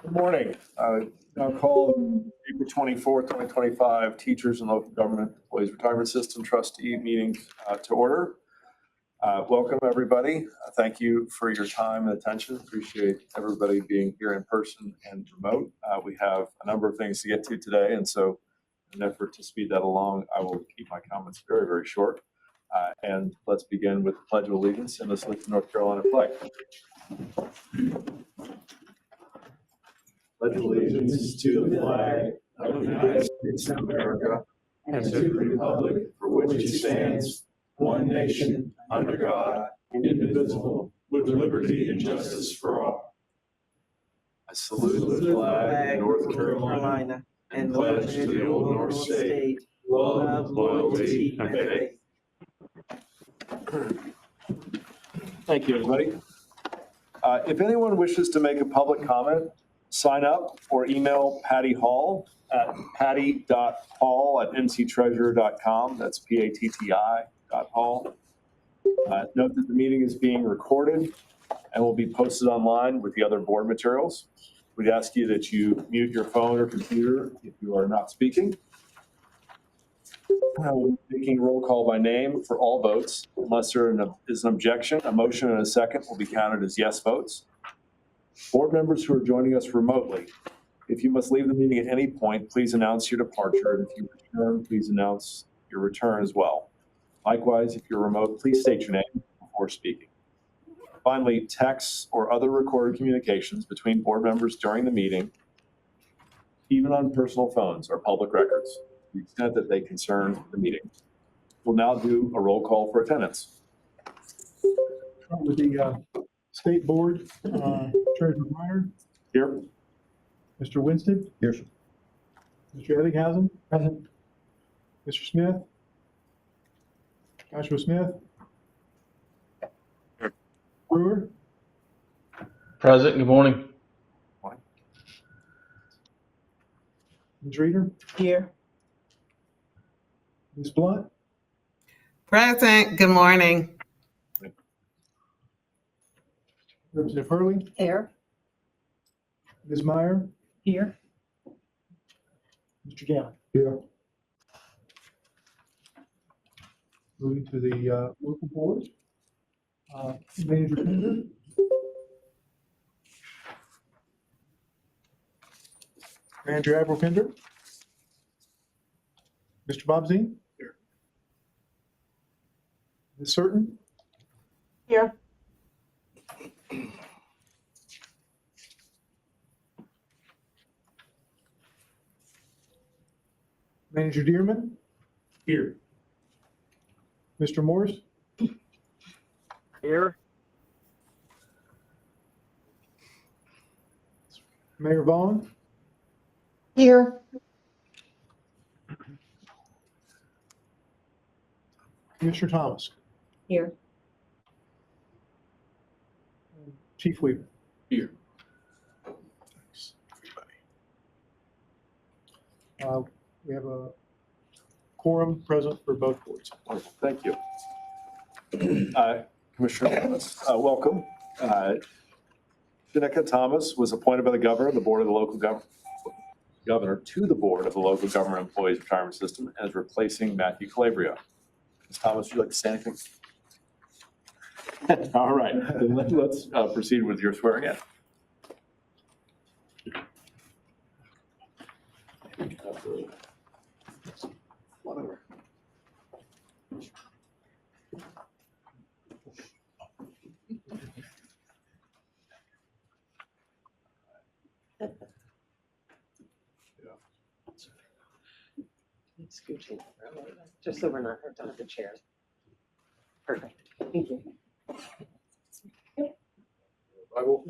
Good morning. Now call April 24th, 2025 Teachers and Local Government Employees Retirement System Trustee meeting to order. Welcome, everybody. Thank you for your time and attention. Appreciate everybody being here in person and remote. We have a number of things to get to today, and so in an effort to speed that along, I will keep my comments very, very short. And let's begin with the Pledge of Allegiance and the salute to North Carolina flag. Pledge allegiance to the flag of the United States of America and to the republic for which it stands, one nation, under God, indivisible, with liberty and justice for all. I salute the flag of North Carolina and pledge to the Old North State love, loyalty, and faith. Thank you, everybody. If anyone wishes to make a public comment, sign up or email Patty Hall at patty.hall@mctreasurer.com. That's PATTI.hall. Note that the meeting is being recorded and will be posted online with the other board materials. We'd ask you that you mute your phone or computer if you are not speaking. We're making roll call by name for all votes. Unless there is an objection, a motion and a second will be counted as yes votes. Board members who are joining us remotely, if you must leave the meeting at any point, please announce your departure. And if you return, please announce your return as well. Likewise, if you're remote, please state your name before speaking. Finally, texts or other recorded communications between board members during the meeting, even on personal phones, are public records to the extent that they concern the meeting. We'll now do a roll call for attendance. With the State Board, Treasurer Meyer. Here. Mr. Winstead. Here. Mr. Ettinghausen. Present. Mr. Smith. Joshua Smith. Here. Brewer. Present. Good morning. Ms. Reeder. Here. Ms. Blunt. Present. Good morning. Representative Hurley. Here. Ms. Meyer. Here. Mr. Gallen. Here. Moving to the local boards. Manager Pender. Manager Admiral Pender. Mr. Bobzine. Here. Ms. Certain. Here. Manager Dearman. Here. Mr. Morse. Here. Mayor Vaughn. Here. Commissioner Thomas. Here. Chief Weaver. Here. Thanks, we have a quorum present for both boards. Wonderful. Thank you. Commissioner Thomas, welcome. Shaneka Thomas was appointed by the governor of the board of the local governor to the board of the local government employees retirement system and is replacing Matthew Calabria. Ms. Thomas, would you like to say anything? All right, then let's proceed with your swearing in. Whatever. Scooching just so we're not hooked onto the chairs. Perfect. Thank you. Bible.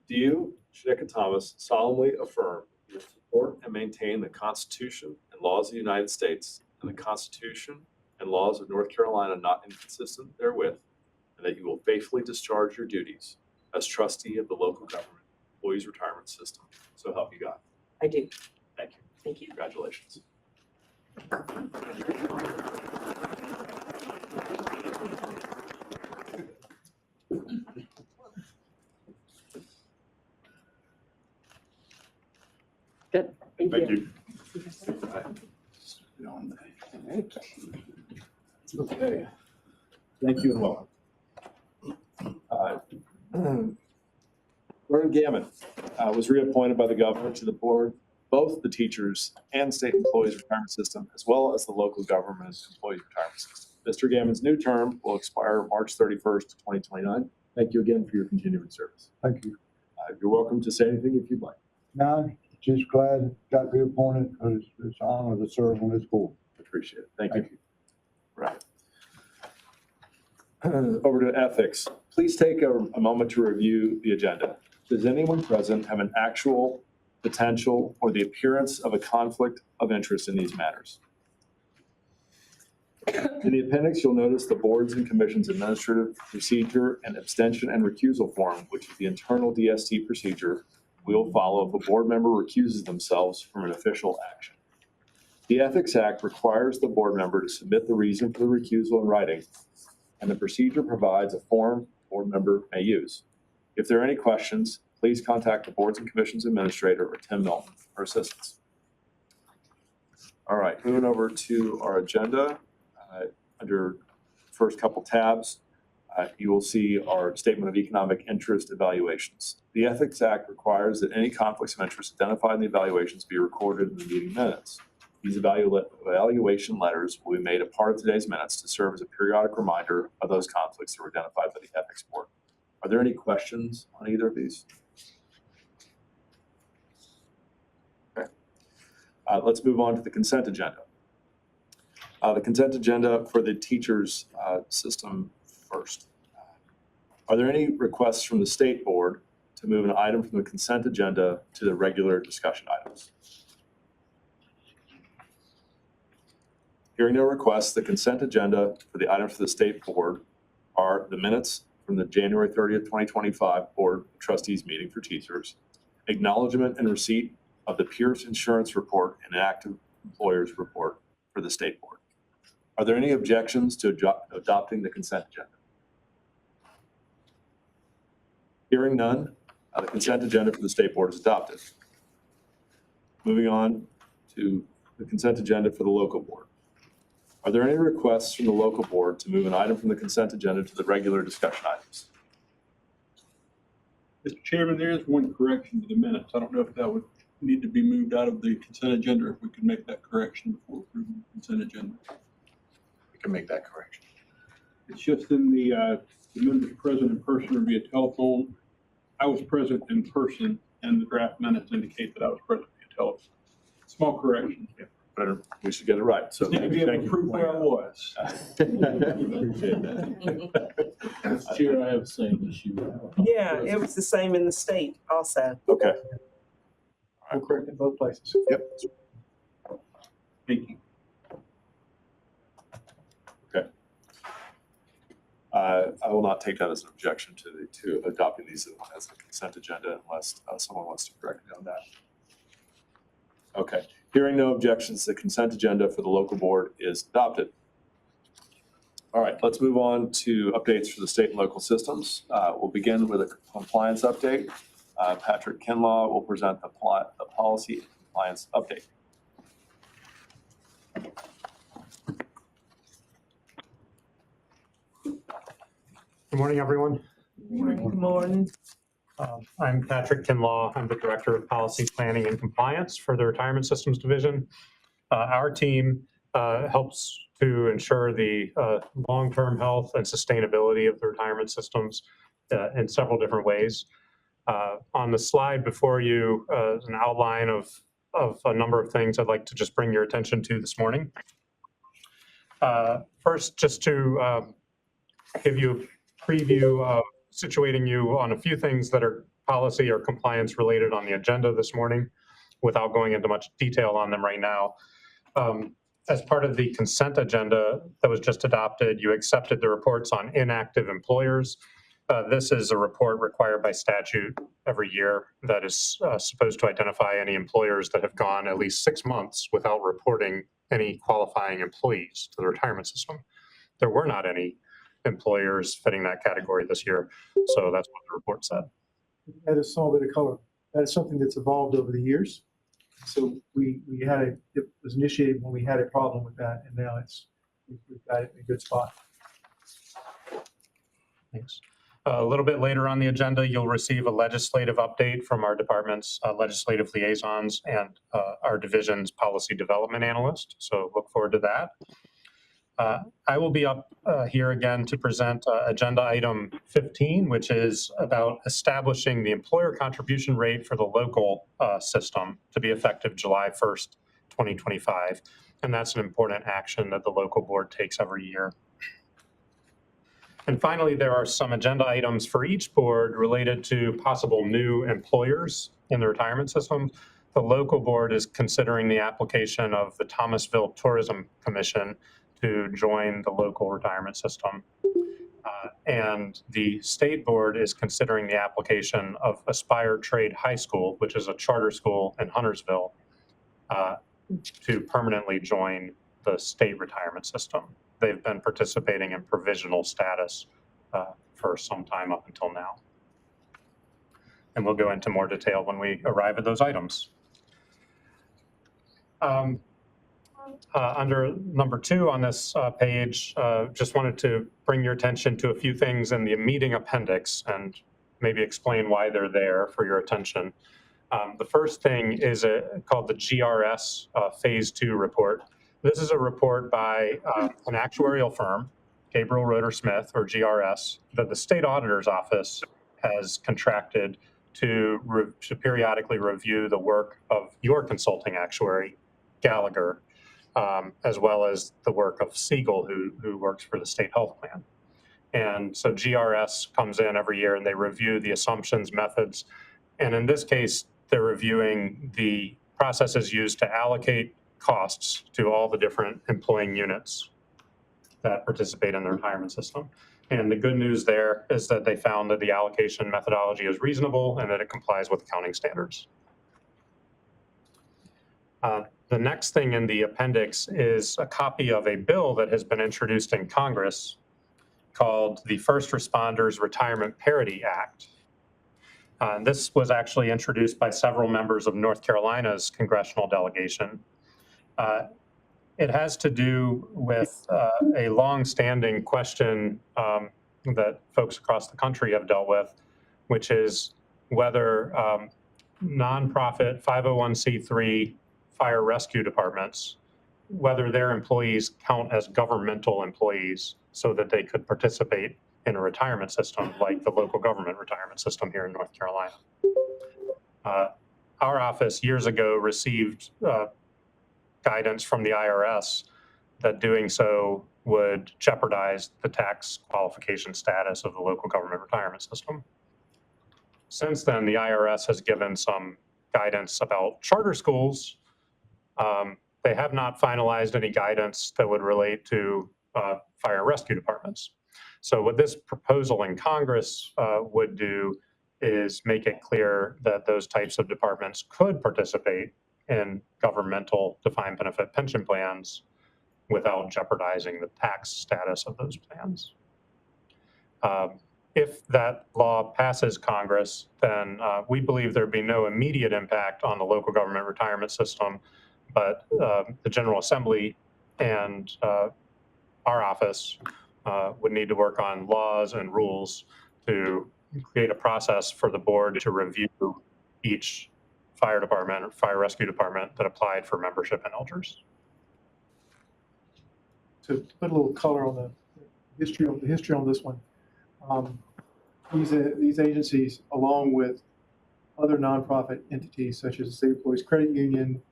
Do you, Shaneka Thomas, solemnly affirm you will support and maintain the Constitution and laws of the United States and the Constitution and laws of North Carolina not inconsistent therewith, and that you will faithfully discharge your duties as trustee of the local government employees retirement system? So help you God. I do. Thank you. Thank you. Congratulations. Good. Thank you. Okay. Thank you and welcome. Vernon Gammon was reappointed by the governor to the board, both the teachers and state employees retirement system, as well as the local government employees retirement system. Mr. Gammon's new term will expire March 31st, 2029. Thank you again for your continuing service. Thank you. You're welcome to say anything if you'd like. No, just glad got reappointed. It's an honor to serve on this board. Appreciate it. Thank you. Right. Over to ethics. Please take a moment to review the agenda. Does anyone present have an actual, potential, or the appearance of a conflict of interest in these matters? In the appendix, you'll notice the boards and commissions administrative procedure and abstention and recusal form, which is the internal DST procedure we will follow if a board member recuses themselves from an official action. The Ethics Act requires the board member to submit the reason for the recusal in writing, and the procedure provides a form the board member may use. If there are any questions, please contact the boards and commissions administrator or Tim Milton for assistance. All right, moving over to our agenda. Under first couple tabs, you will see our statement of economic interest evaluations. The Ethics Act requires that any conflicts of interest identified in the evaluations be recorded in the meeting minutes. These evaluation letters will be made a part of today's minutes to serve as a periodic reminder of those conflicts that were identified by the Ethics Board. Are there any questions on either of these? Okay. Let's move on to the consent agenda. The consent agenda for the teachers system first. Are there any requests from the state board to move an item from the consent agenda to the regular discussion items? Hearing no requests, the consent agenda for the items for the state board are the minutes from the January 30th, 2025 Board of Trustees meeting for TSERS, acknowledgement and receipt of the Pierce Insurance Report and Active Employers Report for the state board. Are there any objections to adopting the consent agenda? Hearing none, the consent agenda for the state board is adopted. Moving on to the consent agenda for the local board. Are there any requests from the local board to move an item from the consent agenda to the regular discussion items? Mr. Chairman, there is one correction to the minutes. I don't know if that would need to be moved out of the consent agenda, or if we could make that correction before approving the consent agenda. We can make that correction. It's just in the members present in person or via telephone. I was present in person, and the draft minutes indicate that I was present via telephone. Small correction. But we should get it right. So Just need to be able to prove where I was. Appreciate that. Chair, I have the same issue. Yeah, it was the same in the state also. Okay. We'll correct in both places. Yep. Thank you. Okay. I will not take that as an objection to adopting these as a consent agenda unless someone wants to correct me on that. Okay. Hearing no objections, the consent agenda for the local board is adopted. All right, let's move on to updates for the state and local systems. We'll begin with a compliance update. Patrick Kinlaw will present the policy and compliance update. Good morning, everyone. Good morning. I'm Patrick Kinlaw. I'm the Director of Policy Planning and Compliance for the Retirement Systems Division. Our team helps to ensure the long-term health and sustainability of the retirement systems in several different ways. On the slide before you is an outline of a number of things I'd like to just bring your attention to this morning. First, just to give you a preview of situating you on a few things that are policy or compliance related on the agenda this morning without going into much detail on them right now. As part of the consent agenda that was just adopted, you accepted the reports on inactive employers. This is a report required by statute every year that is supposed to identify any employers that have gone at least 6 months without reporting any qualifying employees to the retirement system. There were not any employers fitting that category this year, so that's what the report said. Add a small bit of color. That is something that's evolved over the years. So it was initiated when we had a problem with that, and now we've got it in a good spot. Thanks. A little bit later on the agenda, you'll receive a legislative update from our department's legislative liaisons and our division's policy development analyst. So look forward to that. I will be up here again to present agenda item 15, which is about establishing the employer contribution rate for the local system to be effective July 1st, 2025. And that's an important action that the local board takes every year. And finally, there are some agenda items for each board related to possible new employers in the retirement system. The local board is considering the application of the Thomasville Tourism Commission to join the local retirement system. And the state board is considering the application of Aspire Trade High School, which is a charter school in Huntersville, to permanently join the state retirement system. They've been participating in provisional status for some time up until now. And we'll go into more detail when we arrive at those items. Under number 2 on this page, just wanted to bring your attention to a few things in the meeting appendix and maybe explain why they're there for your attention. The first thing is called the GRS Phase 2 report. This is a report by an actuarial firm, Gabriel Roeder Smith, or GRS, that the state auditor's office has contracted to periodically review the work of your consulting actuary, Gallagher, as well as the work of Siegel, who works for the state health plan. And so GRS comes in every year and they review the assumptions, methods, and in this case, they're reviewing the processes used to allocate costs to all the different employing units that participate in the retirement system. And the good news there is that they found that the allocation methodology is reasonable and that it complies with accounting standards. The next thing in the appendix is a copy of a bill that has been introduced in Congress called the First Responders Retirement Parity Act. This was actually introduced by several members of North Carolina's congressional delegation. It has to do with a long-standing question that folks across the country have dealt with, which is whether nonprofit 501c3 fire rescue departments, whether their employees count as governmental employees so that they could participate in a retirement system like the local government retirement system here in North Carolina. Our office years ago received guidance from the IRS that doing so would jeopardize the tax qualification status of the local government retirement system. Since then, the IRS has given some guidance about charter schools. They have not finalized any guidance that would relate to fire and rescue departments. So what this proposal in Congress would do is make it clear that those types of departments could participate in governmental defined benefit pension plans without jeopardizing the tax status of those plans. If that law passes Congress, then we believe there'd be no immediate impact on the local government retirement system, but the General Assembly and our office would need to work on laws and rules to create a process for the board to review each fire department or fire rescue department that applied for membership in LGERS. To put a little color on the history on this one, these agencies, along with other nonprofit entities such as the State Employees Credit Union,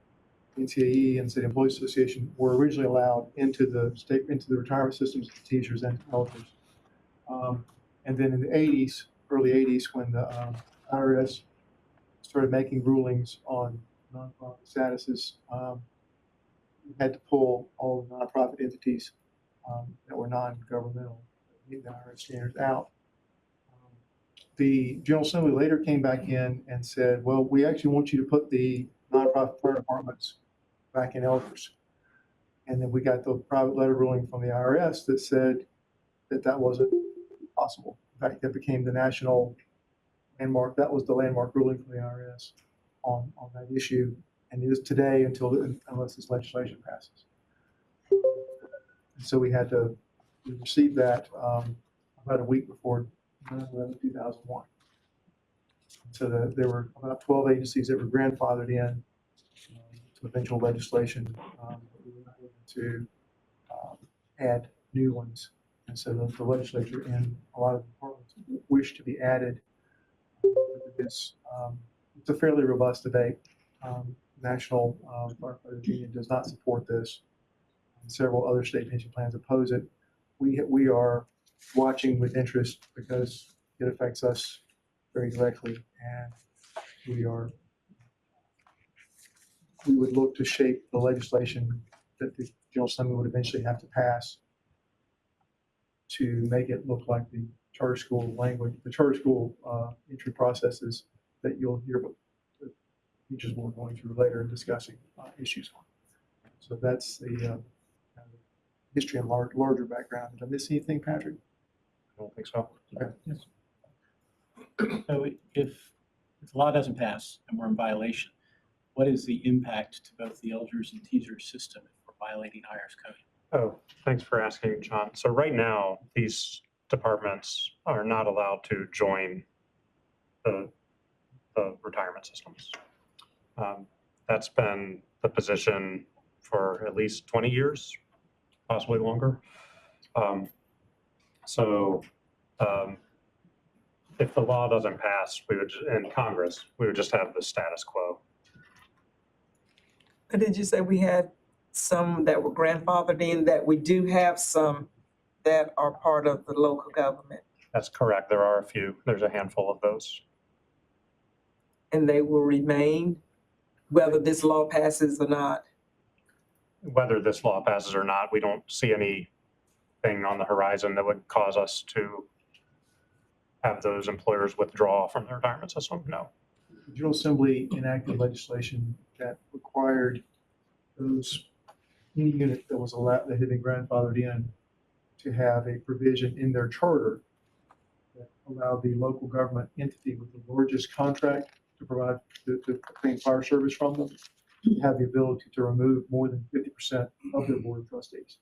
NCAE, and State Employees Association, were originally allowed into the retirement systems, TSERS and LGERS. And then in the 80s, early 80s, when the IRS started making rulings on nonprofit statuses, we had to pull all the nonprofit entities that were non-governmental, meet the IRS standards out. The General Assembly later came back in and said, well, we actually want you to put the nonprofit fire departments back in LGERS. And then we got the private letter ruling from the IRS that said that that wasn't possible. In fact, that became the national landmark. That was the landmark ruling from the IRS on that issue. and it is today unless this legislation passes. And so we received that about a week before 9/11/2001. So there were about 12 agencies that were grandfathered in to eventual legislation. But we were not able to add new ones. And so the legislature and a lot of departments wish to be added. It's a fairly robust debate. National Firefighters Union does not support this. Several other state pension plans oppose it. We are watching with interest because it affects us very directly, and we would look to shape the legislation that the General Assembly would eventually have to pass to make it look like the charter school language, the charter school entry processes that you'll hear about the teachers will be going through later and discussing issues on. So that's the kind of history and larger background. Did I miss anything, Patrick? I don't think so. Okay. Yes. So if the law doesn't pass and we're in violation, what is the impact to both the LGERS and TSERS system if we're violating IRS code? Oh, thanks for asking, John. So right now, these departments are not allowed to join the retirement systems. That's been the position for at least 20 years, possibly longer. If the law doesn't pass, in Congress, we would just have the status quo. But did you say we had some that were grandfathered in, that we do have some that are part of the local government? That's correct. There are a few. There's a handful of those. And they will remain whether this law passes or not? Whether this law passes or not, we don't see anything on the horizon that would cause us to have those employers withdraw from the retirement system. No. The General Assembly enacted legislation that required any unit that was allowed, that had been grandfathered in, to have a provision in their charter that allowed the local government entity with the largest contract to provide, to obtain fire service from them, to have the ability to remove more than 50% of their board of trustees.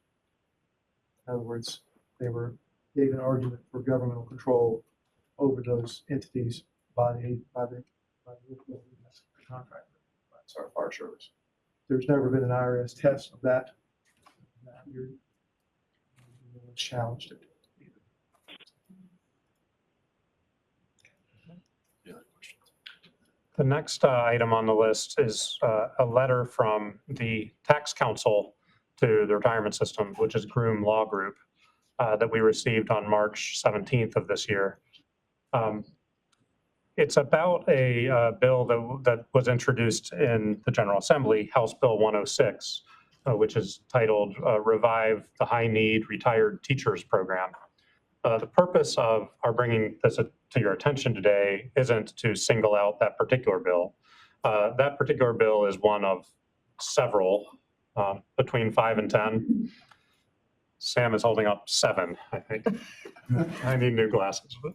In other words, gave an argument for governmental control over those entities by the contract, sorry, fire service. There's never been an IRS test of that. No one's challenged it either. The next item on the list is a letter from the tax council to the retirement system, which is Groom Law Group, that we received on March 17th of this year. It's about a bill that was introduced in the General Assembly, House Bill 106, which is titled Revive the High Need Retired Teachers Program. The purpose of our bringing this to your attention today isn't to single out that particular bill. That particular bill is one of several, between 5 and 10. Sam is holding up 7, I think. I need new glasses. But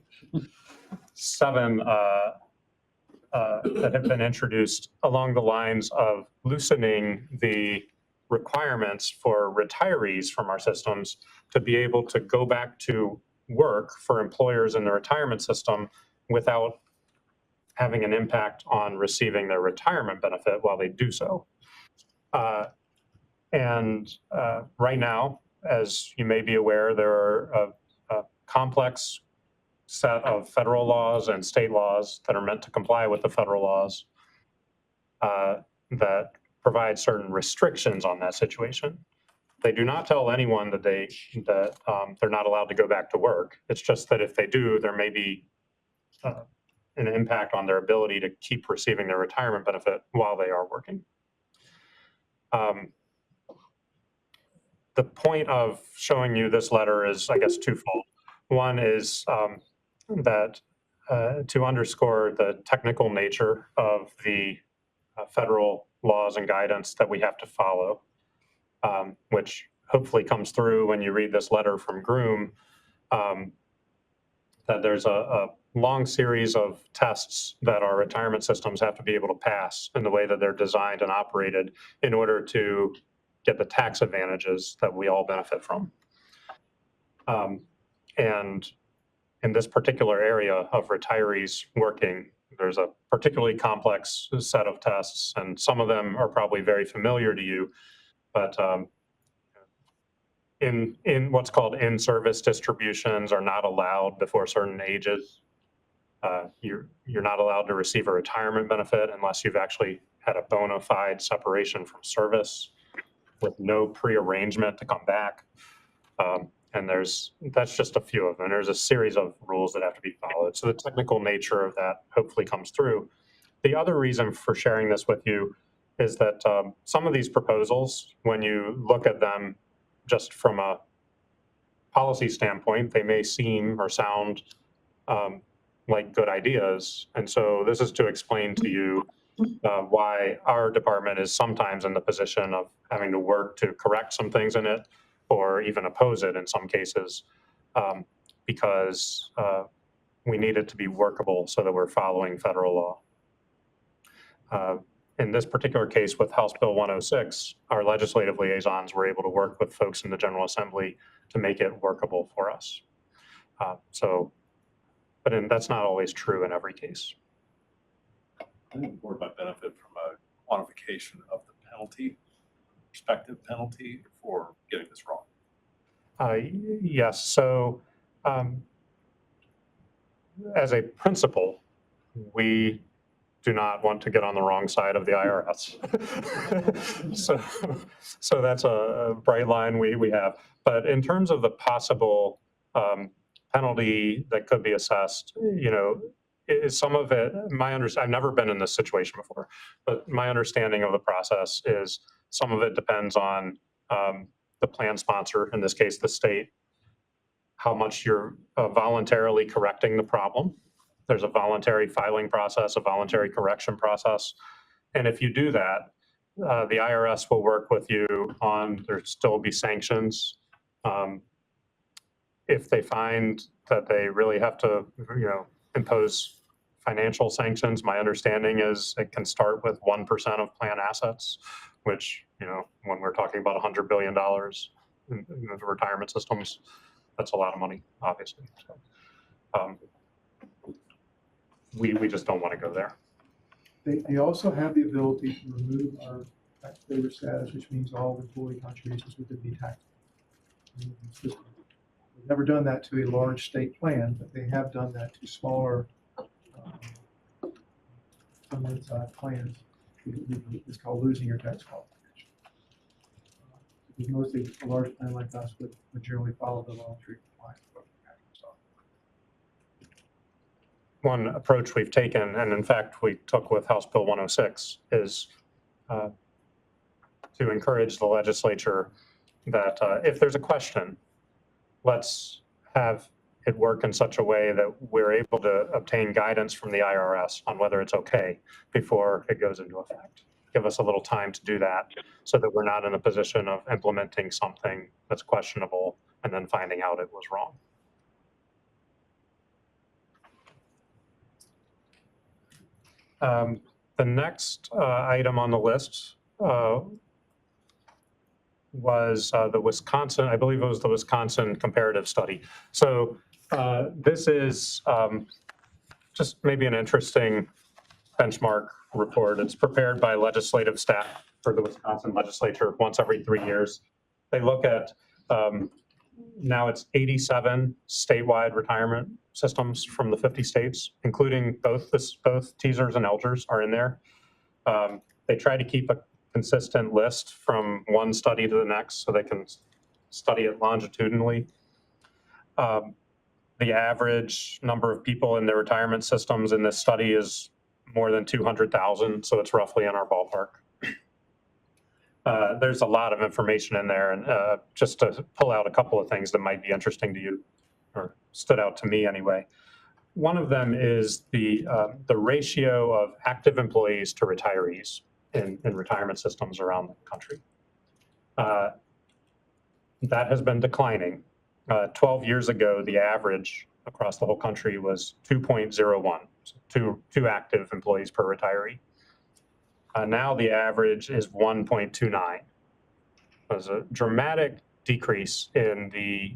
7 that have been introduced along the lines of loosening the requirements for retirees from our systems to be able to go back to work for employers in the retirement system without having an impact on receiving their retirement benefit while they do so. Right now, as you may be aware, there are a complex set of federal laws and state laws that are meant to comply with the federal laws that provide certain restrictions on that situation. They do not tell anyone that they're not allowed to go back to work. It's just that if they do, there may be an impact on their ability to keep receiving their retirement benefit while they are working. The point of showing you this letter is, I guess, twofold. One is that to underscore the technical nature of the federal laws and guidance that we have to follow, which hopefully comes through when you read this letter from Groom, that there's a long series of tests that our retirement systems have to be able to pass in the way that they're designed and operated in order to get the tax advantages that we all benefit from. And in this particular area of retirees working, there's a particularly complex set of tests, and some of them are probably very familiar to you, but in what's called in-service distributions are not allowed before certain ages. You're not allowed to receive a retirement benefit unless you've actually had a bona fide separation from service with no prearrangement to come back. And that's just a few of them. There's a series of rules that have to be followed. So the technical nature of that hopefully comes through. The other reason for sharing this with you is that some of these proposals, when you look at them just from a policy standpoint, they may seem or sound like good ideas. And so this is to explain to you why our department is sometimes in the position of having to work to correct some things in it or even oppose it in some cases, because we need it to be workable so that we're following federal law. In this particular case with House Bill 106, our legislative liaisons were able to work with folks in the General Assembly to make it workable for us. But that's not always true in every case. I think the board might benefit from a quantification of the penalty, prospective penalty for getting this wrong. Yes, so as a principle, we do not want to get on the wrong side of the IRS. so that's a bright line we have. But in terms of the possible penalty that could be assessed, some of it, I've never been in this situation before, but my understanding of the process is some of it depends on the plan sponsor, in this case, the state, how much you're voluntarily correcting the problem. There's a voluntary filing process, a voluntary correction process. And if you do that, the IRS will work with you on, there still be sanctions. If they find that they really have to, impose financial sanctions, my understanding is it can start with 1% of plan assets, which, when we're talking about $100 billion in the retirement systems, that's a lot of money, obviously. So, we just don't want to go there. They also have the ability to remove our tax favor status, which means all employee contributions within the tax system. They've never done that to a large state plan, but they have done that to smaller plans. It's called losing your tax qualification. Because mostly a large plan like us would generally follow the voluntary compliance program. One approach we've taken, and in fact we took with House Bill 106, is to encourage the legislature that if there's a question, let's have it work in such a way that we're able to obtain guidance from the IRS on whether it's okay before it goes into effect. Give us a little time to do that so that we're not in a position of implementing something that's questionable and then finding out it was wrong. The next item on the list was the Wisconsin, I believe it was the Wisconsin comparative study. So this is just maybe an interesting benchmark report. It's prepared by legislative staff for the Wisconsin legislature once every 3 years. They look at, now it's 87 statewide retirement systems from the 50 states, including both TSERS and LGERS are in there. They try to keep a consistent list from one study to the next so they can study it longitudinally. The average number of people in their retirement systems in this study is more than 200,000, so it's roughly in our ballpark. There's a lot of information in there, and just to pull out a couple of things that might be interesting to you, or stood out to me anyway. One of them is the ratio of active employees to retirees in retirement systems around the country. That has been declining. 12 years ago, the average across the whole country was 2.01, so two active employees per retiree. Now the average is 1.29. There's a dramatic decrease in the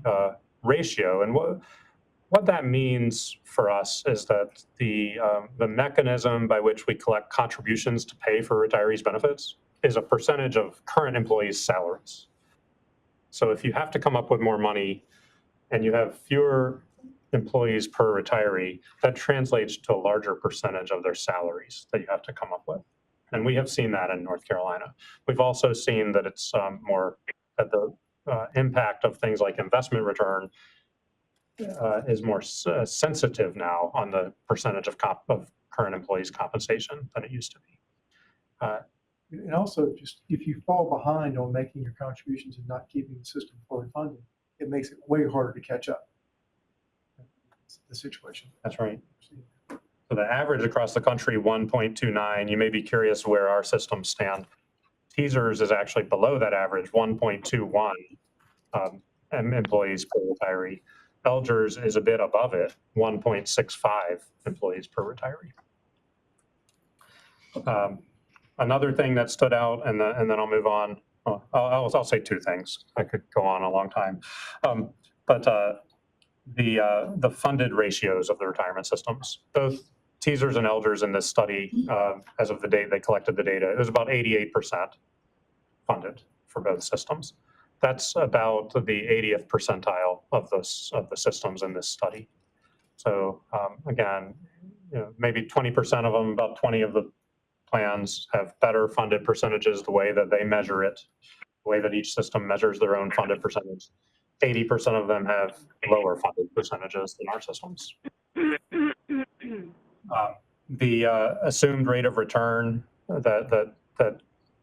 ratio. And what that means for us is that the mechanism by which we collect contributions to pay for retirees' benefits is a percentage of current employees' salaries. So if you have to come up with more money and you have fewer employees per retiree, that translates to a larger percentage of their salaries that you have to come up with. And we have seen that in North Carolina. We've also seen that it's that the impact of things like investment return is more sensitive now on the percentage of current employees' compensation than it used to be. And also, just if you fall behind on making your contributions and not keeping the system fully funded, it makes it way harder to catch up. That's the situation. That's right. So the average across the country, 1.29. You may be curious where our systems stand. TSERS is actually below that average, 1.21 employees per retiree. LGERS is a bit above it, 1.65 employees per retiree. Another thing that stood out, and then I'll move on. I'll say two things. I could go on a long time, but the funded ratios of the retirement systems, both TSERS and LGERS in this study, as of the date they collected the data, it was about 88% funded for both systems. That's about the 80th percentile of the systems in this study. So again, maybe 20% of them, about 20 of the plans have better funded percentages the way that they measure it, the way that each system measures their own funded percentage. 80% of them have lower funded percentages than our systems. The assumed rate of return that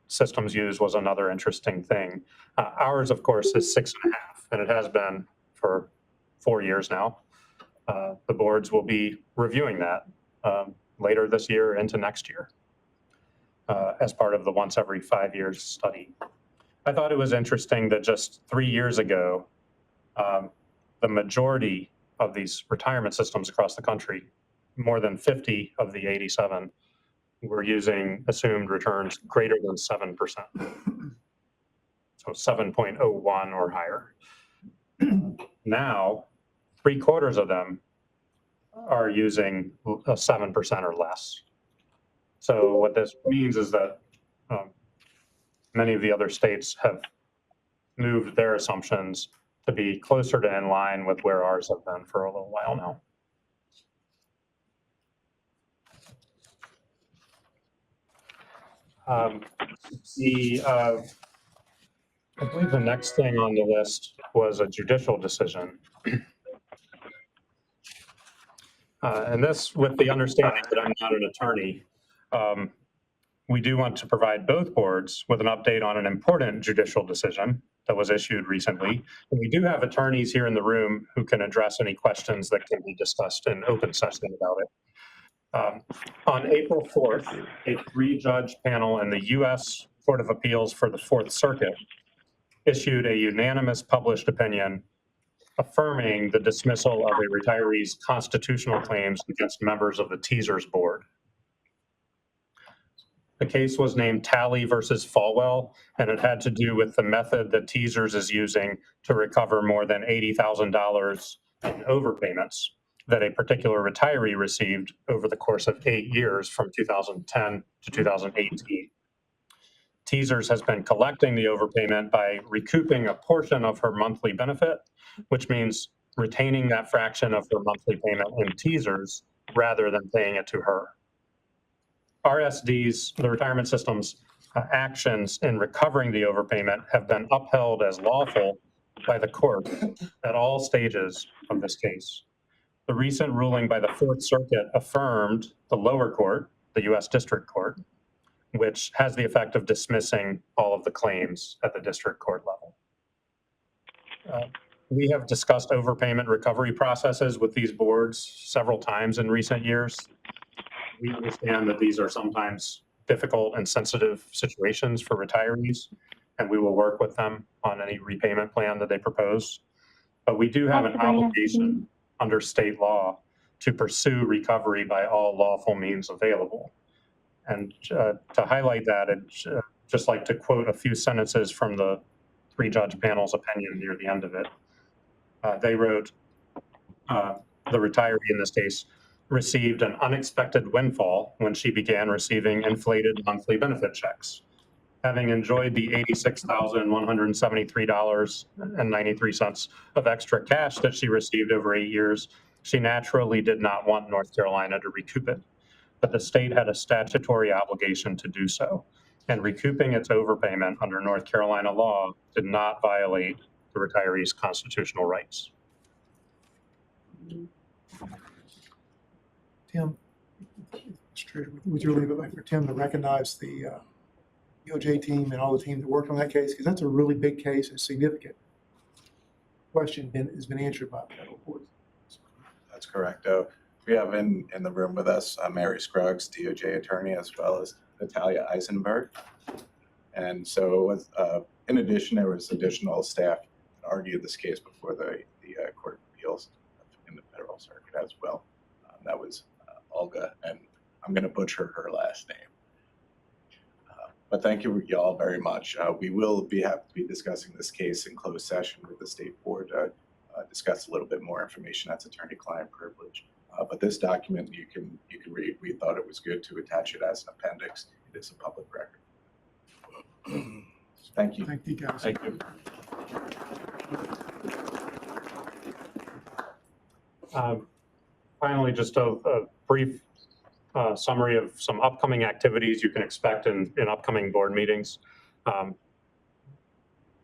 systems use was another interesting thing. Ours, of course, is 6.5, and it has been for 4 years now. The boards will be reviewing that later this year into next year as part of the once every 5 years study. I thought it was interesting that just 3 years ago, the majority of these retirement systems across the country, more than 50 of the 87, were using assumed returns greater than 7%. So 7.01 or higher. Now, 3/4 of them are using 7% or less. So what this means is that many of the other states have moved their assumptions to be closer to in line with where ours have been for a little while now. I believe the next thing on the list was a judicial decision. And this with the understanding that I'm not an attorney, we do want to provide both boards with an update on an important judicial decision that was issued recently. And we do have attorneys here in the room who can address any questions that can be discussed in open session about it. On April 4th, a 3-judge panel in the U.S. Court of Appeals for the Fourth Circuit issued a unanimous published opinion affirming the dismissal of a retiree's constitutional claims against members of the TSERS board. The case was named Talley versus Falwell, and it had to do with the method that TSERS is using to recover more than $80,000 in overpayments that a particular retiree received over the course of 8 years from 2010 to 2018. TSERS has been collecting the overpayment by recouping a portion of her monthly benefit, which means retaining that fraction of her monthly payment in TSERS rather than paying it to her. RSD's, the retirement system's actions in recovering the overpayment have been upheld as lawful by the court at all stages of this case. The recent ruling by the Fourth Circuit affirmed the lower court, the U.S. District Court, which has the effect of dismissing all of the claims at the district court level. We have discussed overpayment recovery processes with these boards several times in recent years. We understand that these are sometimes difficult and sensitive situations for retirees, and we will work with them on any repayment plan that they propose. But we do have an obligation under state law to pursue recovery by all lawful means available. And to highlight that, I'd just like to quote a few sentences from the three-judge panel's opinion near the end of it. They wrote, the retiree in this case received an unexpected windfall when she began receiving inflated monthly benefit checks. Having enjoyed the $86,173.93 of extra cash that she received over 8 years, she naturally did not want North Carolina to recoup it. But the state had a statutory obligation to do so, and recouping its overpayment under North Carolina law did not violate the retiree's constitutional rights. Tim, would you leave it like for Tim to recognize the DOJ team and all the team that worked on that case? Because that's a really big case and significant question has been answered by the federal courts. That's correct. We have in the room with us Mary Scruggs, DOJ attorney, as well as Natalia Eisenberg. And so in addition, there was additional staff that argued this case before the Court of Appeals in the Federal Circuit as well. That was Olga, and I'm going to butcher her last name. But thank you all very much. We will have to be discussing this case in closed session with the State Board to discuss a little bit more information. That's attorney-client privilege. But this document you can read. We thought it was good to attach it as an appendix. It is a public record. Thank you. Thank you, guys. Thank you. Finally, just a brief summary of some upcoming activities you can expect in upcoming board meetings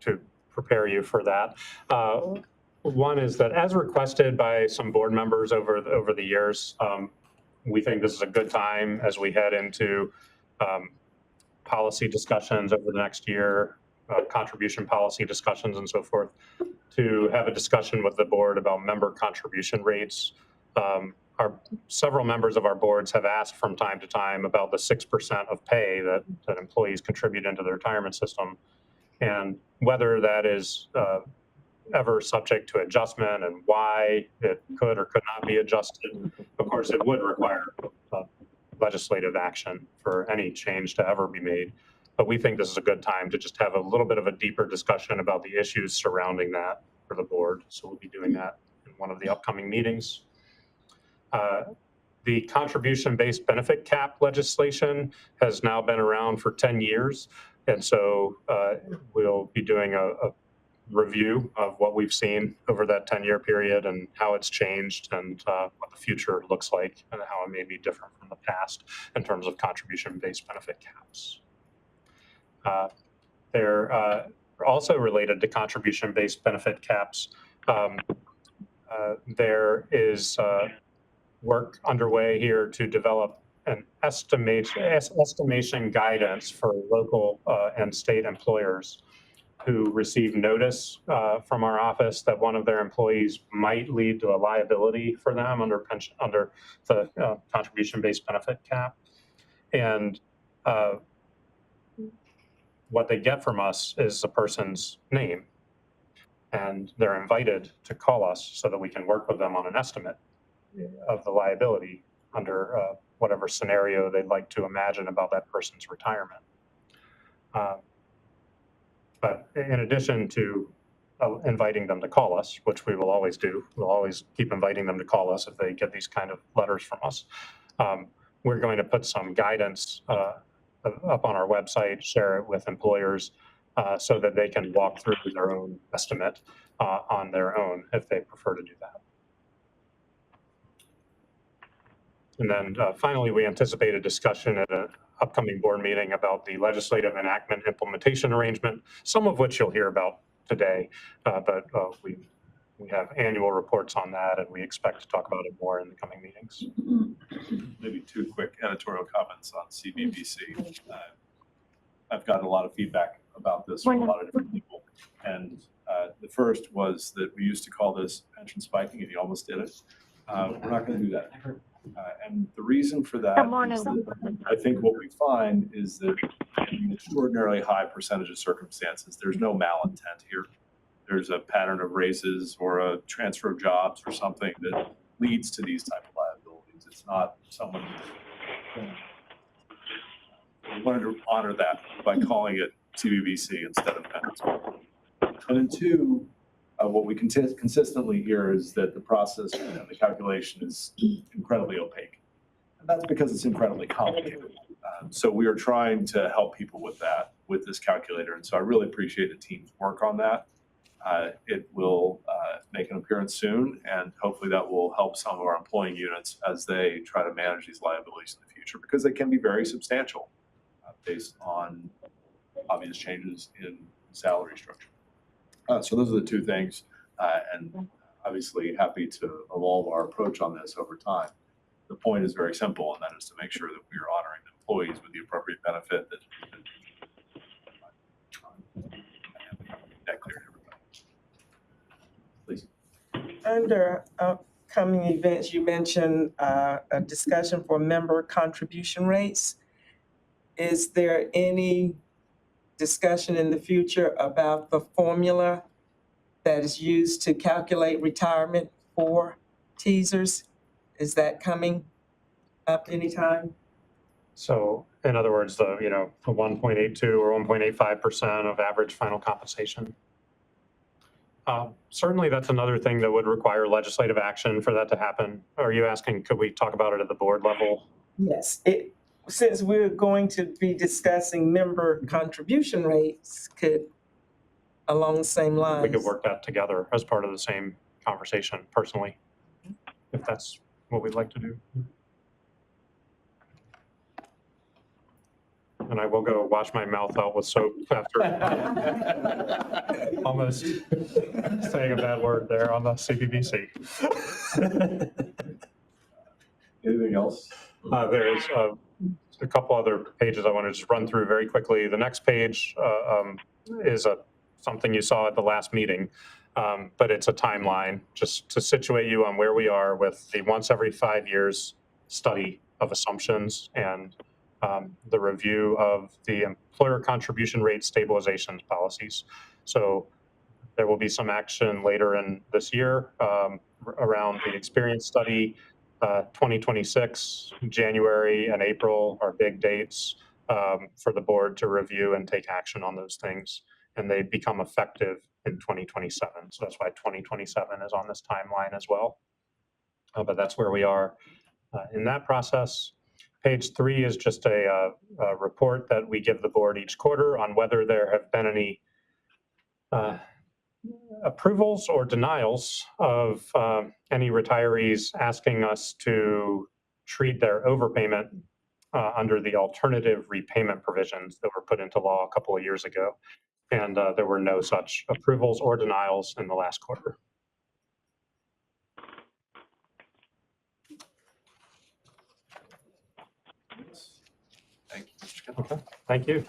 to prepare you for that. One is that, as requested by some board members over the years, we think this is a good time as we head into policy discussions over the next year, contribution policy discussions and so forth, to have a discussion with the board about member contribution rates. Several members of our boards have asked from time to time about the 6% of pay that employees contribute into the retirement system, and whether that is ever subject to adjustment and why it could or could not be adjusted. Of course, it would require legislative action for any change to ever be made. But we think this is a good time to just have a little bit of a deeper discussion about the issues surrounding that for the board. So we'll be doing that in one of the upcoming meetings. The contribution-based benefit cap legislation has now been around for 10 years. And so we'll be doing a review of what we've seen over that 10-year period and how it's changed and what the future looks like and how it may be different from the past in terms of contribution-based benefit caps. They're also related to contribution-based benefit caps. There is work underway here to develop an estimation guidance for local and state employers who receive notice from our office that one of their employees might lead to a liability for them under the contribution-based benefit cap. And what they get from us is a person's name, and they're invited to call us so that we can work with them on an estimate of the liability under whatever scenario they'd like to imagine about that person's retirement. But in addition to inviting them to call us, which we will always do, we'll always keep inviting them to call us if they get these kind of letters from us. We're going to put some guidance up on our website, share it with employers so that they can walk through their own estimate on their own if they prefer to do that. And then finally, we anticipate a discussion at an upcoming board meeting about the legislative enactment implementation arrangement, some of which you'll hear about today, but we have annual reports on that, and we expect to talk about it more in the coming meetings. Maybe two quick editorial comments on CBBC. I've gotten a lot of feedback about this from a lot of different people. And the first was that we used to call this pension spiking and you almost did it. We're not going to do that. And the reason for that is that I think what we find is that in an extraordinarily high percentage of circumstances, there's no malintent here. there's a pattern of raises or a transfer of jobs or something that leads to these type of liabilities. It's not someone. We wanted to honor that by calling it CBBC instead of penalty. And then two, what we consistently hear is that the process and the calculation is incredibly opaque. And that's because it's incredibly complicated. So we are trying to help people with that, with this calculator. And so I really appreciate the team's work on that. It will make an appearance soon, and hopefully that will help some of our employing units as they try to manage these liabilities in the future, because they can be very substantial based on obvious changes in salary structure. So those are the two things, and obviously happy to evolve our approach on this over time. The point is very simple, and that is to make sure that we are honoring the employees with the appropriate benefit that clear to everybody. Please. Under upcoming events, you mentioned a discussion for member contribution rates. Is there any discussion in the future about the formula that is used to calculate retirement for TSERS? Is that coming up anytime? So in other words, the 1.82 or 1.85% of average final compensation. Certainly that's another thing that would require legislative action for that to happen. Are you asking, could we talk about it at the board level? Yes, since we're going to be discussing member contribution rates, could, along the same lines. We could work that together as part of the same conversation personally, if that's what we'd like to do. And I will go wash my mouth out with soap after almost saying a bad word there on the CBBC. Anything else? There's a couple other pages I want to just run through very quickly. The next page is something you saw at the last meeting, but it's a timeline just to situate you on where we are with the once every 5 years study of assumptions and the review of the employer contribution rate stabilization policies. So there will be some action later in this year around the experience study. 2026, January and April are big dates for the board to review and take action on those things. And they become effective in 2027. So that's why 2027 is on this timeline as well. But that's where we are in that process. Page 3 is just a report that we give the board each quarter on whether there have been any approvals or denials of any retirees asking us to treat their overpayment under the alternative repayment provisions that were put into law a couple of years ago. And there were no such approvals or denials in the last quarter. Thank you, Mr. Kemp. Okay, thank you.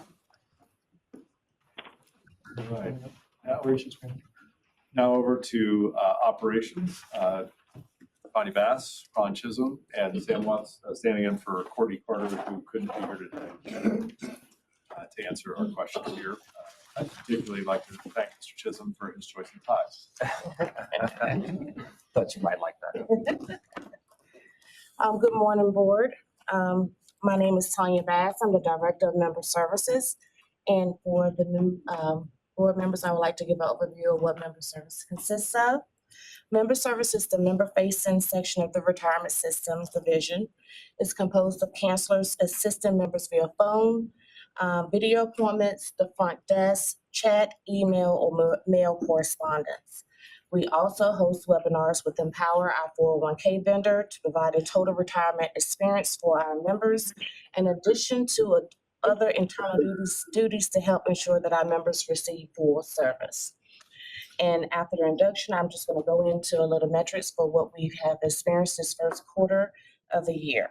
All right. Operations. Now over to operations. Bonnie Bass, Ron Chisholm, and Sam Watts standing in for Courtney Carter, who couldn't be here today to answer our questions here. I'd particularly like to thank Mr. Chisholm for his choice of ties. Thought you might like that. Good morning, board. My name is Tanya Bass. I'm the Director of Member Services. And for the new board members, I would like to give an overview of what Member Services consists of. Member Services is the member-facing section of the Retirement Systems Division. It's composed of counselors assisting members via phone, video appointments, the front desk, chat, email, or mail correspondence. We also host webinars with Empower, our 401k vendor, to provide a total retirement experience for our members, in addition to other internal duties to help ensure that our members receive full service. And after the introduction, I'm just going to go into a little metrics for what we have experienced this first quarter of the year.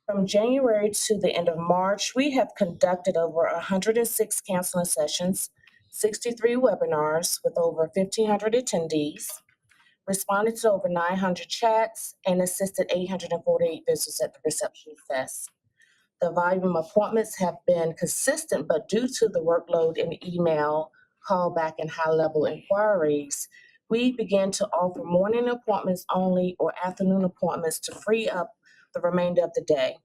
From January to the end of March, we have conducted over 106 counseling sessions, 63 webinars with over 1,500 attendees, responded to over 900 chats, and assisted 848 visitors at the reception desk. The volume of appointments have been consistent, but due to the workload in email, callback and high-level inquiries, we began to offer morning appointments only or afternoon appointments to free up the remainder of the day.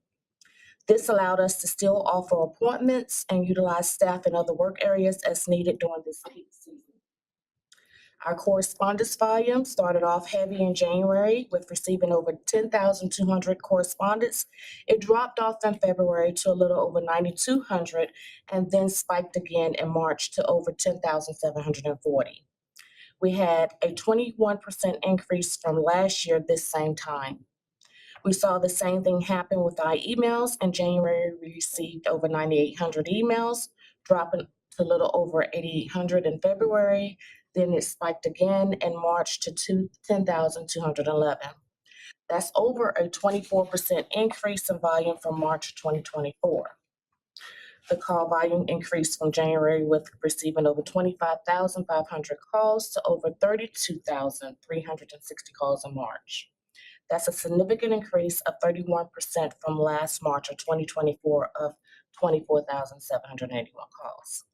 This allowed us to still offer appointments and utilize staff in other work areas as needed during this peak season. Our correspondence volume started off heavy in January with receiving over 10,200 correspondence. It dropped off in February to a little over 9,200 and then spiked again in March to over 10,740. We had a 21% increase from last year this same time. We saw the same thing happen with our emails. In January, we received over 9,800 emails, dropping to a little over 8,800 in February. Then it spiked again in March to 10,211. That's over a 24% increase in volume from March 2024. The call volume increased from January with receiving over 25,500 calls to over 32,360 calls in March. That's a significant increase of 31% from last March of 2024 of 24,781 calls.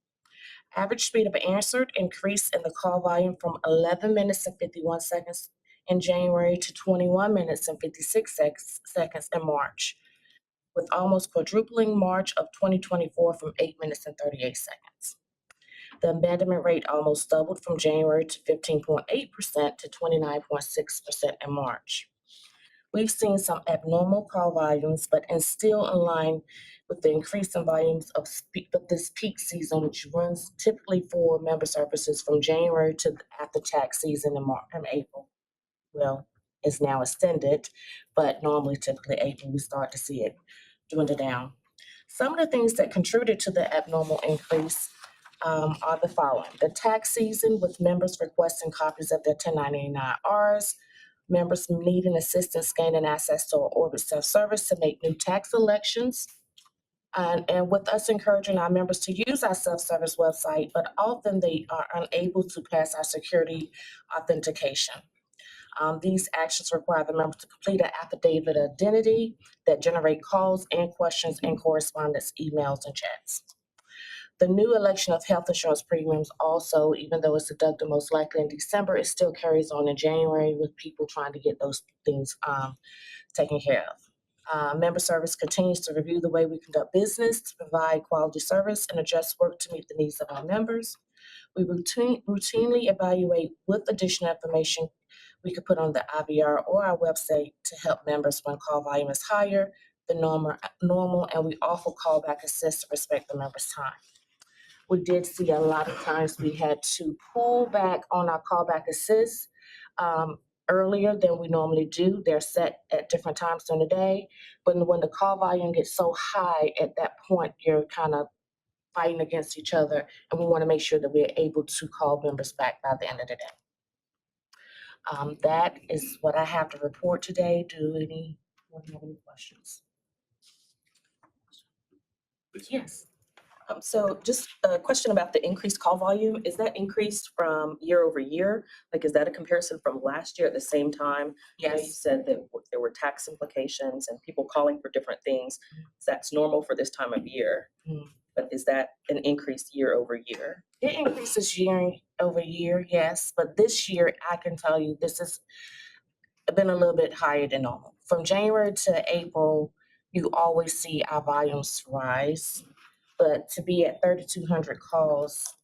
Average speed of answered increased in the call volume from 11 minutes and 51 seconds in January to 21 minutes and 56 seconds in March, with almost quadrupling March of 2024 from 8 minutes and 38 seconds. The abandonment rate almost doubled from January to 15.8% to 29.6% in March. We've seen some abnormal call volumes, but and still in line with the increase in volumes of this peak season, which runs typically for member services from January to after tax season in April. Well, it's now extended, but normally typically April, we start to see it dwindle down. Some of the things that contributed to the abnormal increase are the following. The tax season with members requesting copies of their 1099-Rs, members needing assistance gaining access to our Orbit self-service to make new tax elections, and with us encouraging our members to use our self-service website, but often they are unable to pass our security authentication. These actions require the member to complete an affidavit of identity that generate calls and questions and correspondence, emails, and chats. The new election of health insurance premiums also, even though it's deducted most likely in December, it still carries on in January with people trying to get those things taken care of. Member service continues to review the way we conduct business to provide quality service and adjust work to meet the needs of our members. We routinely evaluate what additional information we could put on the IVR or our website to help members when call volume is higher than normal, and we offer callback assist to respect the member's time. We did see a lot of times we had to pull back on our callback assists earlier than we normally do. They're set at different times during the day. But when the call volume gets so high, at that point, you're kind of fighting against each other. And we want to make sure that we're able to call members back by the end of the day. That is what I have to report today. Do anyone have any questions? Yes. So just a question about the increased call volume. Is that increased from year over year? Like, is that a comparison from last year at the same time? You know, you Yes. said that there were tax implications and people calling for different things. That's normal for this time of year. Mm. But is that an increase year over year? It increases year over year, yes. But this year, I can tell you, this has been a little bit higher than normal. From January to April, you always see our volumes rise. But to be at 3,200 calls,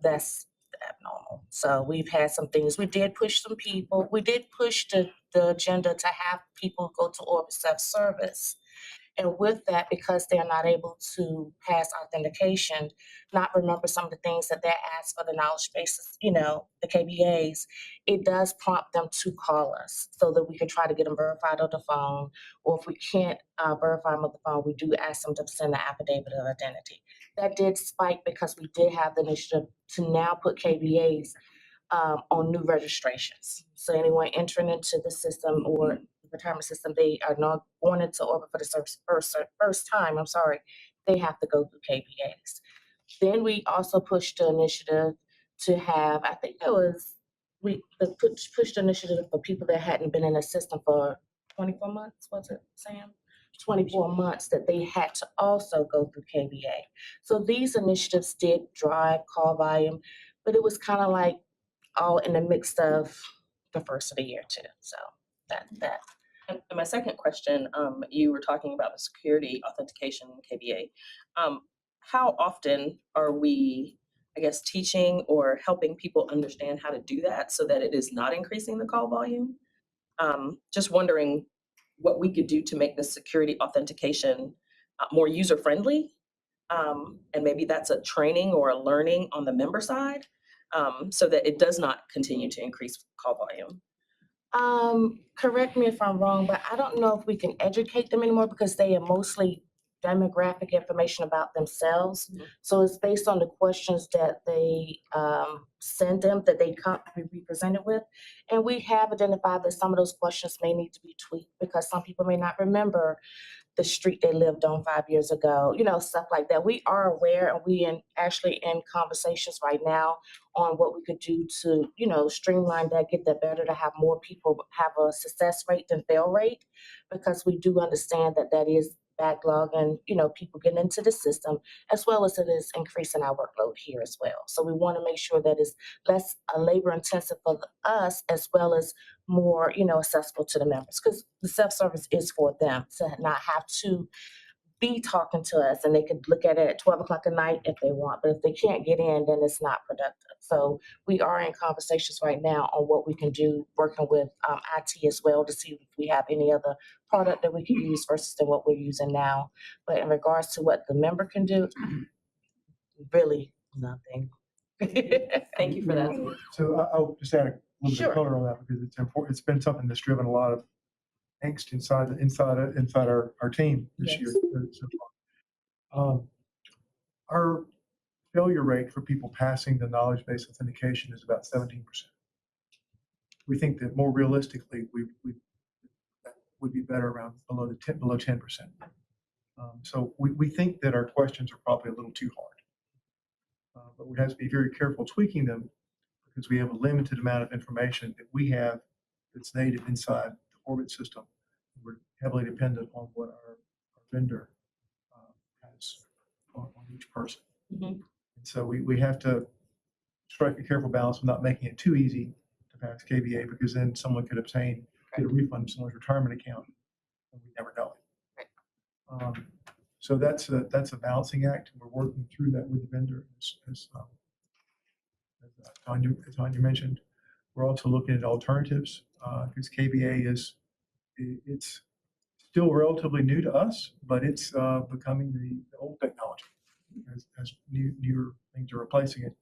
that's abnormal. So we've had some things. We did push some people. We did push the agenda to have people go to Orbit self-service. And with that, because they're not able to pass authentication, not remember some of the things that they're asked for the knowledge bases, you know, the KBAs, it does prompt them to call us so that we can try to get them verified on the phone. Or if we can't verify them on the phone, we do ask them to send an affidavit of identity. That did spike because we did have the initiative to now put KBAs on new registrations. So anyone entering into the system or retirement system, they are not going into Orbit for the first time, they have to go through KBAs. Then we also pushed the initiative to have, I think it was, we pushed the initiative for people that hadn't been in the system for 24 months, was it, Sam? 24 months that they had to also go through KBA. So these initiatives did drive call volume, but it was kind of like all in the mix of the first of the year too. So that. And my second question, you were talking about the security authentication KBA. How often are we, I guess, teaching or helping people understand how to do that so that it is not increasing the call volume? Just wondering what we could do to make the security authentication more user-friendly. And maybe that's a training or a learning on the member side, so that it does not continue to increase call volume. Correct me if I'm wrong, but I don't know if we can educate them anymore because they are mostly demographic information about themselves. Mhm. So it's based on the questions that they send them that they come be presented with. And we have identified that some of those questions may need to be tweaked because some people may not remember the street they lived on 5 years ago, stuff like that. We are aware and actually in conversations right now on what we could do to, streamline that, get that better, to have more people have a success rate than fail rate, because we do understand that that is backlog and, people getting into the system, as well as it is increasing our workload here as well. So we want to make sure that it's less labor intensive for us as well as more, accessible to the members, because the self-service is for them to not have to be talking to us, and they could look at it at 12 o'clock at night if they want, but if they can't get in, then it's not productive. So we are in conversations right now on what we can do, working with IT as well to see if we have any other product that we can use versus than what we're using now. But in regards to what the member can do, really nothing. Thank you for that. So I'll just add a little bit Sure. of color on that because it's important. It's been something that's driven a lot of angst inside our team this year. So far. Our failure rate for people passing the knowledge-based authentication is about 17%. We think that more realistically, we would be better around below 10%. So we think that our questions are probably a little too hard. But we have to be very careful tweaking them because we have a limited amount of information that we have that's native inside the Orbit system. We're heavily dependent on what our vendor has on each person. Mhm. And so we have to strike a careful balance of not making it too easy to pass KBA, because then someone could get a refund from someone's retirement account and we never know it. So that's a balancing act. We're working through that with the vendor, as Tanya mentioned. We're also looking at alternatives because KBA it's still relatively new to us, but it's becoming the old technology as newer things are replacing it.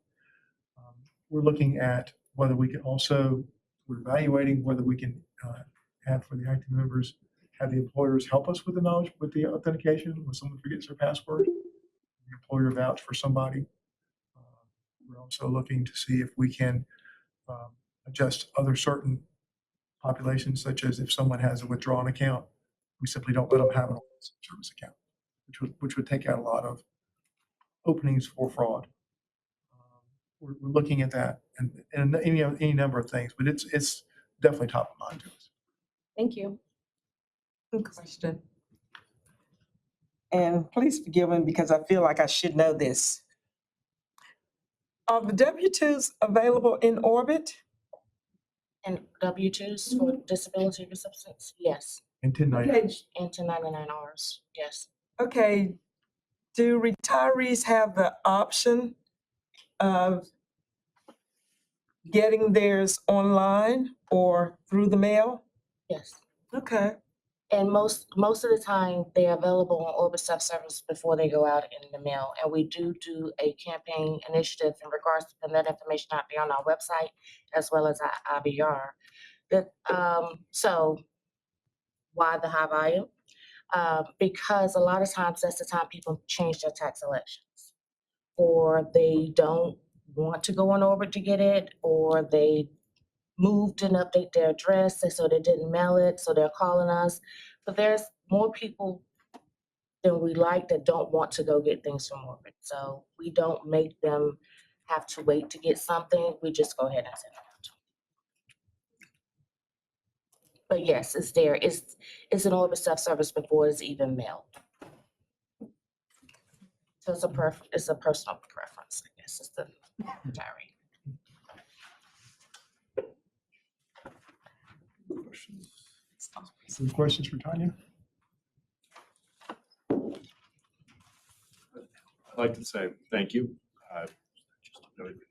We're looking at whether we can also, we're evaluating whether we can have for the active members, have the employers help us with the authentication when someone forgets their password. The employer vouch for somebody. We're also looking to see if we can adjust other certain populations, such as if someone has a withdrawn account, we simply don't let them have an service account, which would take out a lot of openings for fraud. We're looking at that and any number of things, but it's definitely top of mind to us. Thank you. Good question. And please forgive me because I feel like I should know this. Are the W-2s available in Orbit? And W-2s for disability subsistence, yes. And 1090. Okay, And 1099 hours, yes. okay. Do retirees have the option of getting theirs online or through the mail? Yes. Okay, And most of the time, they're available on Orbit Self-Service before they go out in the mail. And we do a campaign initiative in regards to putting that information out there on our website as well as our IBR. So why the high volume? Because a lot of times that's the time people change their tax elections, or they don't want to go on Orbit to get it, or they moved and update their address, and so they didn't mail it, so they're calling us. But there's more people than we like that don't want to go get things from Orbit. So we don't make them have to wait to get something. We just go ahead and send it out to them. But yes, it's there. It's an Orbit self-service before it's even mailed. So it's a personal preference, I guess, is the diary. questions? Any questions for Tanya? I'd like to say thank you.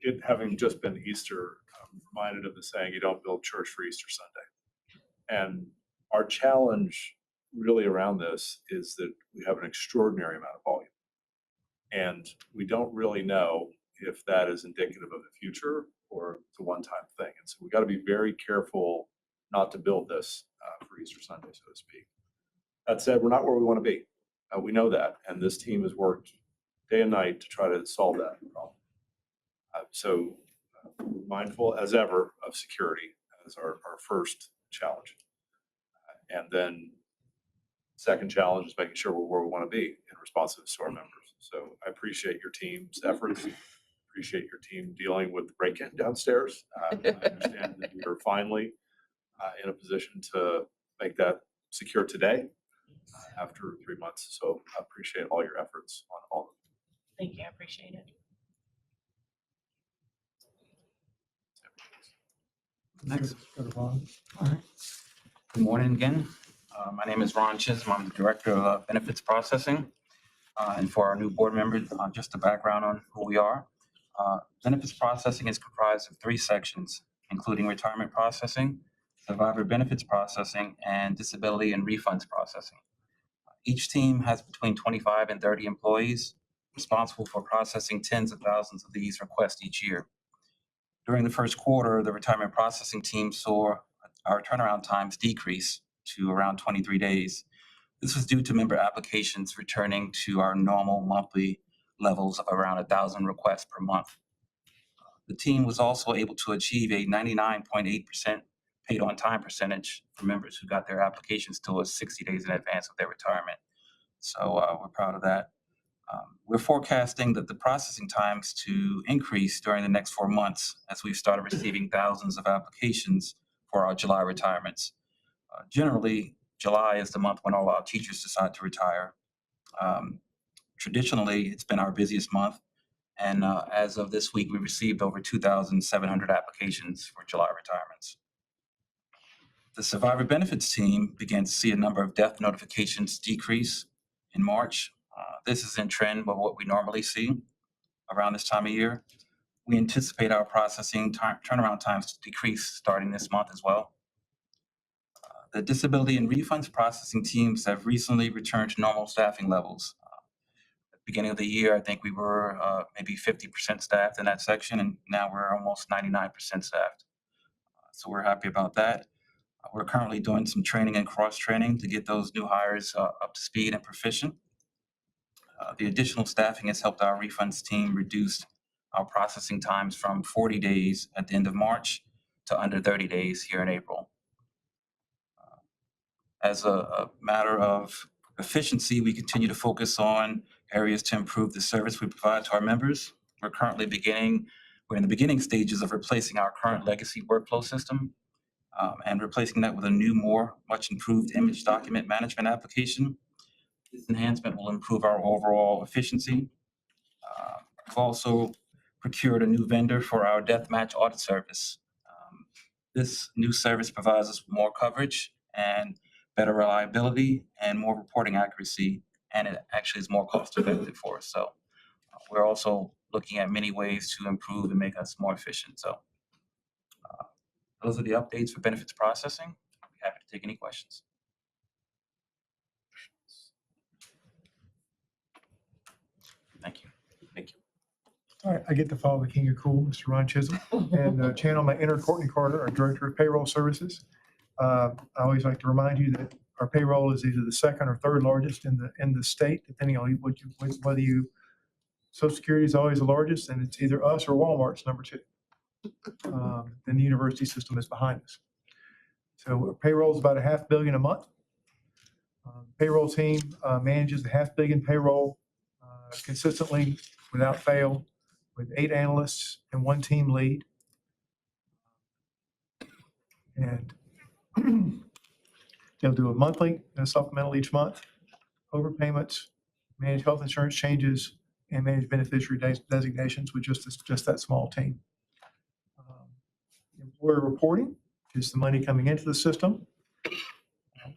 It having just been Easter, I'm reminded of the saying, you don't build church for Easter Sunday. And our challenge really around this is that we have an extraordinary amount of volume. And we don't really know if that is indicative of the future or it's a one-time thing. And so we got to be very careful not to build this for Easter Sunday, so to speak. That said, we're not where we want to be. We know that. And this team has worked day and night to try to solve that problem. So we're mindful as ever of security as our first challenge. And then second challenge is making sure we're where we want to be in responsiveness to our members. So I appreciate your team's efforts. Appreciate your team dealing with the break-in downstairs. I understand that you're finally in a position to make that secure today after 3 months. So I appreciate all your efforts on all of it. Thank you, I appreciate it. Next. Go to Ron. Good morning again. My name is Ron Chisholm. I'm the Director of Benefits Processing. And for our new board members, just a background on who we are. Benefits Processing is comprised of 3 sections, including retirement processing, survivor benefits processing, and disability and refunds processing. Each team has between 25 and 30 employees responsible for processing tens of thousands of these requests each year. During the first quarter, the retirement processing team saw our turnaround times decrease to around 23 days. This was due to member applications returning to our normal monthly levels of around 1,000 requests per month. The team was also able to achieve a 99.8% paid on time percentage for members who got their applications to us 60 days in advance of their retirement. So we're proud of that. We're forecasting that the processing times to increase during the next 4 months as we've started receiving thousands of applications for our July retirements. Generally, July is the month when all our teachers decide to retire. Traditionally, it's been our busiest month. And as of this week, we received over 2,700 applications for July retirements. The survivor benefits team began to see a number of death notifications decrease in March. This is in trend with what we normally see around this time of year. We anticipate our processing turnaround times to decrease starting this month as well. The disability and refunds processing teams have recently returned to normal staffing levels. At the beginning of the year, I think we were maybe 50% staffed in that section, and now we're almost 99% staffed. So we're happy about that. We're currently doing some training and cross-training to get those new hires up to speed and proficient. The additional staffing has helped our refunds team reduce our processing times from 40 days at the end of March to under 30 days here in April. As a matter of efficiency, we continue to focus on areas to improve the service we provide to our members. We're in the beginning stages of replacing our current legacy workflow system and replacing that with a new, much improved image document management application. This enhancement will improve our overall efficiency. We've also procured a new vendor for our death match audit service. This new service provides us with more coverage and better reliability and more reporting accuracy, and it actually is more cost effective for us. So we're also looking at many ways to improve and make us more efficient. So those are the updates for benefits processing. I'll be happy to take any questions. Thank you. Thank you. All right, I get to follow the king of cool, Mr. Ron Chisholm, and channel my inner Courtney Carter, our Director of Payroll Services. I always like to remind you that our payroll is either the second or third largest in the state, depending on whether you, Social Security is always the largest, and it's either us or Walmart's number 2. Then the university system is behind us. So payroll is about $500 million a month. Payroll team manages the $500 million payroll consistently without fail with 8 analysts and 1 team lead. And they'll do a monthly and a supplemental each month, overpayments, manage health insurance changes, and manage beneficiary designations with just that small team. Employer reporting, is the money coming into the system.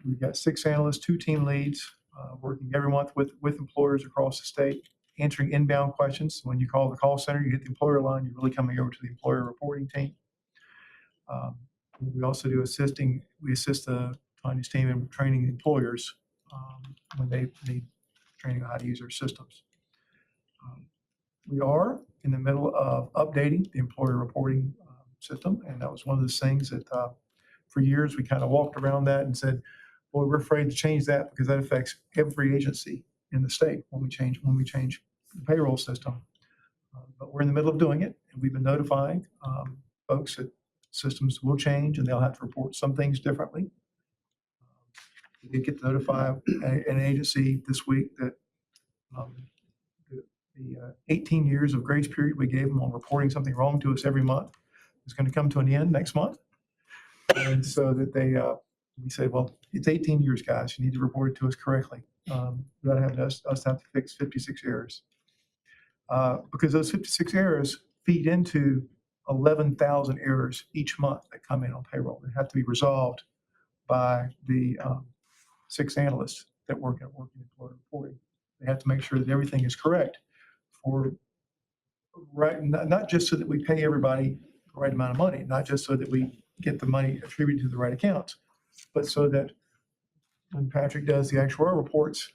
We've got 6 analysts, 2 team leads, working every month with employers across the state, answering inbound questions. When you call the call center, you hit the employer line, you're really coming over to the employer reporting team. We also do we assist the Tanya's team in training employers when they need training on how to use our systems. We are in the middle of updating the employer reporting system, and that was one of those things that for years we kind of walked around that and said, boy, we're afraid to change that because that affects every agency in the state when we change the payroll system. But we're in the middle of doing it, and we've been notifying folks that systems will change and they'll have to report some things differently. We did get to notify an agency this week that the 18 years of grace period we gave them on reporting something wrong to us every month is going to come to an end next month. And so that we said, well, it's 18 years, guys. You need to report it to us correctly. Without having us have to fix 56 errors. Because those 56 errors feed into 11,000 errors each month that come in on payroll. They have to be resolved by the 6 analysts that work in employer reporting. They have to make sure that everything is correct for not just so that we pay everybody the right amount of money, not just so that we get the money attributed to the right accounts, but so that when Patrick does the actuarial reports,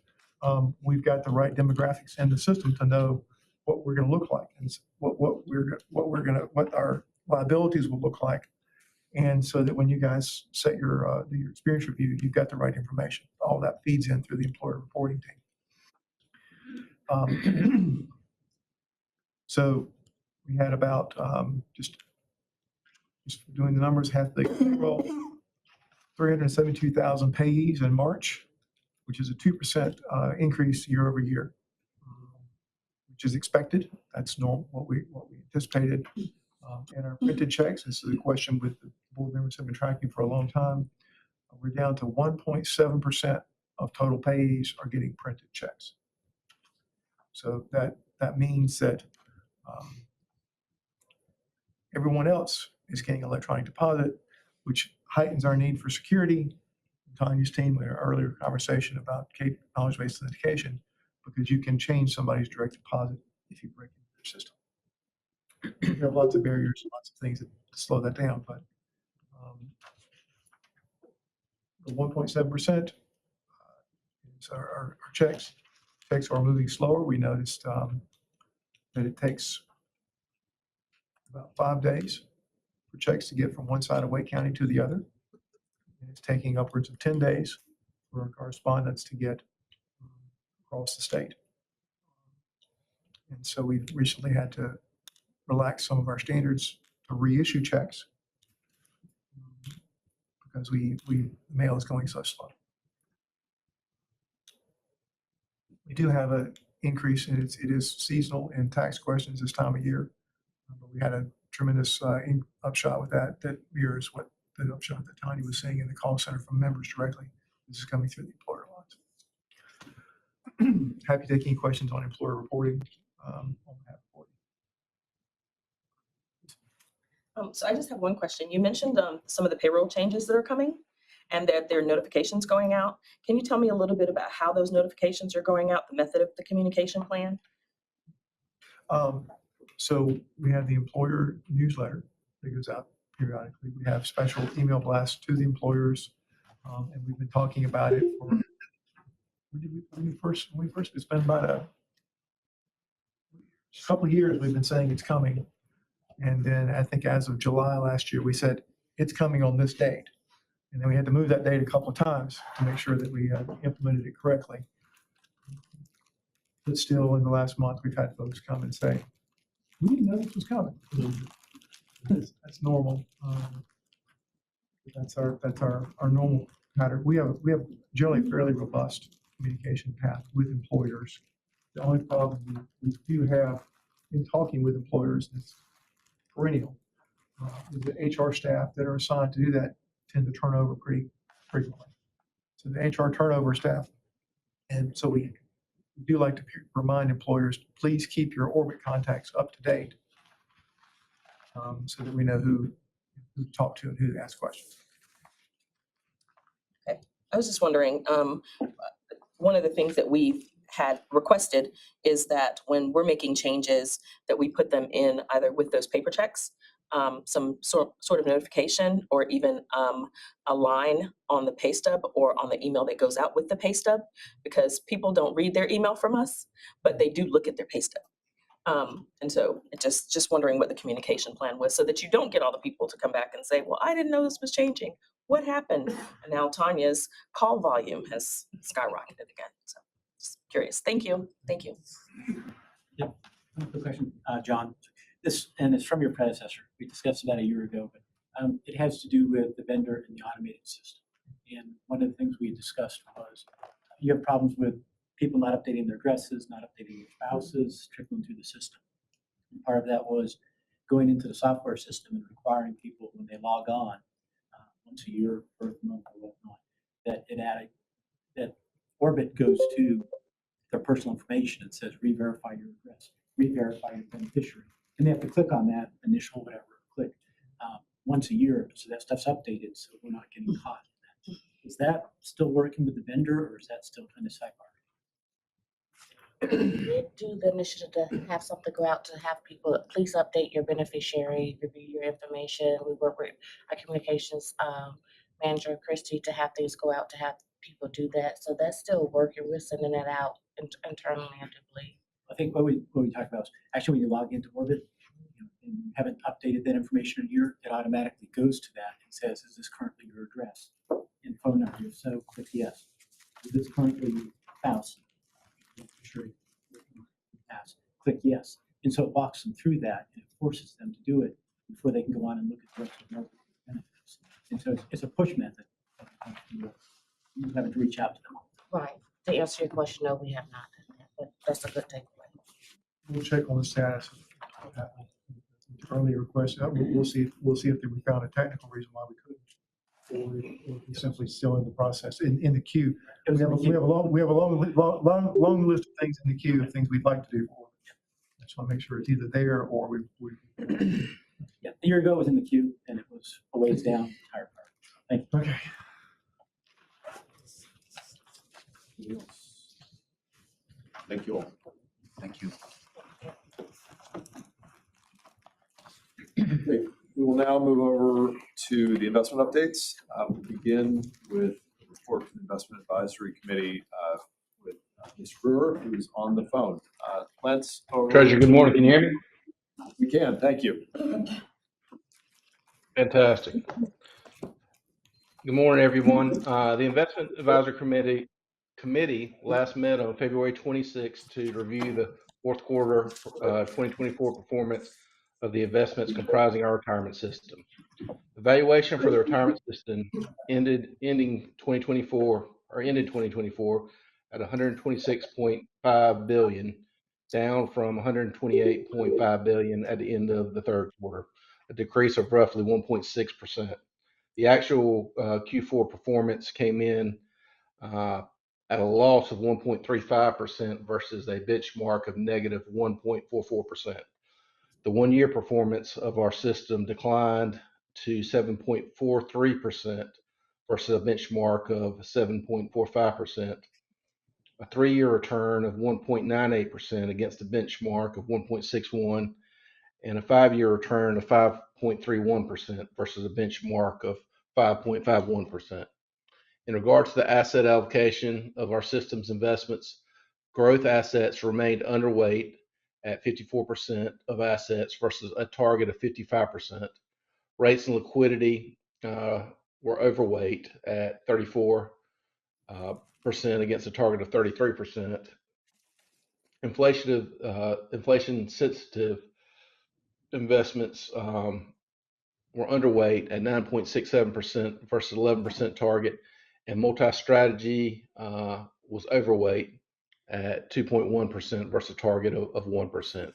we've got the right demographics in the system to know what we're going to look like and what our liabilities will look like, and so that when you guys set your experience review, you've got the right information. All that feeds in through the employer reporting team. So we had about just doing the numbers, half the payroll, 372,000 payees in March, which is a 2% increase year over year, which is expected. That's normal, what we anticipated. In our printed checks, this is a question with the board members have been tracking for a long time. We're down to 1.7% of total payees are getting printed checks. So that means that everyone else is getting electronic deposit, which heightens our need for security. Tanya's team, we had an earlier conversation about knowledge-based authentication, because you can change somebody's direct deposit if you break into their system. We have lots of barriers, lots of things that slow that down, but the 1.7% is our checks. Checks are moving slower. We noticed that it takes about 5 days for checks to get from one side of Wake County to the other. And it's taking upwards of 10 days for our correspondence to get across the state. And so we've recently had to relax some of our standards to reissue checks because the mail is going so slow. We do have an increase, and it is seasonal in tax questions this time of year. But we had a tremendous upshot with that mirrors what the upshot that Tanya was seeing in the call center from members directly. This is coming through the employer lines. Happy to take any questions on employer reporting on behalf of the board. So I just have one question. You mentioned some of the payroll changes that are coming and that there are notifications going out. Can you tell me a little bit about how those notifications are going out, the method of the communication plan? So we have the employer newsletter that goes out periodically. We have special email blasts to the employers, and we've been talking about it for when we first it's been about a couple of years. We've been saying it's coming, and then I think as of July last year, we said it's coming on this date, and then we had to move that date a couple of times to make sure that we implemented it correctly. But still, in the last month, we've had folks come and say, we didn't know this was coming. That's normal. That's our normal pattern. We have generally fairly robust communication path with employers. The only problem we do have in talking with employers is perennial. The HR staff that are assigned to do that tend to turn over pretty frequently. So the HR turnover staff, and so we do like to remind employers, please keep your Orbit contacts up to date, so that we know who to talk to and who to ask questions. I was just wondering, one of the things that we had requested is that when we're making changes, that we put them in either with those paper checks, some sort of notification, or even a line on the pay stub or on the email that goes out with the pay stub, because people don't read their email from us, but they do look at their pay stub. And so just wondering what the communication plan was, so that you don't get all the people to come back and say, well, I didn't know this was changing. What happened? And now Tanya's call volume has skyrocketed again. So just curious. Thank you. Thank you. Yep. Quick question, John. It's from your predecessor. We discussed about a year ago, but it has to do with the vendor and the automated system. And one of the things we discussed was you have problems with people not updating their addresses, not updating their spouses, trickling through the system. And part of that was going into the software system and requiring people when they log on once a year, birth month, or whatnot, that Orbit goes to their personal information and says re-verify your address, re-verify your beneficiary, and they have to click on that initial whatever click once a year, so that stuff's updated, so we're not getting caught in that. Is that still working with the vendor, or is that still kind of sidebar? We do the initiative to have something go out to have people, please update your beneficiary, review your information. We work with our communications manager, Christy, to have things go out to have people do that. So that's still working. We're sending that out internally, I do believe. I think what we talked about is actually when you log into Orbit, and you haven't updated that information in a year, it automatically goes to that and says, is this currently your address and phone number? If so, click yes. Is this currently your spouse? Click yes. And so it walks them through that and it forces them to do it before they can go on and look at the rest of their benefits. And so it's a push method. You haven't to reach out to them. Right. To answer your question, no, we have not done that, but that's a good takeaway. We'll check on the status of that earlier request. We'll see if we found a technical reason why we couldn't. Or we simply still in the process, in the queue. We have a long list of things in the queue of things we'd like to do. I just want to make sure it's either there or we. Yeah, a year ago it was in the queue and it was a ways down. Higher priority. Thank you. Okay. Thank you all. Thank you. Okay, we will now move over to the investment updates. We'll begin with the report from the Investment Advisory Committee with Ms. Brewer, who's on the phone. Lance. Treasurer, good morning. Can you hear me? We can, thank you. Fantastic. Good morning, everyone. The Investment Advisory Committee last met on February 26th to review the fourth quarter 2024 performance of the investments comprising our retirement system. Evaluation for the retirement system ended 2024 at $126.5 billion, down from $128.5 billion at the end of the third quarter, a decrease of roughly 1.6%. The actual Q4 performance came in at a loss of 1.35% versus a benchmark of negative 1.44%. The one-year performance of our system declined to 7.43% versus a benchmark of 7.45%. A three-year return of 1.98% against a benchmark of 1.61%, and a five-year return of 5.31% versus a benchmark of 5.51%. In regards to the asset allocation of our system's investments, growth assets remained underweight at 54% of assets versus a target of 55%. Rates and liquidity were overweight at 34% against a target of 33%. Inflation-sensitive investments were underweight at 9.67% versus 11% target, and multi-strategy was overweight at 2.1% versus a target of 1%.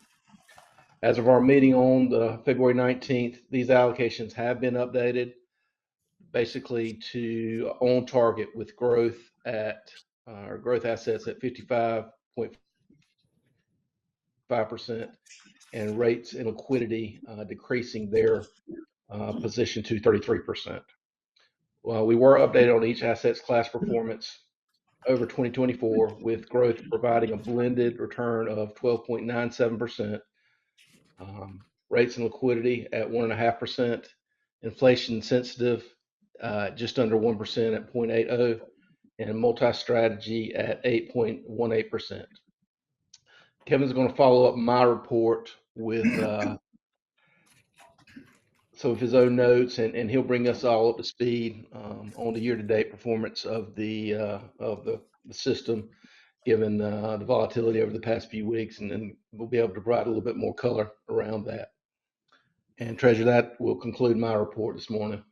As of our meeting on February 19th, these allocations have been updated basically to on target with growth at growth assets at 55.5% and rates and liquidity decreasing their position to 33%. Well, we were updated on each asset's class performance over 2024, with growth providing a blended return of 12.97%, rates and liquidity at 1.5%, inflation sensitive just under 1% at 0.80, and multi-strategy at 8.18%. Kevin's going to follow up my report with some of his own notes, and he'll bring us all up to speed on the year-to-date performance of the system, given the volatility over the past few weeks, and then we'll be able to provide a little bit more color around that. And Treasurer, that will conclude my report this morning.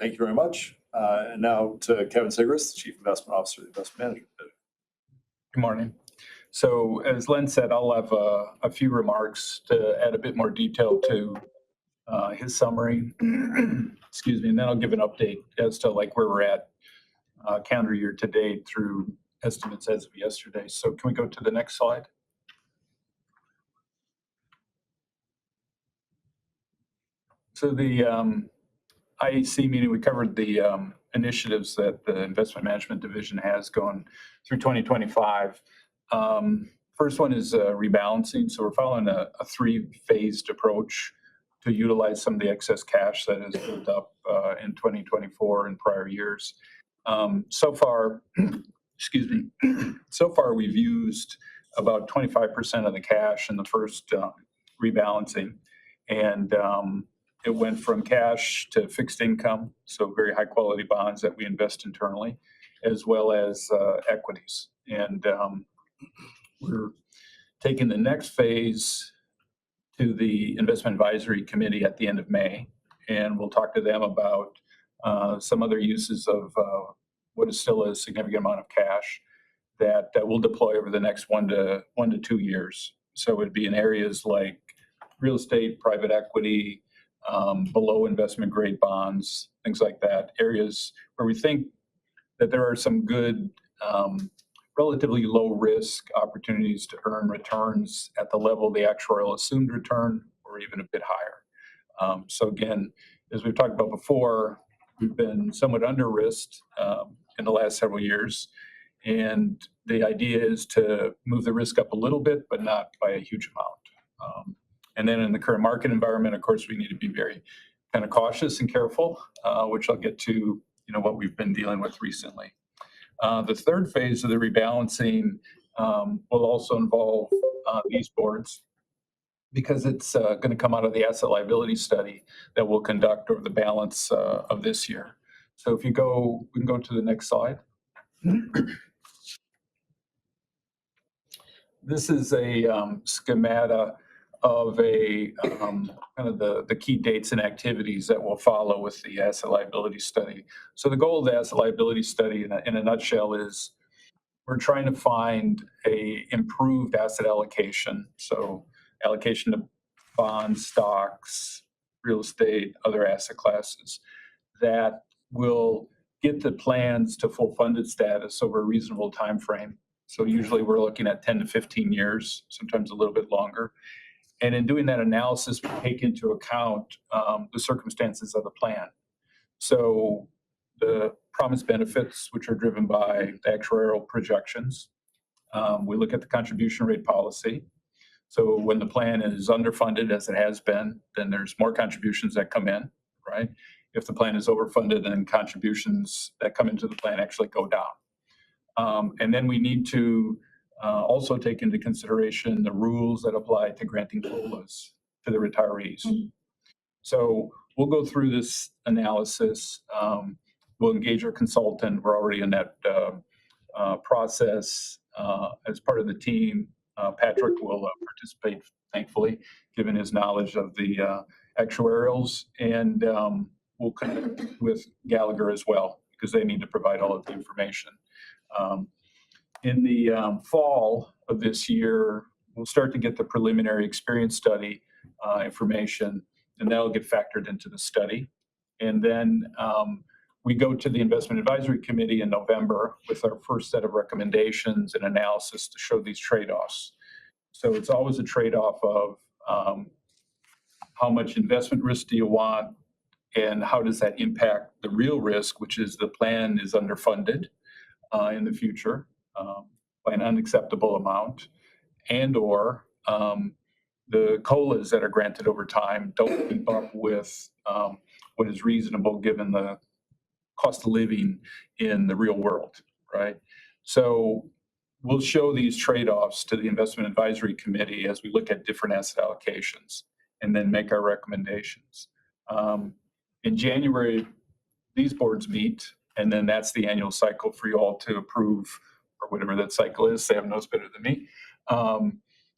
Thank you very much. And now to Kevin Sigris, the Chief Investment Officer of the Investment Management Division. Good morning. So as Len said, I'll have a few remarks to add a bit more detail to his summary. Excuse me, and then I'll give an update as to like where we're at calendar year to date through estimates as of yesterday. So can we go to the next slide? So the IAC meeting, we covered the initiatives that the Investment Management Division has going through 2025. First one is rebalancing. So we're following a three-phased approach to utilize some of the excess cash that has built up in 2024 and prior years. So far, excuse me, so far we've used about 25% of the cash in the first rebalancing. And it went from cash to fixed income, so very high quality bonds that we invest internally, as well as equities. And we're taking the next phase to the Investment Advisory Committee at the end of May, and we'll talk to them about some other uses of what is still a significant amount of cash that we'll deploy over the next 1 to 2 years. So it would be in areas like real estate, private equity, below investment grade bonds, things like that, areas where we think that there are some good, relatively low risk opportunities to earn returns at the level of the actuarial assumed return or even a bit higher. So again, as we've talked about before, we've been somewhat under risked in the last several years. And the idea is to move the risk up a little bit, but not by a huge amount. And then in the current market environment, of course, we need to be very kind of cautious and careful, which I'll get to, what we've been dealing with recently. The third phase of the rebalancing will also involve these boards, because it's going to come out of the asset liability study that we'll conduct over the balance of this year. So if we can go to the next slide. This is a schemata of kind of the key dates and activities that will follow with the asset liability study. So the goal of the asset liability study in a nutshell is we're trying to find a improved asset allocation. So allocation to bonds, stocks, real estate, other asset classes that will get the plans to full funded status over a reasonable time frame. So usually we're looking at 10 to 15 years, sometimes a little bit longer. And in doing that analysis, we take into account the circumstances of the plan. So the promised benefits, which are driven by the actuarial projections. We look at the contribution rate policy. So when the plan is underfunded, as it has been, then there's more contributions that come in, right? If the plan is overfunded, then contributions that come into the plan actually go down. And then we need to also take into consideration the rules that apply to granting COLAs to the retirees. So we'll go through this analysis. We'll engage our consultant. We're already in that process as part of the team. Patrick will participate, thankfully, given his knowledge of the actuarials. And we'll connect with Gallagher as well, because they need to provide all of the information. In the fall of this year, we'll start to get the preliminary experience study information, and that'll get factored into the study. And then we go to the Investment Advisory Committee in November with our first set of recommendations and analysis to show these trade-offs. So it's always a trade-off of how much investment risk do you want, and how does that impact the real risk, which is the plan is underfunded in the future by an unacceptable amount, and/or the COLAs that are granted over time don't keep up with what is reasonable given the cost of living in the real world, right? So we'll show these trade-offs to the Investment Advisory Committee as we look at different asset allocations and then make our recommendations. In January, these boards meet, and then that's the annual cycle for you all to approve, or whatever that cycle is. Sam knows better than me.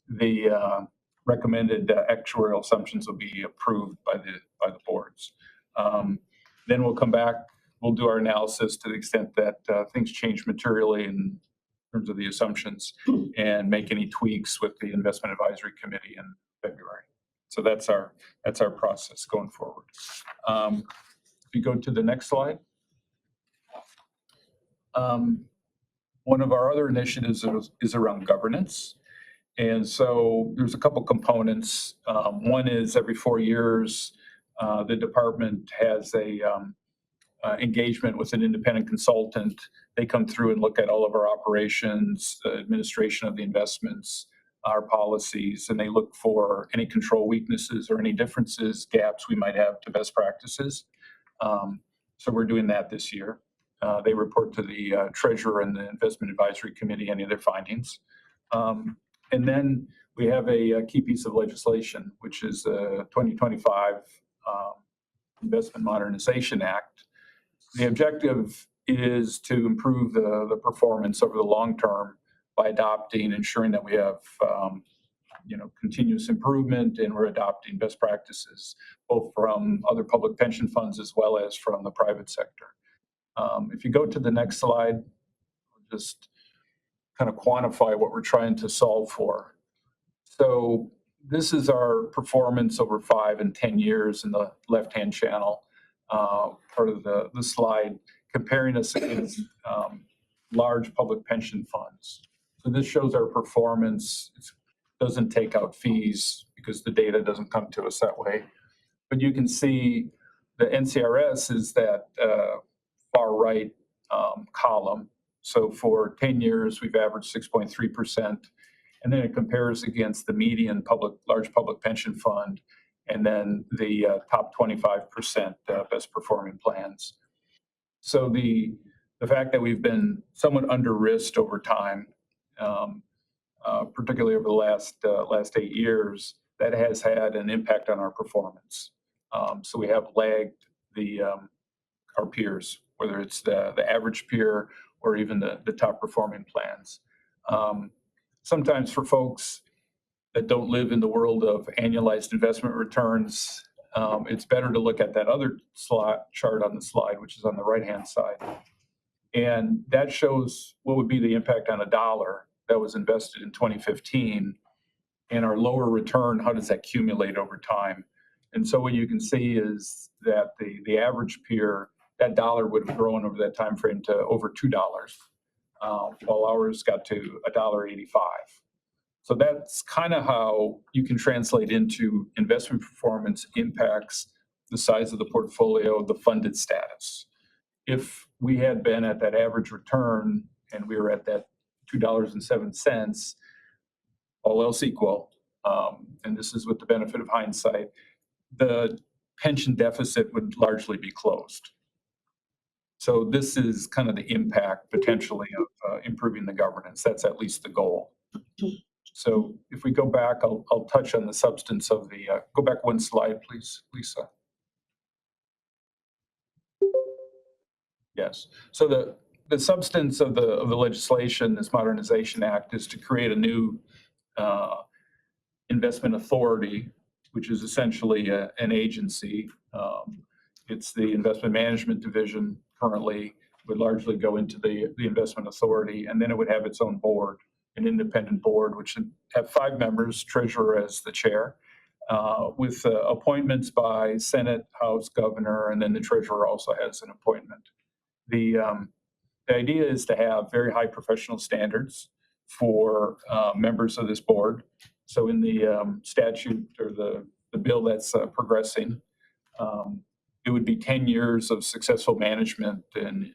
The recommended actuarial assumptions will be approved by the boards. Then we'll come back, we'll do our analysis to the extent that things change materially in terms of the assumptions, and make any tweaks with the Investment Advisory Committee in February. So that's our process going forward. If you go to the next slide. One of our other initiatives is around governance. And so there's a couple components. One is every 4 years, the department has a engagement with an independent consultant. They come through and look at all of our operations, the administration of the investments, our policies, and they look for any control weaknesses or any differences, gaps we might have to best practices. So we're doing that this year. They report to the treasurer and the investment advisory committee any of their findings. And then we have a key piece of legislation, which is the 2025 Investment Modernization Act. The objective is to improve the performance over the long term by adopting, ensuring that we have continuous improvement, and we're adopting best practices, both from other public pension funds as well as from the private sector. If you go to the next slide, I'll just kind of quantify what we're trying to solve for. So this is our performance over 5 and 10 years in the left-hand channel, part of the slide, comparing us against large public pension funds. So this shows our performance. It doesn't take out fees because the data doesn't come to us that way. But you can see the NCRS is that far right column. So for 10 years, we've averaged 6.3%. And then it compares against the median large public pension fund, and then the top 25% best performing plans. So the fact that we've been somewhat under risked over time, particularly over the last 8 years, that has had an impact on our performance. So we have lagged our peers, whether it's the average peer or even the top performing plans. Sometimes for folks that don't live in the world of annualized investment returns, it's better to look at that other chart on the slide, which is on the right-hand side. And that shows what would be the impact on a dollar that was invested in 2015, and our lower return, how does that accumulate over time? And so what you can see is that the average peer, that dollar would have grown over that time frame to over $2. While ours got to $1.85. So that's kind of how you can translate into investment performance impacts the size of the portfolio, the funded status. If we had been at that average return and we were at that $2.07, all else equal, and this is with the benefit of hindsight, the pension deficit would largely be closed. So this is kind of the impact potentially of improving the governance. That's at least the goal. So if we go back, I'll touch on the substance of go back one slide, please, Lisa. Yes. So the substance of the legislation, this Modernization Act, is to create a new investment authority, which is essentially an agency. It's the investment management division currently, would largely go into the investment authority, and then it would have its own board, an independent board, which would have 5 members, treasurer as the chair, with appointments by Senate, House, governor, and then the treasurer also has an appointment. The idea is to have very high professional standards for members of this board. So in the statute or the the bill that's progressing. It would be 10 years of successful management and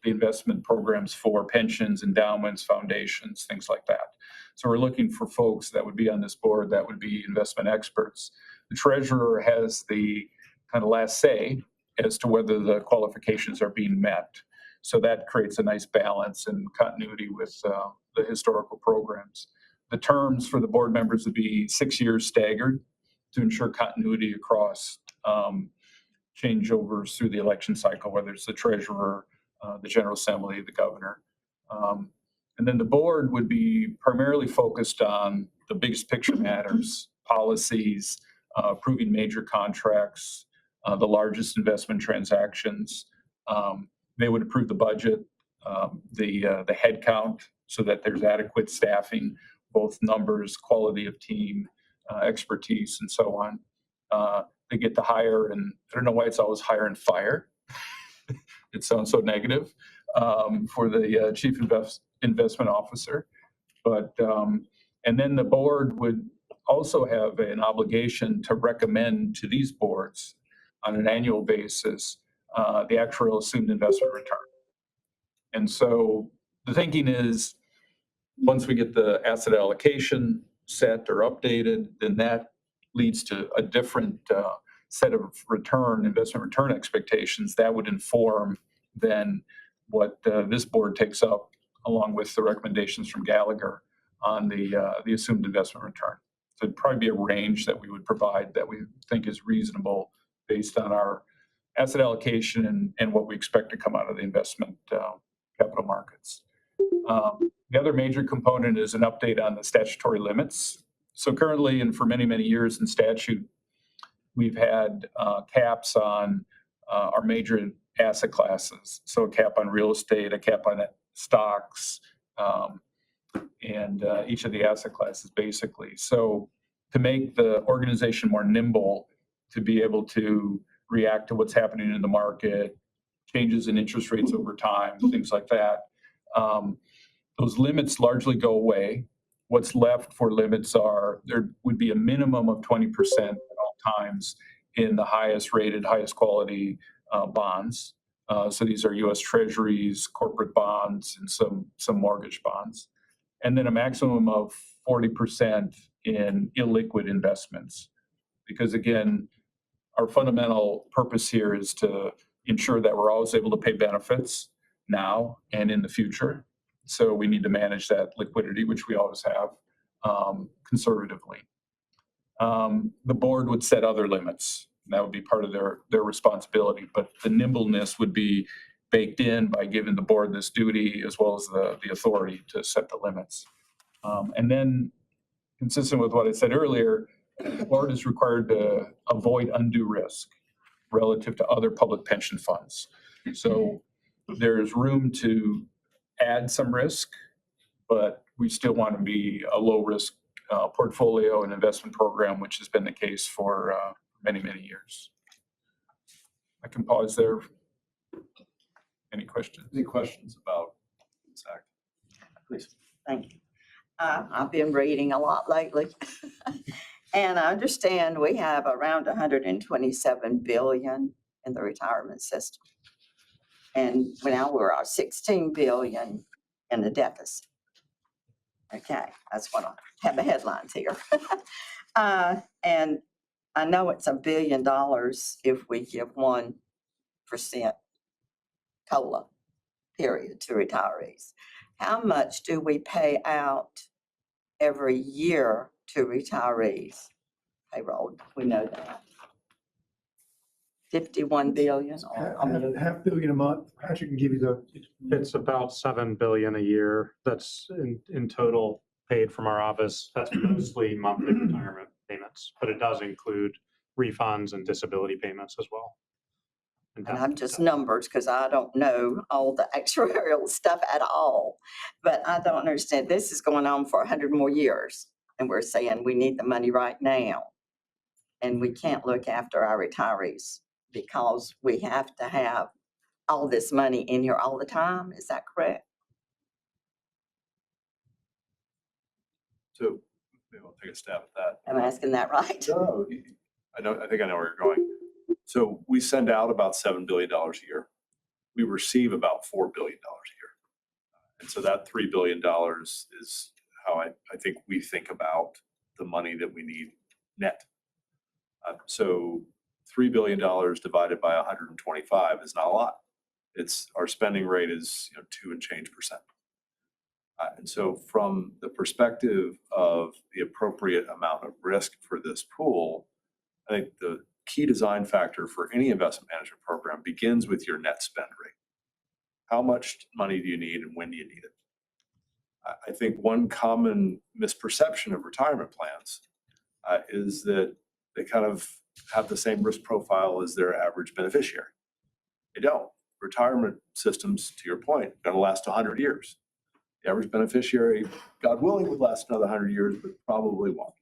the investment programs for pensions, endowments, foundations, things like that. So we're looking for folks that would be on this board that would be investment experts. The treasurer has the kind of last say as to whether the qualifications are being met. So that creates a nice balance and continuity with the historical programs. The terms for the board members would be 6 years staggered to ensure continuity across changeovers through the election cycle, whether it's the treasurer, the General Assembly, the governor. And then the board would be primarily focused on the biggest picture matters, policies, approving major contracts, the largest investment transactions. They would approve the budget, the head count, so that there's adequate staffing, both numbers, quality of team, expertise, and so on. They get to hire, and I don't know why it's always hire and fire. It sounds so negative for the chief investment officer. But, and then the board would also have an obligation to recommend to these boards on an annual basis the actuarial assumed investment return. And so the thinking is, once we get the asset allocation set or updated, then that leads to a different set of investment return expectations that would inform then what this board takes up along with the recommendations from Gallagher on the assumed investment return. So it'd probably be a range that we would provide that we think is reasonable based on our asset allocation and what we expect to come out of the investment capital markets. The other major component is an update on the statutory limits. So currently, and for many, many years in statute, we've had caps on our major asset classes. So a cap on real estate, a cap on stocks, and each of the asset classes basically. So to make the organization more nimble, to be able to react to what's happening in the market, changes in interest rates over time, things like that, those limits largely go away. What's left for limits are, there would be a minimum of 20% at all times in the highest rated, highest quality bonds. So these are US Treasuries, corporate bonds, and some mortgage bonds. And then a maximum of 40% in illiquid investments. Because again, our fundamental purpose here is to ensure that we're always able to pay benefits now and in the future. So we need to manage that liquidity, which we always have, conservatively. The board would set other limits. That would be part of their responsibility, but the nimbleness would be baked in by giving the board this duty as well as the authority to set the limits. And then, consistent with what I said earlier, the board is required to avoid undue risk relative to other public pension funds. So there's room to add some risk, but we still want to be a low risk portfolio and investment program, which has been the case for many, many years. I can pause there. Any questions? Any questions about this act? Please. Thank you. I've been reading a lot lately. And I understand we have around 127 billion in the retirement system. And now we're at 16 billion in the deficit. Okay, that's what I have the headlines here. And I know it's $1 billion if we give 1% COLA, period, to retirees. How much do we pay out every year to retirees? Payroll, we know that. 51 billion or Half billion a month. Patrick can give you the, It's about 7 billion a year. That's in total paid from our office. That's mostly monthly retirement payments, but it does include refunds and disability payments as well. and I'm just numbers because I don't know all the actuarial stuff at all. But I don't understand. This is going on for 100 more years, and we're saying we need the money right now. And we can't look after our retirees because we have to have all this money in here all the time. Is that correct? So maybe I'll take a stab at that. I'm asking that right? No, I think I know where you're going. So we send out about $7 billion a year. We receive about $4 billion a year. And so that $3 billion is how I think we think about the money that we need net. So $3 billion divided by 125 is not a lot. Our spending rate is 2 and change percent. And so from the perspective of the appropriate amount of risk for this pool, I think the key design factor for any investment management program begins with your net spend rate. How much money do you need and when do you need it? I think one common misperception of retirement plans is that they kind of have the same risk profile as their average beneficiary. They don't. Retirement systems, to your point, are going to last 100 years. The average beneficiary, God willing, would last another 100 years, but probably won't.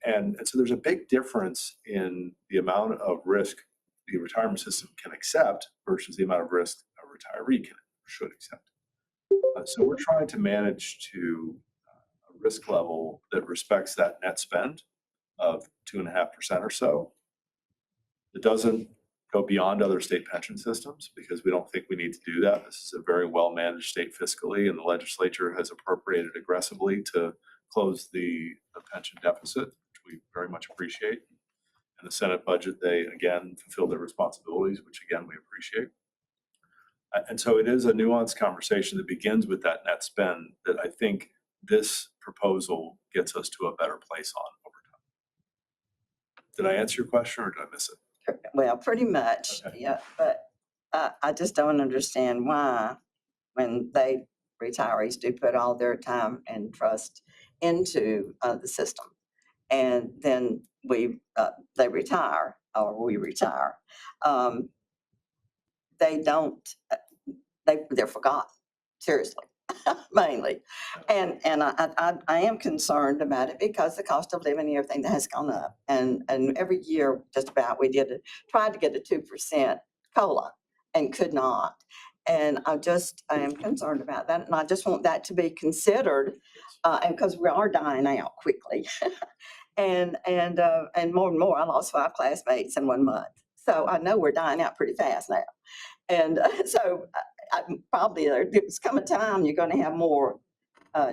And so there's a big difference in the amount of risk the retirement system can accept versus the amount of risk a retiree can or should accept. So we're trying to manage to a risk level that respects that net spend of 2.5% or so. It doesn't go beyond other state pension systems because we don't think we need to do that. This is a very well-managed state fiscally, and the legislature has appropriated aggressively to close the pension deficit, which we very much appreciate. In the Senate budget, they again fulfill their responsibilities, which again we appreciate. And so it is a nuanced conversation that begins with that net spend that I think this proposal gets us to a better place on over time. Did I answer your question or did I miss it? Well, pretty much, Okay. yeah, but I just don't understand why, when retirees do put all their time and trust into the system, and then they retire, or we retire, they don't, they're forgotten, seriously, mainly. And I am concerned about it because the cost of living and everything that has gone up. And every year, just about, tried to get a 2% COLA and could not. And I am concerned about that. And I just want that to be considered, and because we are dying out quickly. And more and more, I lost 5 classmates in 1 month. So I know we're dying out pretty fast now. And so probably there's come a time you're going to have more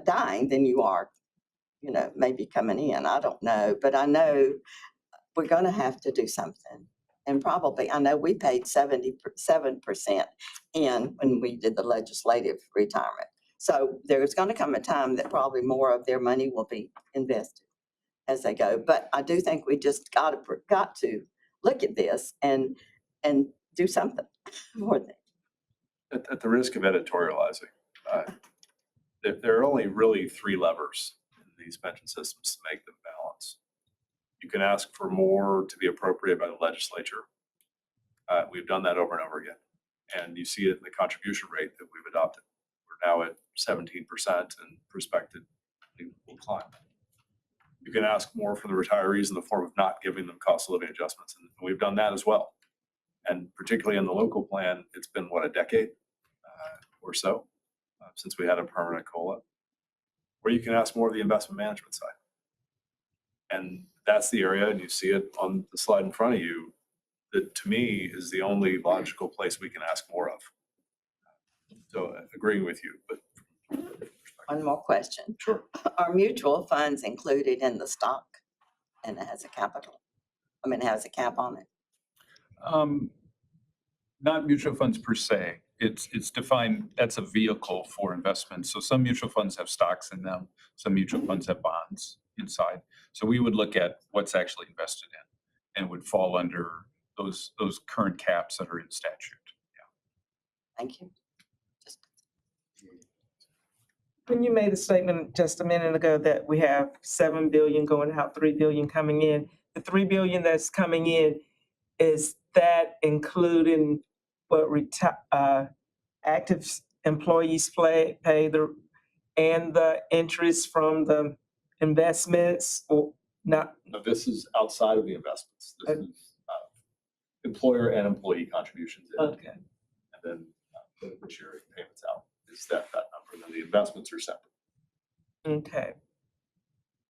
dying than you are, maybe coming in. I don't know. But I know we're going to have to do something. And probably, I know we paid 77% in when we did the legislative retirement. So there's going to come a time that probably more of their money will be invested as they go. But I do think we just got to look at this and do something more than. At the risk of editorializing, there are only really 3 levers in these pension systems to make them balance. You can ask for more to be appropriated by the legislature. We've done that over and over again. And you see it in the contribution rate that we've adopted. We're now at 17% and prospected will climb. You can ask more from the retirees in the form of not giving them cost of living adjustments. And we've done that as well. And particularly in the local plan, it's been, a decade or so since we had a permanent COLA, where you can ask more of the investment management side. And that's the area, and you see it on the slide in front of you, that to me is the only logical place we can ask more of. So agreeing with you, but. One more question. Sure. Are mutual funds included in the stock and it has a it has a cap on it? Not mutual funds per se. It's defined, that's a vehicle for investment. So some mutual funds have stocks in them. Some mutual funds have bonds inside. So we would look at what's actually invested in and would fall under those current caps that are in statute. Yeah. Thank you. When you made a statement just a minute ago that we have 7 billion going out, 3 billion coming in, the 3 billion that's coming in, is that including what active employees pay and the interest from the investments or not? No, this is outside of the investments. This is employer and employee contributions in. Okay. And then beneficiary payments out. Is that number? Then the investments are separate. Okay.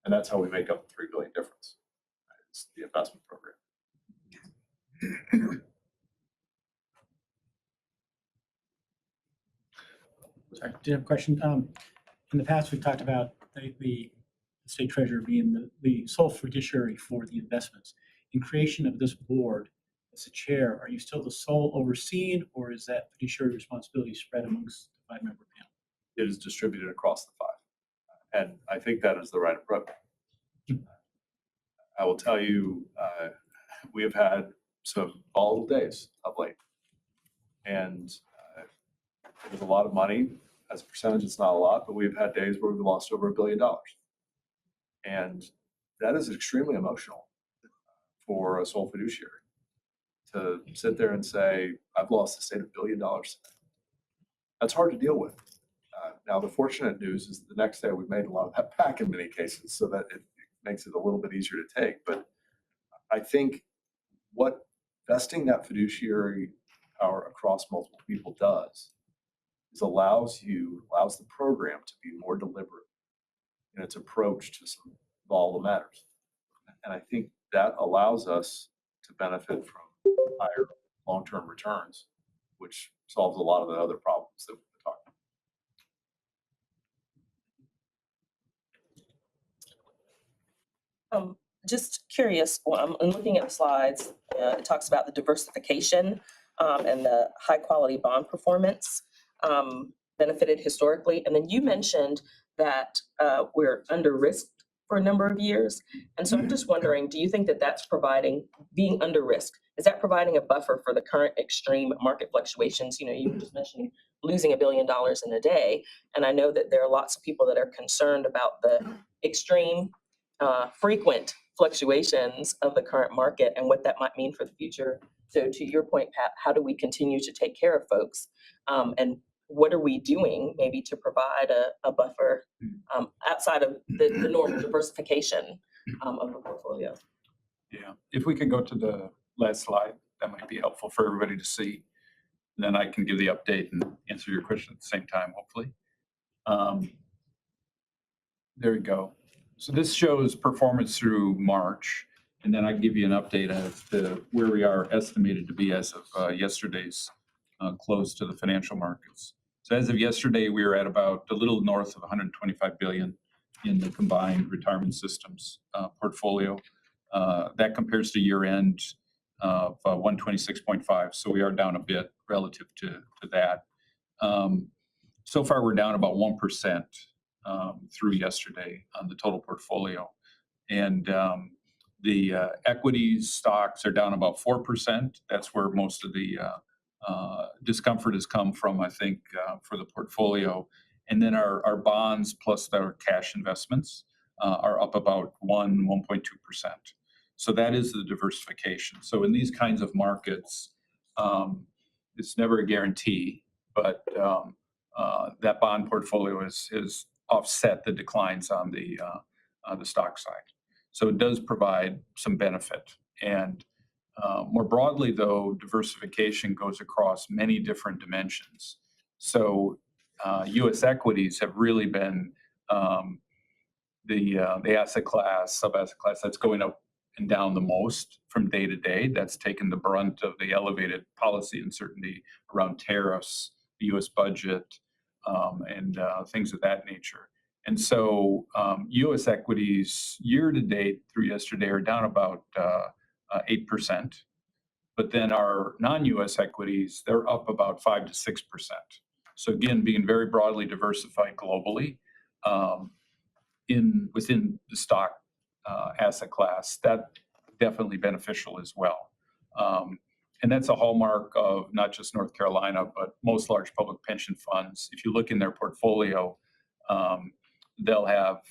And that's how we make up the 3 billion difference. the investment program. Sorry, did you have a question? In the past, we've talked about the state treasurer being the sole fiduciary for the investments. In creation of this board, as the chair, are you still the sole overseeing, or is that fiduciary responsibility spread amongst the 5-member panel? It is distributed across the 5. And I think that is the right approach. I will tell you, we have had some volatile days of late. And it was a lot of money. As a percentage, it's not a lot, but we've had days where we've lost over $1 billion. And that is extremely emotional for a sole fiduciary to sit there and say, I've lost the state $1 billion. That's hard to deal with. Now, the fortunate news is the next day we've made a lot of that back in many cases, so that it makes it a little bit easier to take. But I think what vesting that fiduciary power across multiple people does is allows the program to be more deliberate in its approach to some volatile matters. And I think that allows us to benefit from higher long-term returns, which solves a lot of the other problems that we've been talking about. Just curious, well, I'm looking at the slides, it talks about the diversification and the high quality bond performance benefited historically. And then you mentioned that we're under risked for a number of years. And so I'm just wondering, do you think that that's being under risk, is that providing a buffer for the current extreme market fluctuations? You know, you were just mentioning losing $1 billion in a day. And I know that there are lots of people that are concerned about the extreme frequent fluctuations of the current market and what that might mean for the future. So to your point, Pat, how do we continue to take care of folks? And what are we doing maybe to provide a buffer outside of the normal diversification of the portfolio? Yeah, if we could go to the last slide, that might be helpful for everybody to see. And then I can give the update and answer your question at the same time, hopefully. There we go. So this shows performance through March, and then I give you an update as to where we are estimated to be as of yesterday's close to the financial markets. So as of yesterday, we were at about a little north of 125 billion in the combined retirement systems portfolio. That compares to year end of 126.5. So we are down a bit relative to that. So far, we're down about 1%. Through yesterday on the total portfolio. And the equities stocks are down about 4%. That's where most of the discomfort has come from, I think, for the portfolio. And then our bonds plus our cash investments are up about 1.2%. So that is the diversification. So in these kinds of markets, it's never a guarantee, but that bond portfolio is offset the declines on the stock side. So it does provide some benefit. And more broadly, though, diversification goes across many different dimensions. So U.S. equities have really been the asset class, sub-asset class that's going up and down the most from day to day. That's taken the brunt of the elevated policy uncertainty around tariffs, the U.S. budget, and things of that nature. And so U.S. equities year to date through yesterday are down about 8%. But then our non-U.S. equities, they're up about 5 to 6%. So again, being very broadly diversified globally within the stock asset class, that definitely beneficial as well. And that's a hallmark of not just North Carolina, but most large public pension funds. If you look in their portfolio, they'll have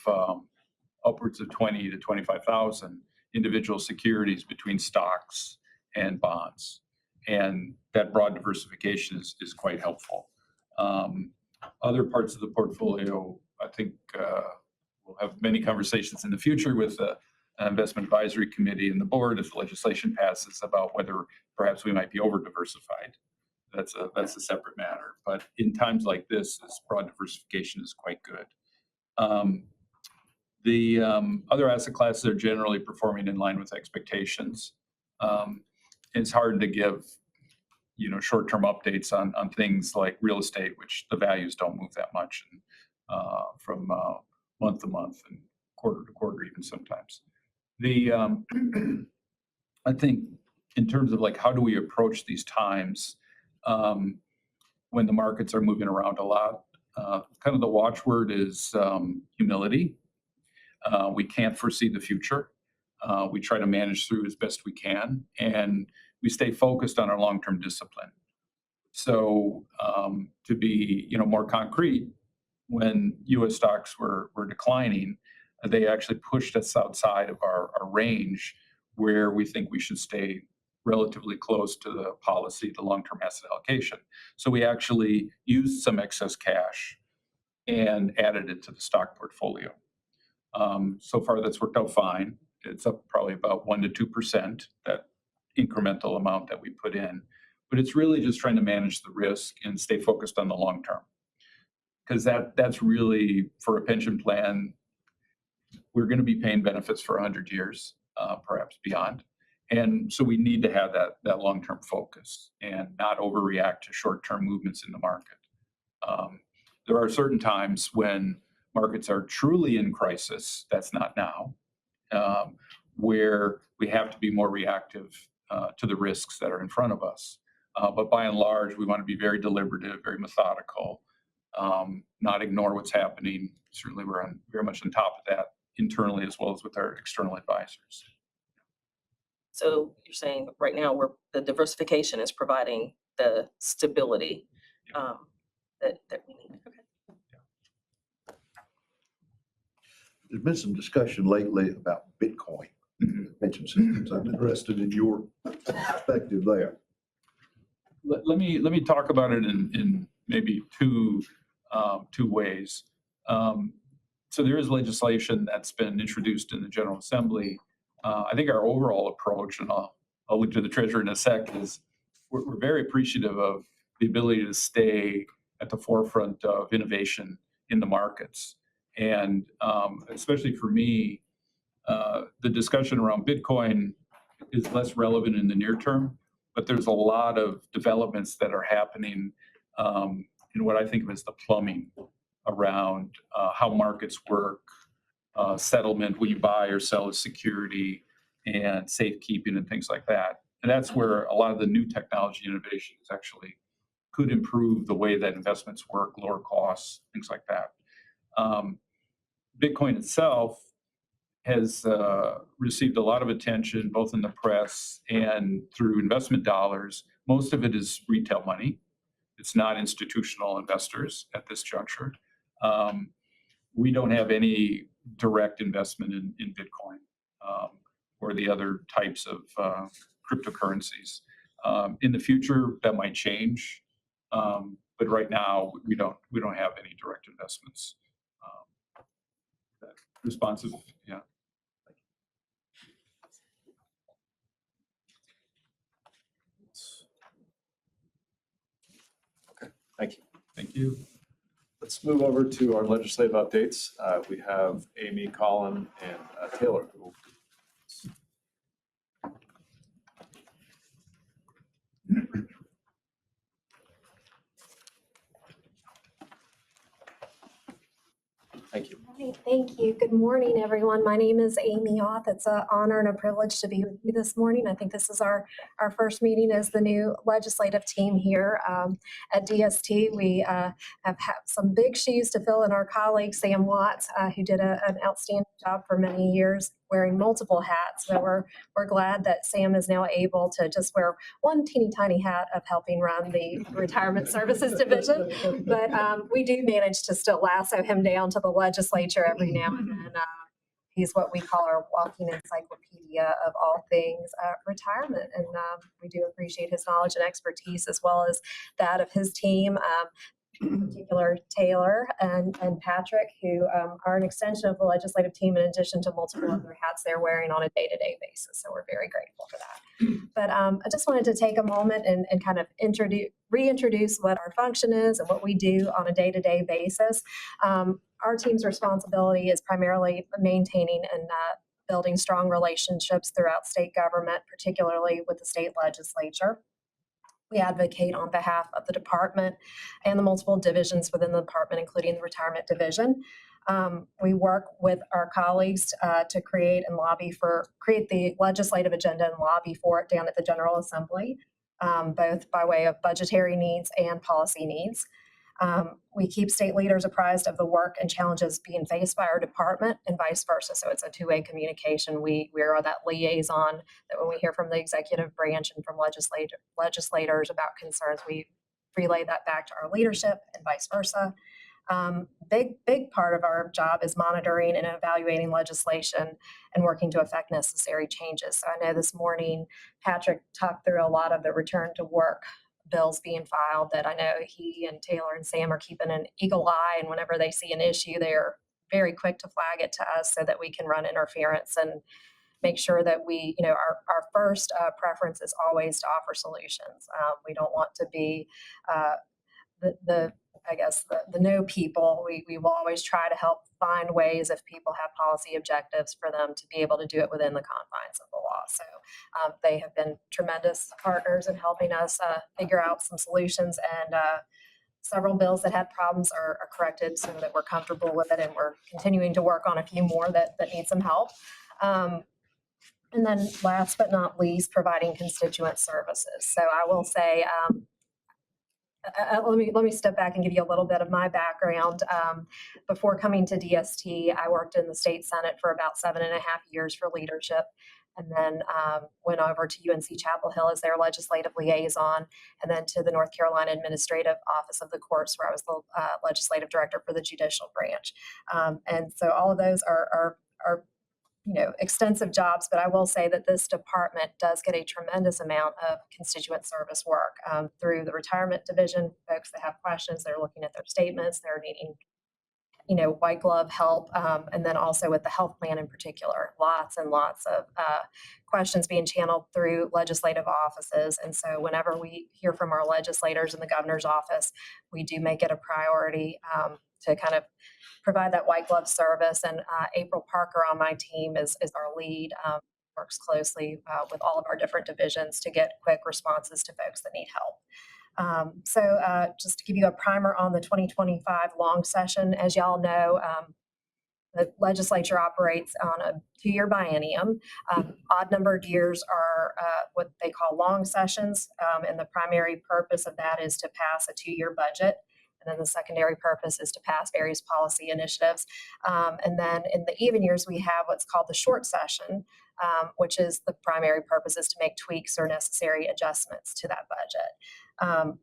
upwards of 20 to 25,000 individual securities between stocks and bonds. And that broad diversification is quite helpful. Other parts of the portfolio, I think we'll have many conversations in the future with the Investment Advisory Committee and the board if legislation passes about whether perhaps we might be over-diversified. That's a separate matter. But in times like this broad diversification is quite good. The other asset classes are generally performing in line with expectations. It's hard to give, short-term updates on things like real estate, which the values don't move that much from month to month and quarter to quarter even sometimes. I think in terms of like, how do we approach these times when the markets are moving around a lot? Kind of the watchword is humility. We can't foresee the future. We try to manage through as best we can, and we stay focused on our long-term discipline. So to be, more concrete, when U.S. stocks were declining, they actually pushed us outside of our range where we think we should stay relatively close to the policy, the long-term asset allocation. So we actually used some excess cash and added it to the stock portfolio. So far, that's worked out fine. It's up probably about 1% to 2%, that incremental amount that we put in. But it's really just trying to manage the risk and stay focused on the long term. Because that's really, for a pension plan, we're going to be paying benefits for 100 years, perhaps beyond. And so we need to have that long-term focus and not overreact to short-term movements in the market. There are certain times when markets are truly in crisis, that's not now, where we have to be more reactive to the risks that are in front of us. But by and large, we want to be very deliberative, very methodical, not ignore what's happening. Certainly, we're very much on top of that internally as well as with our external advisors. So you're saying right now the diversification is providing the stability that we need. Okay. There's been some discussion lately about Bitcoin pension systems. I'm interested in your perspective there. Let me talk about it in maybe two ways. So there is legislation that's been introduced in the General Assembly. I think our overall approach, and I'll look to the treasurer in a sec, is we're very appreciative of the ability to stay at the forefront of innovation in the markets. And especially for me, the discussion around Bitcoin is less relevant in the near term, but there's a lot of developments that are happening in what I think of as the plumbing around how markets work, settlement, when you buy or sell a security, and safekeeping and things like that. And that's where a lot of the new technology innovations actually could improve the way that investments work, lower costs, things like that. Bitcoin itself has received a lot of attention, both in the press and through investment dollars. Most of it is retail money. It's not institutional investors at this juncture. We don't have any direct investment in Bitcoin or the other types of cryptocurrencies. In the future, that might change, but right now we don't have any direct investments. Responsive, yeah. Okay, thank you. Thank you. Let's move over to our legislative updates. We have Amy, Colin, and Taylor. Thank you. Hi, thank you. Good morning, everyone. My name is Amy Oth. It's an honor and a privilege to be with you this morning. I think this is our first meeting as the new legislative team here at DST. We have had some big shoes to fill in our colleague, Sam Watts, who did an outstanding job for many years, wearing multiple hats. So we're glad that Sam is now able to just wear one teeny tiny hat of helping run the Retirement Services Division. But we do manage to still lasso him down to the legislature every now and then. He's what we call our walking encyclopedia of all things retirement. And we do appreciate his knowledge and expertise as well as that of his team. In particular, Taylor and Patrick, who are an extension of the legislative team in addition to multiple other hats they're wearing on a day-to-day basis. So we're very grateful for that. But I just wanted to take a moment and kind of reintroduce what our function is and what we do on a day-to-day basis. our team's responsibility is primarily maintaining and building strong relationships throughout state government, particularly with the state legislature. We advocate on behalf of the department and the multiple divisions within the department, including the retirement division. We work with our colleagues to create the legislative agenda and lobby for it down at the General Assembly, both by way of budgetary needs and policy needs. We keep state leaders apprised of the work and challenges being faced by our department and vice versa. So it's a two-way communication. We are that liaison that when we hear from the executive branch and from legislators about concerns, we relay that back to our leadership and vice versa. Big part of our job is monitoring and evaluating legislation and working to affect necessary changes. So I know this morning Patrick talked through a lot of the return to work bills being filed that I know he and Taylor and Sam are keeping an eagle eye, and whenever they see an issue, they're very quick to flag it to us so that we can run interference and make sure that our first preference is always to offer solutions. We don't want to be the no people. We will always try to help find ways if people have policy objectives for them to be able to do it within the confines of the law. So they have been tremendous partners in helping us figure out some solutions, and several bills that had problems are corrected so that we're comfortable with it, and we're continuing to work on a few more that need some help. And then last but not least, providing constituent services. So I will say, let me step back and give you a little bit of my background. Before coming to DST, I worked in the state Senate for about 7.5 years for leadership, and then went over to UNC Chapel Hill as their legislative liaison, and then to the North Carolina Administrative Office of the Courts, where I was the legislative director for the judicial branch. And so all of those are extensive jobs, but I will say that this department does get a tremendous amount of constituent service work through the retirement division. Folks that have questions, they're looking at their statements, they're needing, white glove help, and then also with the health plan in particular, lots and lots of questions being channeled through legislative offices. And so whenever we hear from our legislators in the governor's office, we do make it a priority to kind of provide that white glove service. And April Parker on my team is our lead, works closely with all of our different divisions to get quick responses to folks that need help. So just to give you a primer on the 2025 long session, as y'all know, the legislature operates on a 2-year biennium. Odd numbered years are what they call long sessions, and the primary purpose of that is to pass a 2-year budget. And then the secondary purpose is to pass various policy initiatives. And then in the even years, we have what's called the short session, which is the primary purpose is to make tweaks or necessary adjustments to that budget.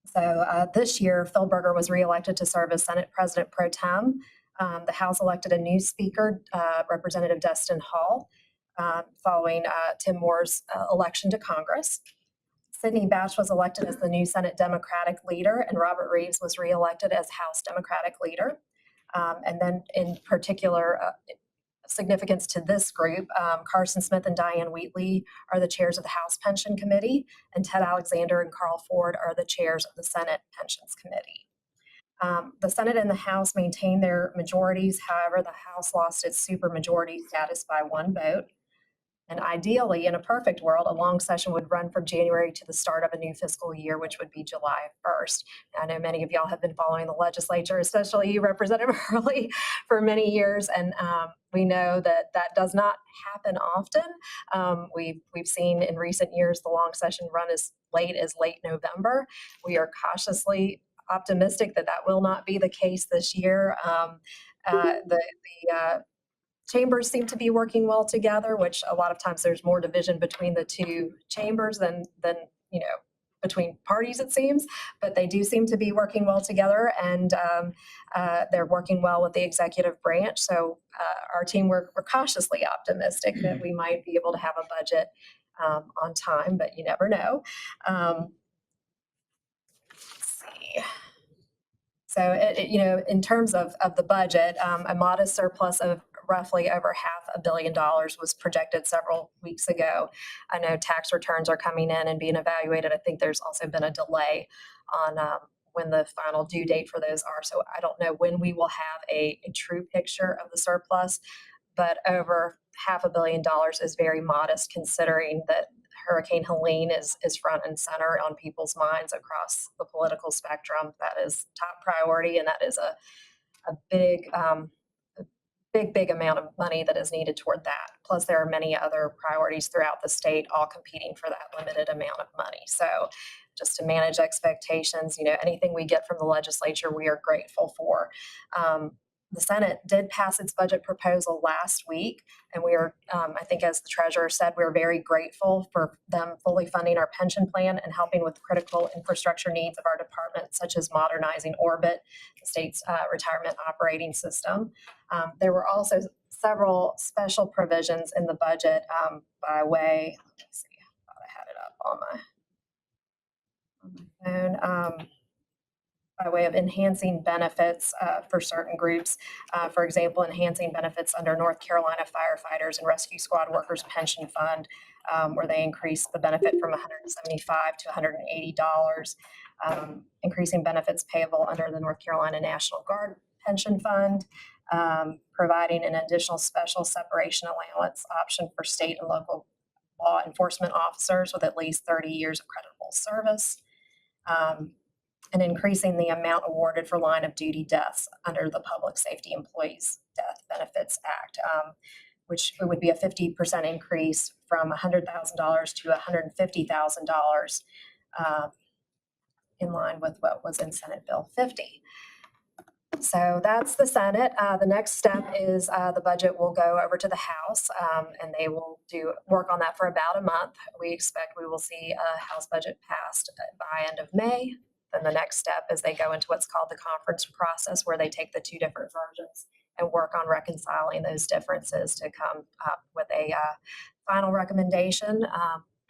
So this year, Phil Berger was reelected to serve as Senate President Pro Tem. The House elected a new speaker, Representative Destin Hall, following Tim Moore's election to Congress. Sidney Batch was elected as the new Senate Democratic leader, and Robert Reeves was reelected as House Democratic leader. And then in particular significance to this group, Carson Smith and Diane Wheatley are the chairs of the House Pension Committee, and Ted Alexander and Carl Ford are the chairs of the Senate Pensions Committee. The Senate and the House maintained their majorities. However, the House lost its supermajority status by 1 vote. And ideally, in a perfect world, a long session would run from January to the start of a new fiscal year, which would be July 1st. I know many of y'all have been following the legislature, especially you, Representative Hurley, for many years, and we know that that does not happen often. We've seen in recent years the long session run as late November. We are cautiously optimistic that that will not be the case this year. The chambers seem to be working well together, which a lot of times there's more division between the two chambers than between parties, it seems, but they do seem to be working well together, and they're working well with the executive branch. So our team, we're cautiously optimistic that we might be able to have a budget on time, but you never know. Let's see. So, in terms of the budget, a modest surplus of roughly over $500 million was projected several weeks ago. I know tax returns are coming in and being evaluated. I think there's also been a delay on when the final due date for those are. So I don't know when we will have a true picture of the surplus, but over $500 million is very modest considering that Hurricane Helene is front and center on people's minds across the political spectrum. That is top priority, and that is a big amount of money that is needed toward that. Plus, there are many other priorities throughout the state, all competing for that limited amount of money. So just to manage expectations, anything we get from the legislature, we are grateful for. The Senate did pass its budget proposal last week, and we are, I think as the treasurer said, we're very grateful for them fully funding our pension plan and helping with critical infrastructure needs of our department, such as modernizing Orbit, the state's retirement operating system. There were also several special provisions in the budget by way, let me see, I thought I had it up on my phone. By way of enhancing benefits for certain groups. For example, enhancing benefits under North Carolina firefighters and rescue squad workers pension fund, where they increased the benefit from $175 to $180. Increasing benefits payable under the North Carolina National Guard pension fund. Providing an additional special separation allowance option for state and local law enforcement officers with at least 30 years of creditable service. And increasing the amount awarded for line of duty deaths under the Public Safety Employees Death Benefits Act, which would be a 50% increase from $100,000 to $150,000 in line with what was in Senate Bill 50. So that's the Senate. The next step is the budget will go over to the House, and they will do work on that for about a month. We expect we will see a House budget passed by end of May. Then the next step is they go into what's called the conference process, where they take the two different versions and work on reconciling those differences to come up with a final recommendation.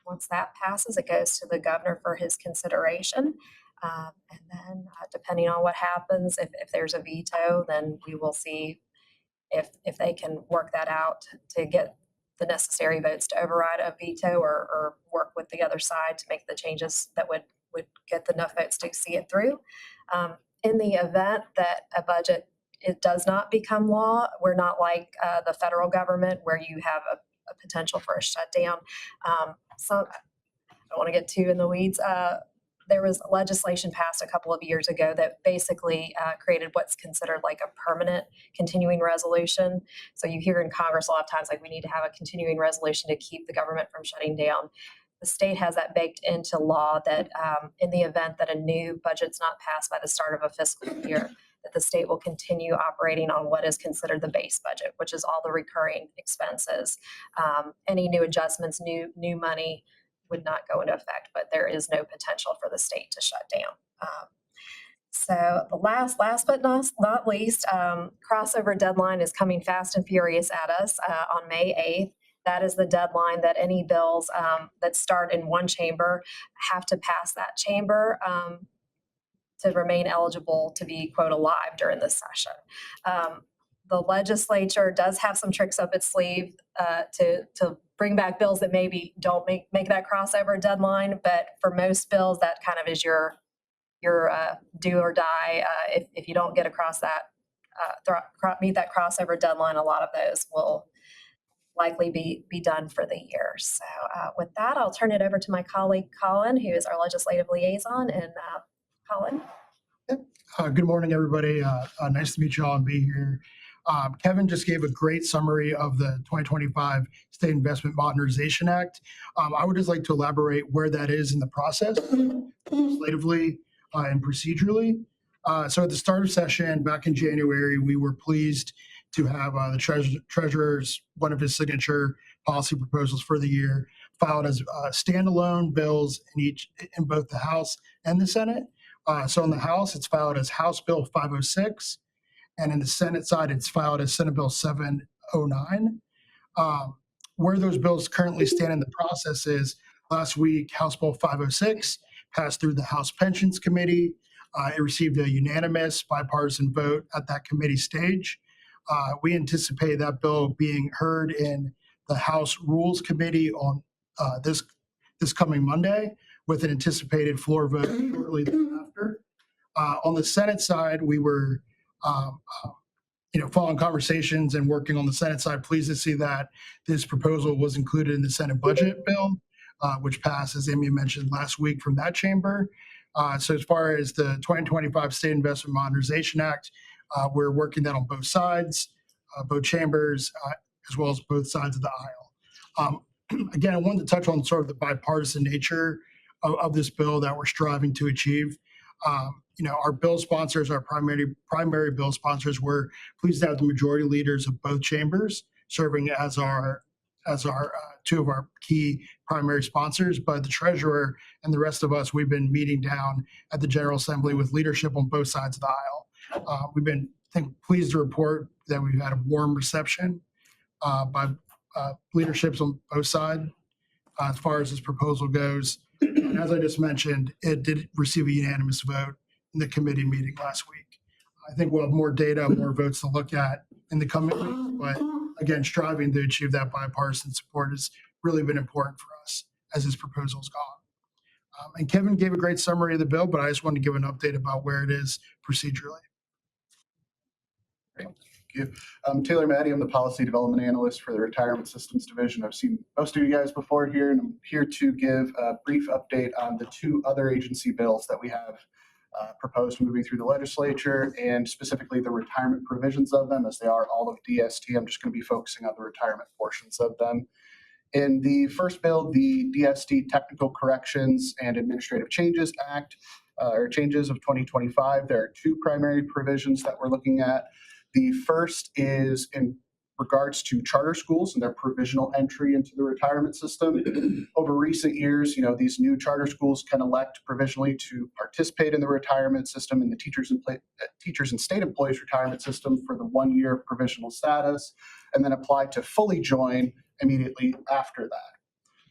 Once that passes, it goes to the governor for his consideration. And then depending on what happens, if there's a veto, then we will see if they can work that out to get the necessary votes to override a veto or work with the other side to make the changes that would get enough votes to see it through. In the event that a budget it does not become law, we're not like the federal government where you have a potential for a shutdown. So I don't want to get too in the weeds. There was legislation passed a couple of years ago that basically created what's considered like a permanent continuing resolution. So you hear in Congress a lot of times, like we need to have a continuing resolution to keep the government from shutting down. The state has that baked into law that in the event that a new budget's not passed by the start of a fiscal year, that the state will continue operating on what is considered the base budget, which is all the recurring expenses. Any new adjustments, new money would not go into effect, but there is no potential for the state to shut down. So the last but not least, crossover deadline is coming fast and furious at us on May 8th. That is the deadline that any bills that start in one chamber have to pass that chamber to remain eligible to be, quote, alive during this session. The legislature does have some tricks up its sleeve to bring back bills that maybe don't make that crossover deadline, but for most bills, that kind of is your do or die. If you don't get across that, meet that crossover deadline, a lot of those will likely be done for the year. So with that, I'll turn it over to my colleague, Colin, who is our legislative liaison. And Colin. Good morning, everybody. Nice to meet you all and be here. Kevin just gave a great summary of the 2025 State Investment Modernization Act. I would just like to elaborate where that is in the process, legislatively and procedurally. So at the start of session back in January, we were pleased to have the treasurer's, one of his signature policy proposals for the year, filed as standalone bills in both the House and the Senate. So in the House, it's filed as House Bill 506, and in the Senate side, it's filed as Senate Bill 709. Where those bills currently stand in the process is last week, House Bill 506 passed through the House Pensions Committee. It received a unanimous bipartisan vote at that committee stage. We anticipate that bill being heard in the House Rules Committee on this coming Monday, with an anticipated floor vote shortly thereafter. On the Senate side, we were following conversations and working on the Senate side. Pleased to see that this proposal was included in the Senate budget bill, which passed, as Amy mentioned, last week from that chamber. So as far as the 2025 State Investment Modernization Act, we're working that on both sides, both chambers, as well as both sides of the aisle. Again, I wanted to touch on sort of the bipartisan nature of this bill that we're striving to achieve. Our bill sponsors, our primary bill sponsors, we're pleased to have the majority leaders of both chambers serving as our two of our key primary sponsors. But the treasurer and the rest of us, we've been meeting down at the General Assembly with leadership on both sides of the aisle. We've been, I think, pleased to report that we've had a warm reception by leaderships on both sides as far as this proposal goes. And as I just mentioned, it did receive a unanimous vote in the committee meeting last week. I think we'll have more data, more votes to look at in the coming weeks, but again, striving to achieve that bipartisan support has really been important for us as this proposal's gone. And Kevin gave a great summary of the bill, but I just wanted to give an update about where it is procedurally. Thank you. I'm Taylor Maddie. I'm the Policy Development Analyst for the Retirement Systems Division. I've seen most of you guys before here, and I'm here to give a brief update on the two other agency bills that we have proposed moving through the legislature, and specifically the retirement provisions of them, as they are all of DST. I'm just going to be focusing on the retirement portions of them. In the first bill, the DST Technical Corrections and Administrative Changes Act, or changes of 2025, there are two primary provisions that we're looking at. The first is in regards to charter schools and their provisional entry into the retirement system. Over recent years, these new charter schools can elect provisionally to participate in the retirement system and the teachers and state employees retirement system for the 1 year provisional status, and then apply to fully join immediately after that.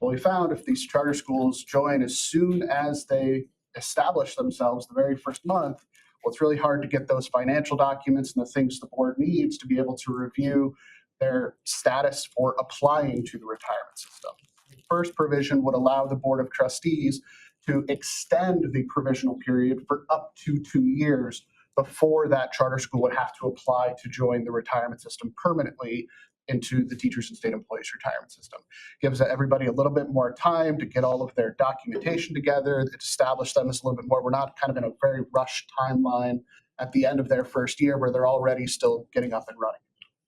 Well, we found if these charter schools join as soon as they establish themselves the very first month, well, it's really hard to get those financial documents and the things the board needs to be able to review their status for applying to the retirement system. The first provision would allow the Board of Trustees to extend the provisional period for up to 2 years before that charter school would have to apply to join the retirement system permanently into the teachers and state employees retirement system. Gives everybody a little bit more time to get all of their documentation together, to establish them as a little bit more. We're not kind of in a very rushed timeline at the end of their first year where they're already still getting up and running.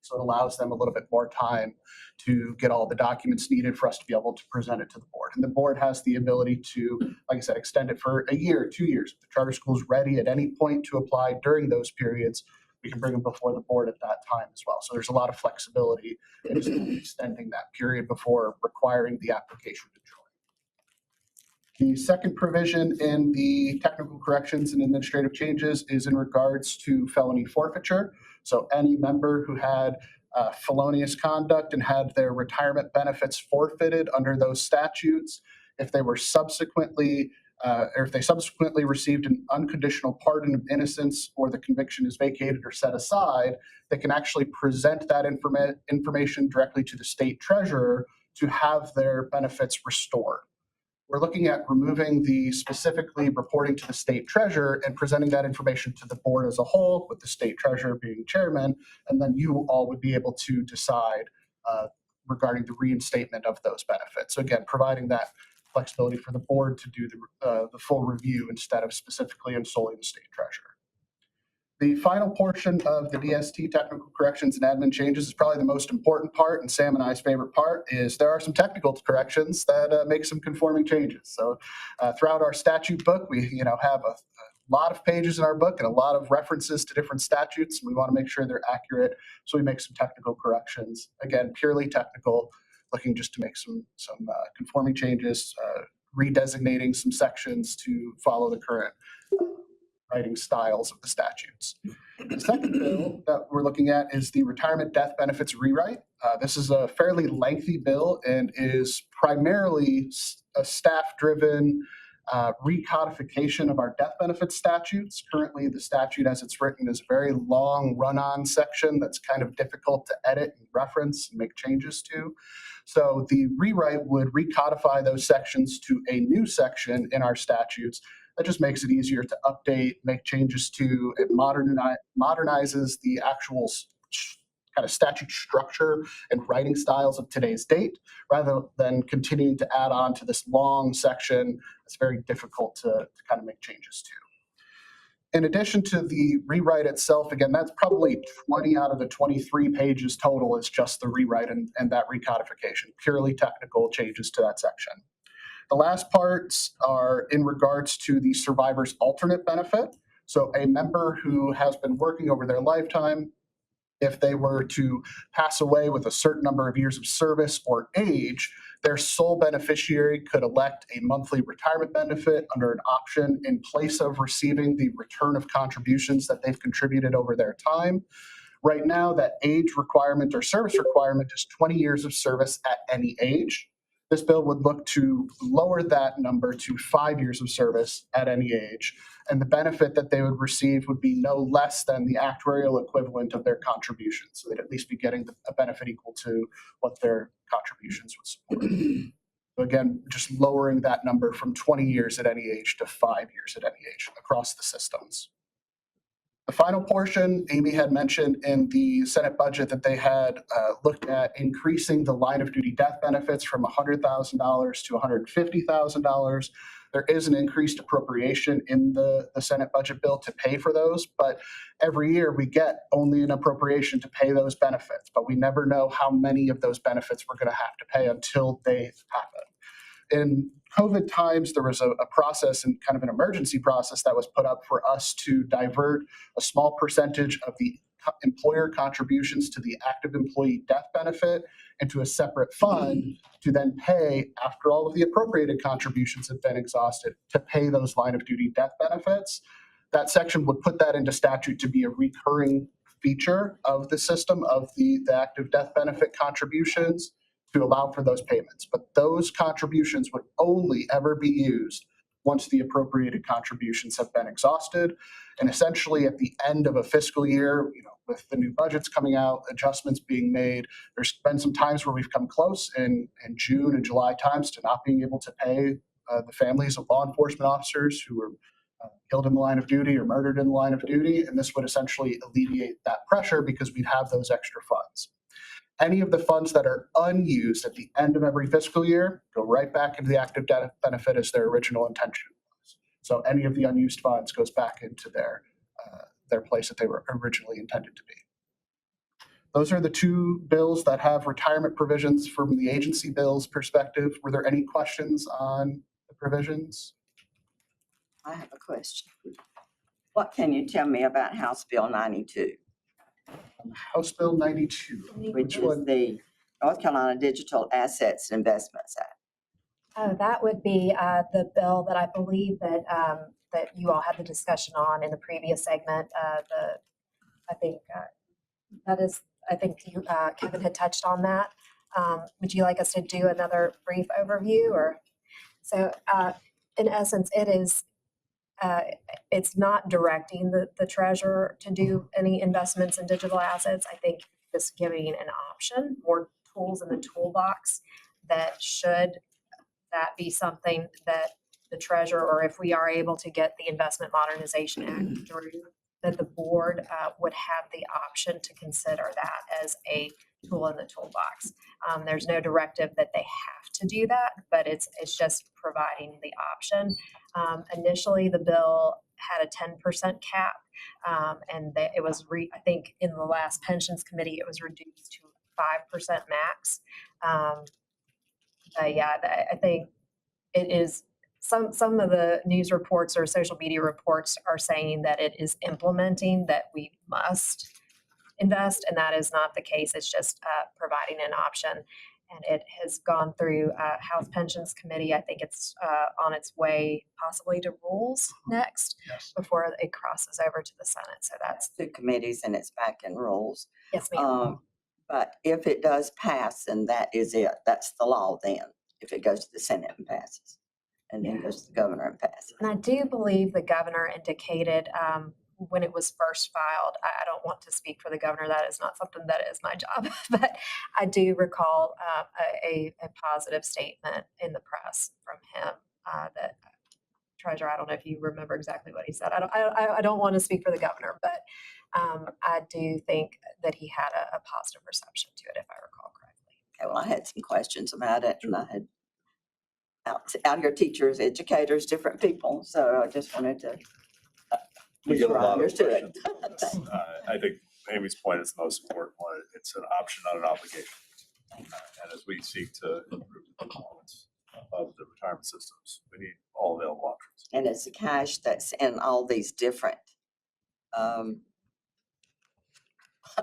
So it allows them a little bit more time to get all the documents needed for us to be able to present it to the board. And the board has the ability to, like I said, extend it for a year, 2 years. If the charter school is ready at any point to apply during those periods, we can bring them before the board at that time as well. So there's a lot of flexibility in just extending that period before requiring the application to join. The second provision in the technical corrections and administrative changes is in regards to felony forfeiture. So any member who had felonious conduct and had their retirement benefits forfeited under those statutes, if they were subsequently or if they subsequently received an unconditional pardon of innocence or the conviction is vacated or set aside, they can actually present that information directly to the state treasurer to have their benefits restored. We're looking at removing the specifically reporting to the state treasurer and presenting that information to the board as a whole, with the state treasurer being chairman, and then you all would be able to decide regarding the reinstatement of those benefits. So again, providing that flexibility for the board to do the full review instead of specifically and solely the state treasurer. The final portion of the DST technical corrections and admin changes is probably the most important part, and Sam and I's favorite part is there are some technical corrections that make some conforming changes. So throughout our statute book, we have a lot of pages in our book and a lot of references to different statutes. We want to make sure they're accurate, so we make some technical corrections. Again, purely technical, looking just to make some conforming changes, redesignating some sections to follow the current writing styles of the statutes. The second bill that we're looking at is the retirement death benefits rewrite. This is a fairly lengthy bill and is primarily a staff-driven recodification of our death benefits statutes. Currently, the statute as it's written is a very long run-on section that's kind of difficult to edit and reference and make changes to. So the rewrite would recodify those sections to a new section in our statutes That just makes it easier to update, make changes to. It modernizes the actual kind of statute structure and writing styles of today's date, rather than continuing to add on to this long section that's very difficult to kind of make changes to. In addition to the rewrite itself, again, that's probably 20 out of the 23 pages total is just the rewrite and that recodification, purely technical changes to that section. The last parts are in regards to the survivor's alternate benefit. So a member who has been working over their lifetime, if they were to pass away with a certain number of years of service or age, their sole beneficiary could elect a monthly retirement benefit under an option in place of receiving the return of contributions that they've contributed over their time. Right now, that age requirement or service requirement is 20 years of service at any age. This bill would look to lower that number to 5 years of service at any age, and the benefit that they would receive would be no less than the actuarial equivalent of their contributions. So they'd at least be getting a benefit equal to what their contributions would support. So again, just lowering that number from 20 years at any age to 5 years at any age across the systems. The final portion, Amy had mentioned in the Senate budget that they had looked at increasing the line of duty death benefits from $100,000 to $150,000. There is an increased appropriation in the Senate budget bill to pay for those, but every year we get only an appropriation to pay those benefits, but we never know how many of those benefits we're going to have to pay until they happen. In COVID times, there was a process and kind of an emergency process that was put up for us to divert a small percentage of the employer contributions to the active employee death benefit into a separate fund to then pay, after all of the appropriated contributions have been exhausted, to pay those line of duty death benefits. That section would put that into statute to be a recurring feature of the system of the active death benefit contributions, to allow for those payments. But those contributions would only ever be used once the appropriated contributions have been exhausted. And essentially at the end of a fiscal year, with the new budgets coming out, adjustments being made, there's been some times where we've come close in June and July times to not being able to pay the families of law enforcement officers who were killed in the line of duty or murdered in the line of duty. And this would essentially alleviate that pressure because we'd have those extra funds. Any of the funds that are unused at the end of every fiscal year go right back into the active death benefit as their original intention was. So any of the unused funds goes back into their place that they were originally intended to be. Those are the two bills that have retirement provisions from the agency bill's perspective. Were there any questions on the provisions? I have a question. What can you tell me about House Bill 92? House Bill 92. Which is the North Carolina Digital Assets Investments Act. Oh, that would be the bill that I believe that that you all had the discussion on in the previous segment. I think Kevin had touched on that. Would you like us to do another brief overview, or so? In essence, it is. It's not directing the treasurer to do any investments in digital assets. I think just giving an option, more tools in the toolbox that should that be something that the treasurer, or if we are able to get the Investment Modernization Act through, that the board would have the option to consider that as a tool in the toolbox. There's no directive that they have to do that, but it's just providing the option. Initially, the bill had a 10% cap, and it was, I think in the last pensions committee, it was reduced to 5% max. Yeah, I think it is, some of the news reports or social media reports are saying that it is implementing that we must invest, and that is not the case. It's just providing an option, and it has gone through House Pensions Committee. I think it's on its way possibly to rules next, before it crosses over to the Senate. So that's two committees and it's back in rules. Yes, ma'am. But if it does pass, and that is it, that's the law then, if it goes to the Senate and passes, and then goes to the governor and passes. And I do believe the governor indicated when it was first filed, I don't want to speak for the governor, that is not something that is my job, but I do recall a positive statement in the press from him that Treasurer, I don't know if you remember exactly what he said. I don't want to speak for the governor, but I do think that he had a positive reception to it, if I recall correctly. Okay, well, I had some questions about it, and I had out here teachers, educators, different people, so I just wanted to We get a lot of understood. questions. I think Amy's point is the most important one. It's an option, not an obligation. And as we seek to improve the performance of the retirement systems, we need all available options. And it's the cash that's in all these different,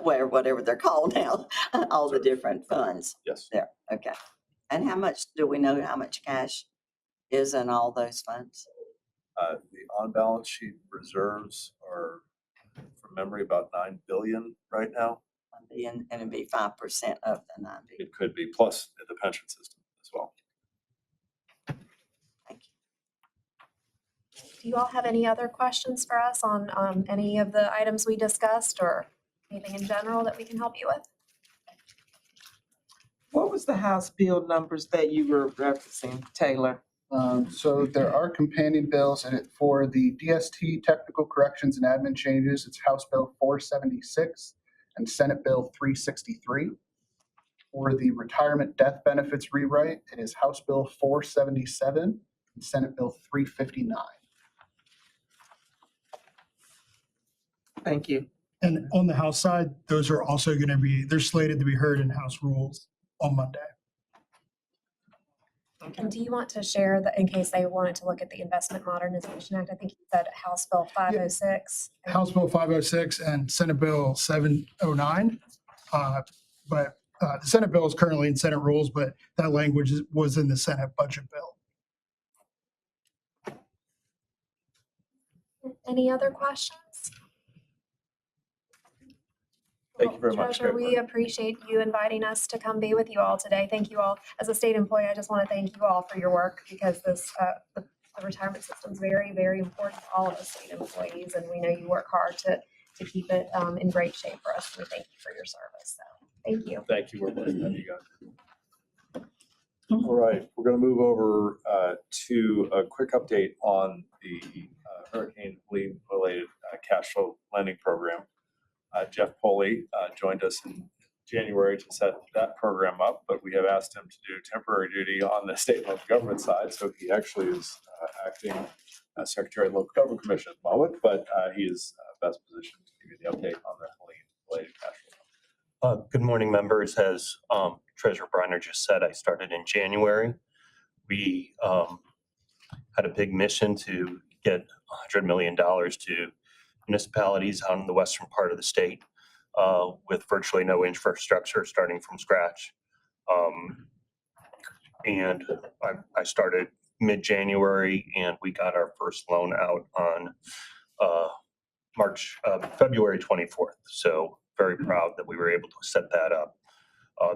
whatever they're called now, all the different funds. Yes. There, okay. And how much, do we know how much cash is in all those funds? The on-balance sheet reserves are, from memory, about 9 billion right now. And it'd be 5% of the 9 billion. It could be, plus the pension system as well. Do you all have any other questions for us on any of the items we discussed or anything in general that we can help you with? What was the House bill numbers that you were referencing, Taylor? So there are companion bills in it for the DST technical corrections and admin changes. It's House Bill 476 and Senate Bill 363. For the retirement death benefits rewrite, it is House Bill 477 and Senate Bill 359. Thank you. And on the House side, those are also going to be, they're slated to be heard in House rules on Monday. And do you want to share that in case they wanted to look at the Investment Modernization Act? I think you said House Bill 506. House Bill 506 and Senate Bill 709. But the Senate bill is currently in Senate rules, but that language was in the Senate budget bill. Any other questions? Thank you very much. Treasurer, we appreciate you inviting us to come be with you all today. Thank you all. As a state employee, I just want to thank you all for your work because this the retirement system is very, very important to all of us state employees, and we know you work hard to keep it in great shape for us. We thank you for your service. So thank you. Thank you. We're glad to have you guys. All right, we're going to move over to a quick update on the Hurricane Helene related cash flow lending program. Jeff Poley joined us in January to set that program up, but we have asked him to do temporary duty on the state and local government side. So he actually is acting Secretary of Local Government Commission at the moment, but he is best positioned to give you the update on the Helene related cash flow. Good morning, members. As Treasurer Briner just said, I started in January. We had a big mission to get $100 million to municipalities out in the western part of the state with virtually no infrastructure, starting from scratch. And I started mid-January, and we got our first loan out on February 24th. So very proud that we were able to set that up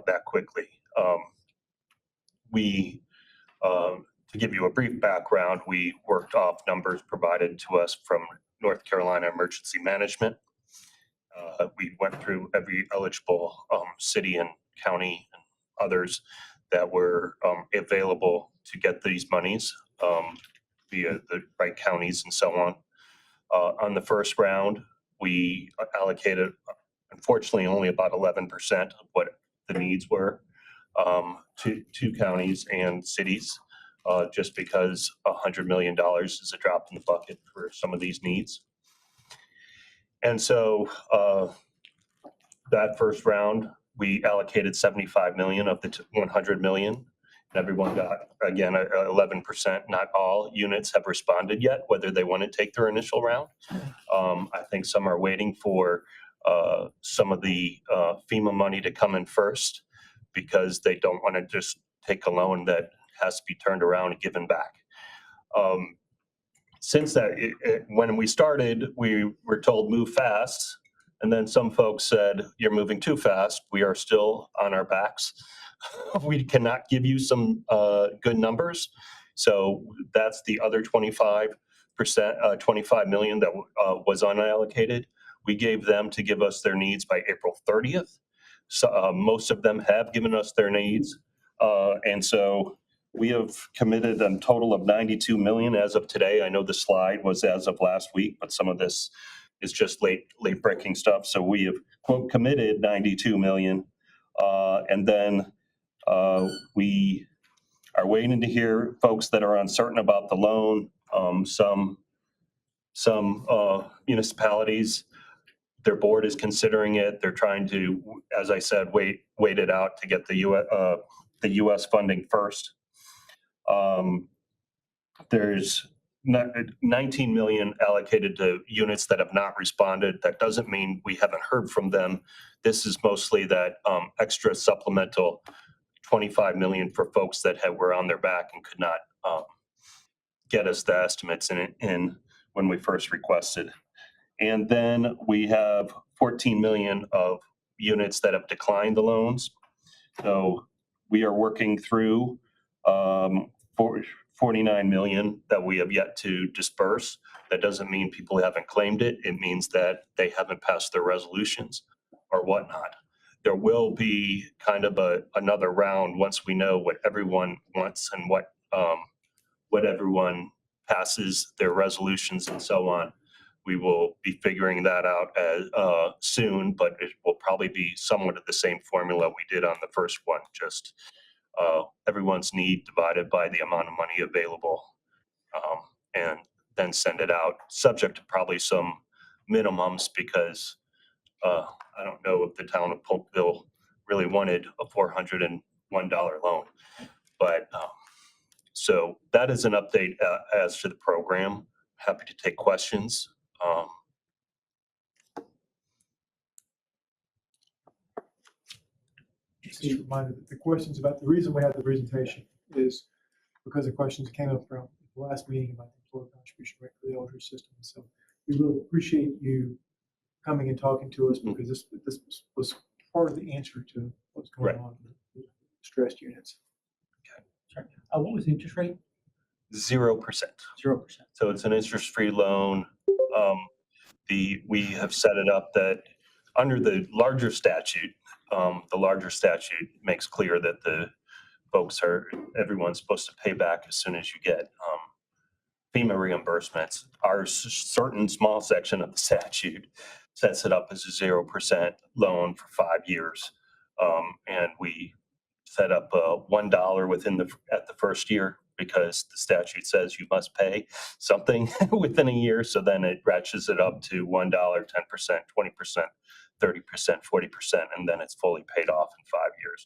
that quickly. To give you a brief background, we worked off numbers provided to us from North Carolina Emergency Management. We went through every eligible city and county and others that were available to get these monies via the right counties and so on. On the first round, we allocated, unfortunately, only about 11% of what the needs were to counties and cities, just because $100 million is a drop in the bucket for some of these needs. And so that first round, we allocated 75 million of the 100 million. And everyone got, again, 11%. Not all units have responded yet, whether they want to take their initial round. I think some are waiting for some of the FEMA money to come in first because they don't want to just take a loan that has to be turned around and given back. Since that, when we started, we were told move fast. And then some folks said, you're moving too fast. We are still on our backs. We cannot give you some good numbers. So that's the other 25%, 25 million that was unallocated. We gave them to give us their needs by April 30th. So most of them have given us their needs. And so We have committed a total of 92 million as of today. I know the slide was as of last week, but some of this is just late breaking stuff. So we have quote committed 92 million. And then we are waiting to hear folks that are uncertain about the loan. Some municipalities, their board is considering it. They're trying to, as I said, wait it out to get the US funding first. There's 19 million allocated to units that have not responded. That doesn't mean we haven't heard from them. This is mostly that extra supplemental 25 million for folks that were on their back and could not get us the estimates in when we first requested. And then we have 14 million of units that have declined the loans. So we are working through 49 million that we have yet to disperse. That doesn't mean people haven't claimed it. It means that they haven't passed their resolutions or whatnot. There will be kind of another round once we know what everyone wants and what everyone passes their resolutions and so on. We will be figuring that out as soon, but it will probably be somewhat of the same formula we did on the first one, just everyone's need divided by the amount of money available, and then send it out, subject to probably some minimums, because I don't know if the town of Polkville really wanted a $401 loan. But so that is an update as to the program. Happy to take questions. Just a reminder that the questions about the reason we had the presentation is because the questions came up from the last meeting about the employer contribution rate for the LGERS system. So we really appreciate you coming and talking to us, because this was part of the answer to what's going on with stressed units. Sorry. What was the interest rate? 0%. 0%. So it's an interest-free loan. We have set it up that under the larger statute makes clear that everyone's supposed to pay back as soon as you get FEMA reimbursements. Our certain small section of the statute sets it up as a 0% loan for 5 years. And we set up $1 at the first year, because the statute says you must pay something within a year. So then it ratchets it up to $1, 10%, 20%, 30%, 40%, and then it's fully paid off in 5 years.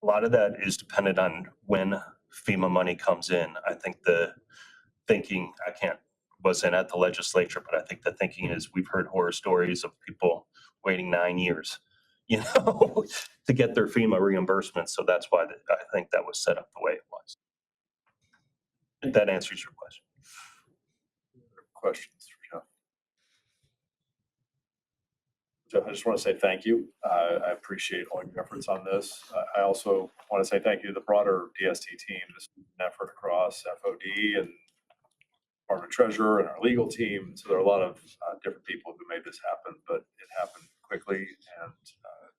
A lot of that is dependent on when FEMA money comes in. I think the thinking, wasn't at the legislature, but I think the thinking is we've heard horror stories of people waiting 9 years, to get their FEMA reimbursements. So that's why I think that was set up the way it was. If that answers your question. Questions for Jeff? Jeff, I just want to say thank you. I appreciate all your efforts on this. I also want to say thank you to the broader DST team. This is an effort across FOD and Department Treasurer and our legal team. So there are a lot of different people who made this happen, but it happened quickly and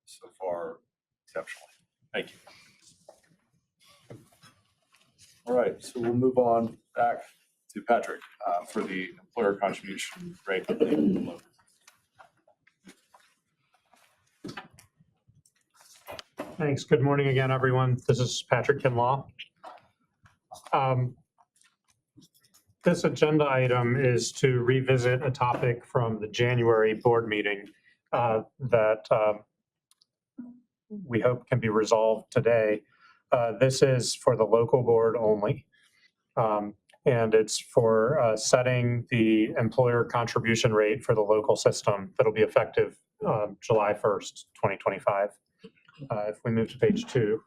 so far exceptionally. Thank you. All right, so we'll move on back to Patrick for the employer contribution rate update. Thanks. Good morning again, everyone. This is Patrick Kinlaw. This agenda item is to revisit a topic from the January board meeting that we hope can be resolved today. This is for the local board only, and it's for setting the employer contribution rate for the local system that'll be effective July 1st, 2025. If we move to page 2.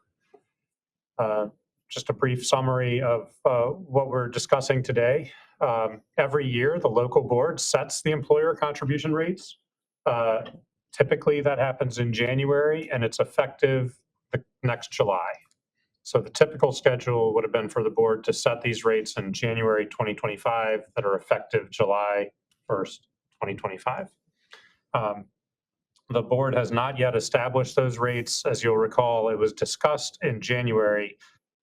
Just a brief summary of what we're discussing today. Every year, the local board sets the employer contribution rates. Typically, that happens in January, and it's effective the next July. So the typical schedule would have been for the board to set these rates in January 2025 that are effective July 1st, 2025. The board has not yet established those rates. As you'll recall, it was discussed in January,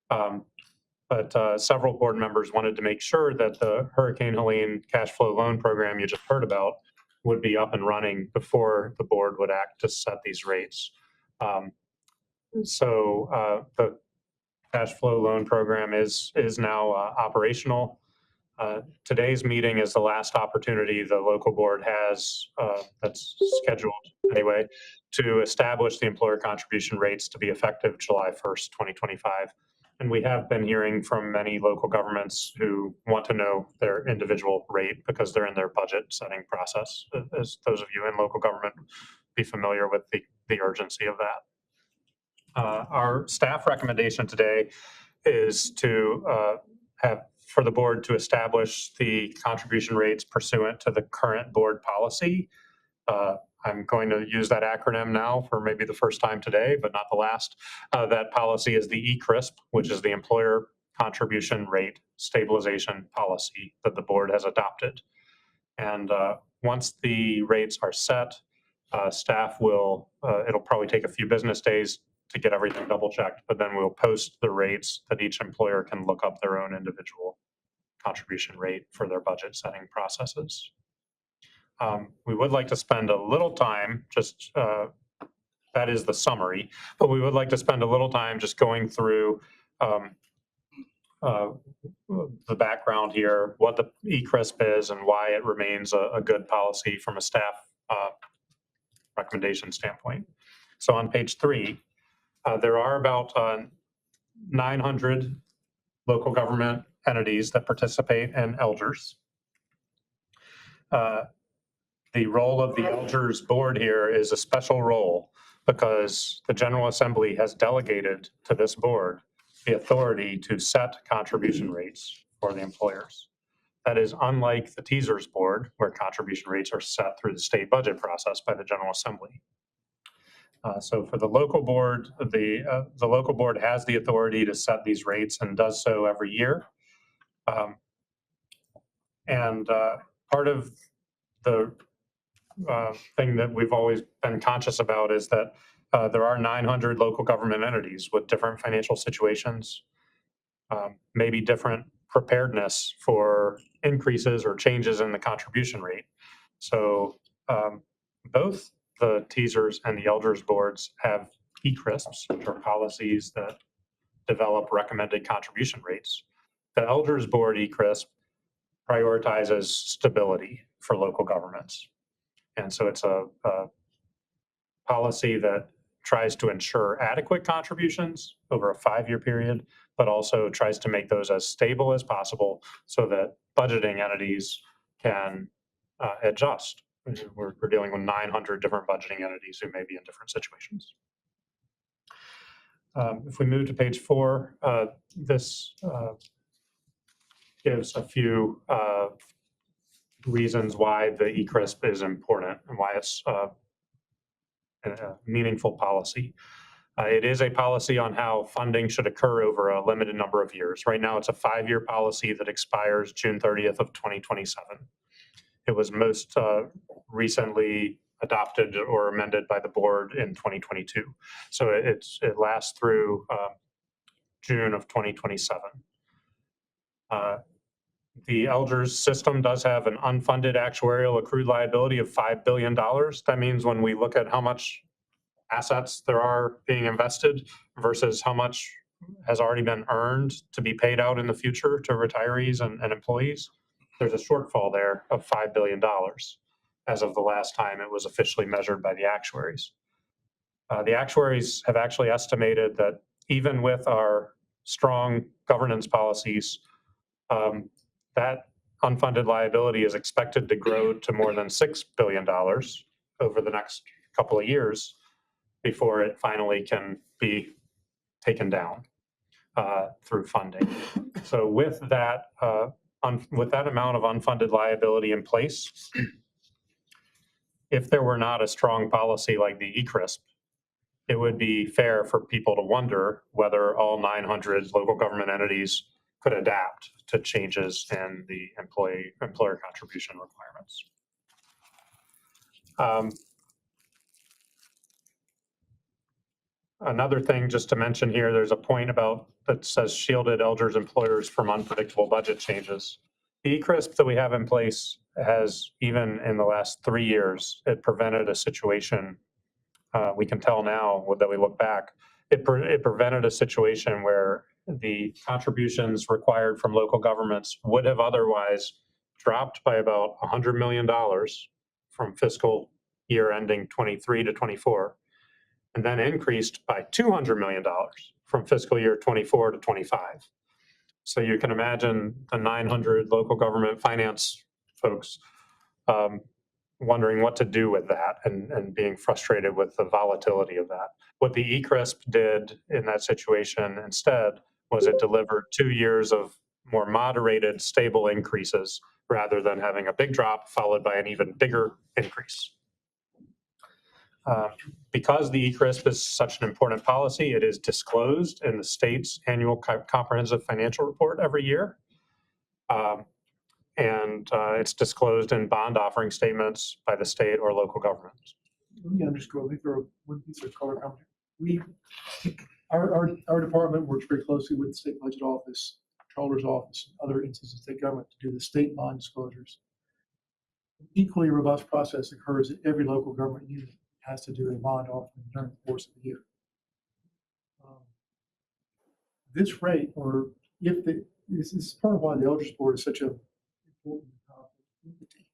but several board members wanted to make sure that the Hurricane Helene cash flow loan program you just heard about would be up and running before the board would act to set these rates. The cash flow loan program is now operational. Today's meeting is the last opportunity the local board has, that's scheduled anyway, to establish the employer contribution rates to be effective July 1st, 2025. And we have been hearing from many local governments who want to know their individual rate because they're in their budget setting process. As those of you in local government be familiar with the urgency of that. Our staff recommendation today is to for the board to establish the contribution rates pursuant to the current board policy. I'm going to use that acronym now for maybe the first time today, but not the last. That policy is the ECRISP, which is the Employer Contribution Rate Stabilization Policy that the board has adopted. And once the rates are set, staff will, it'll probably take a few business days to get everything double checked, but then we'll post the rates that each employer can look up their own individual contribution rate for their budget setting processes. We would like to spend a little time, just that is the summary, but we would like to spend a little time just going through the background here, what the ECRISP is and why it remains a good policy from a staff recommendation standpoint. So on page 3, there are about 900 local government entities that participate in LGERS. The role of the LGERS board here is a special role because the General Assembly has delegated to this board the authority to set contribution rates for the employers. That is unlike the TSERS board, where contribution rates are set through the state budget process by the General Assembly. So for the local board, the local board has the authority to set these rates and does so every year. Part of the thing that we've always been conscious about is that there are 900 local government entities with different financial situations, maybe different preparedness for increases or changes in the contribution rate. So both the TSERS and the LGERS boards have ECRISPs, which are policies that develop recommended contribution rates. The LGERS board ECRISP prioritizes stability for local governments. And so it's a policy that tries to ensure adequate contributions over a 5-year period, but also tries to make those as stable as possible so that budgeting entities can adjust. We're dealing with 900 different budgeting entities who may be in different situations. If we move to page 4, this gives a few reasons why the ECRISP is important and why it's a meaningful policy. It is a policy on how funding should occur over a limited number of years. Right now, it's a 5-year policy that expires June 30th of 2027. It was most recently adopted or amended by the board in 2022. So it lasts through June of 2027. The LGERS system does have an unfunded actuarial accrued liability of $5 billion. That means when we look at how much assets there are being invested versus how much has already been earned to be paid out in the future to retirees and employees, there's a shortfall there of $5 billion as of the last time it was officially measured by the actuaries. The actuaries have actually estimated that even with our strong governance policies, that unfunded liability is expected to grow to more than $6 billion over the next couple of years before it finally can be taken down through funding. So with that amount of unfunded liability in place, if there were not a strong policy like the ECRISP, it would be fair for people to wonder whether all 900 local government entities could adapt to changes in the employer contribution requirements. Another thing just to mention here, there's a point about that says shielded LGERS employers from unpredictable budget changes. The ECRISP that we have in place has, even in the last 3 years, it prevented a situation, we can tell now that we look back, it prevented a situation where the contributions required from local governments would have otherwise dropped by about $100 million from fiscal year ending 23 to 24, and then increased by $200 million from fiscal year 24 to 25. So you can imagine the 900 local government finance folks wondering what to do with that and being frustrated with the volatility of that. What the ECRISP did in that situation instead was it delivered 2 years of more moderated, stable increases rather than having a big drop followed by an even bigger increase. Because the ECRISP is such an important policy, it is disclosed in the state's annual comprehensive financial report every year. It's disclosed in bond offering statements by the state or local governments. Let me underscore, let me throw one piece of color commentary. Our department works very closely with the state budget office, controller's office, and other entities of state government to do the state bond disclosures. An equally robust process occurs at every local government unit has to do a bond offering during the course of the year. This rate, or if this is part of why the LGERS board is such a important entity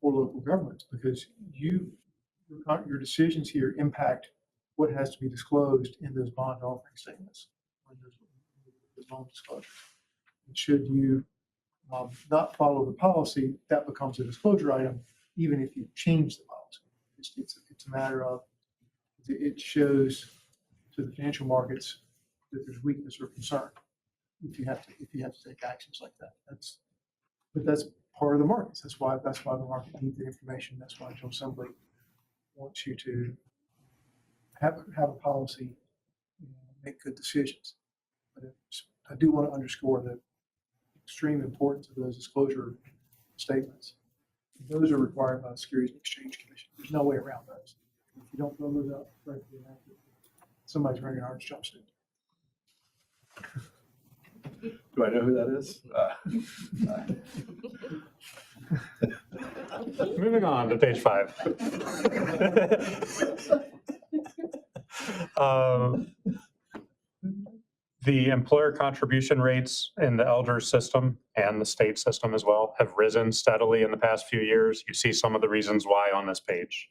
for local governments, because your decisions here impact what has to be disclosed in those bond offering statements, or those loan disclosures. And should you not follow the policy, that becomes a disclosure item, even if you change the policy. It's a matter of, it shows to the financial markets that there's weakness or concern if you have to take actions like that. But that's part of the markets. That's why the market needs the information. That's why Joe Assembly wants you to have a policy and make good decisions. But I do want to underscore the extreme importance of those disclosure statements. Those are required by the Securities and Exchange Commission. There's no way around those. If you don't fill those out correctly, somebody's wearing an orange jumpsuit. Do I know who that is? Moving on to page 5. The employer contribution rates in the LGERS system and the state system as well have risen steadily in the past few years. You see some of the reasons why on this page.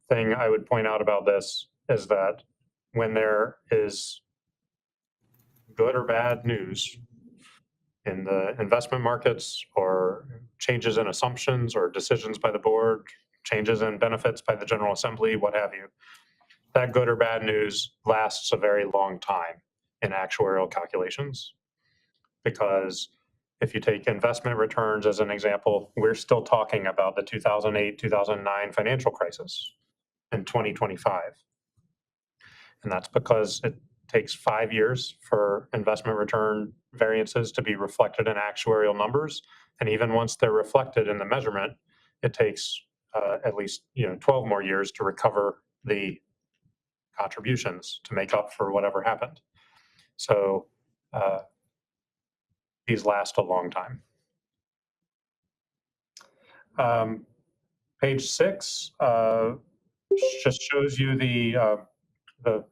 Thing I would point out about this is that when there is good or bad news in the investment markets, or changes in assumptions or decisions by the board, changes in benefits by the General Assembly, what have you, that good or bad news lasts a very long time in actuarial calculations. Because if you take investment returns as an example, we're still talking about the 2008-2009 financial crisis in 2025. And that's because it takes 5 years for investment return variances to be reflected in actuarial numbers. And even once they're reflected in the measurement, it takes at least 12 more years to recover the contributions to make up for whatever happened. So these last a long time. Page 6 just shows you the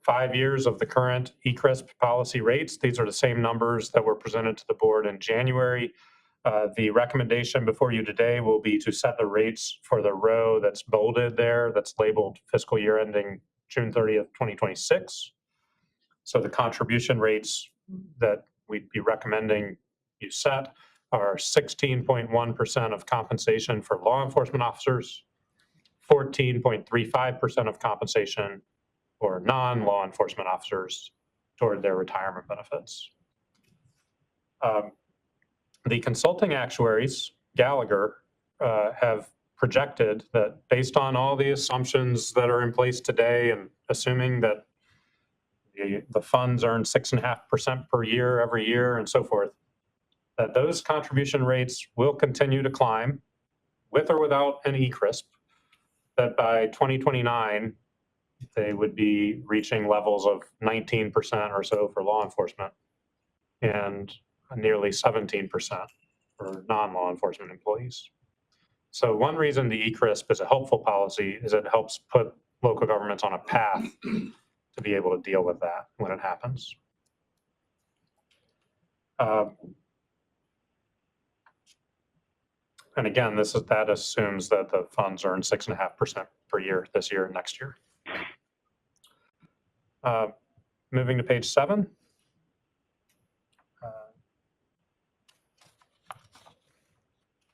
5 years of the current ECRISP policy rates. These are the same numbers that were presented to the board in January. The recommendation before you today will be to set the rates for the row that's bolded there, that's labeled fiscal year ending June 30th, 2026. So the contribution rates that we'd be recommending you set are 16.1% of compensation for law enforcement officers, 14.35% of compensation for non-law enforcement officers toward their retirement benefits. The consulting actuaries, Gallagher, have projected that based on all the assumptions that are in place today, and assuming that the funds earn 6.5% per year every year and so forth, that those contribution rates will continue to climb, with or without an ECRISP, that by 2029, they would be reaching levels of 19% or so for law enforcement and nearly 17% for non-law enforcement employees. So one reason the ECRISP is a helpful policy is it helps put local governments on a path to be able to deal with that when it happens. And again, that assumes that the funds earn 6.5% per year this year and next year. Moving to page 7.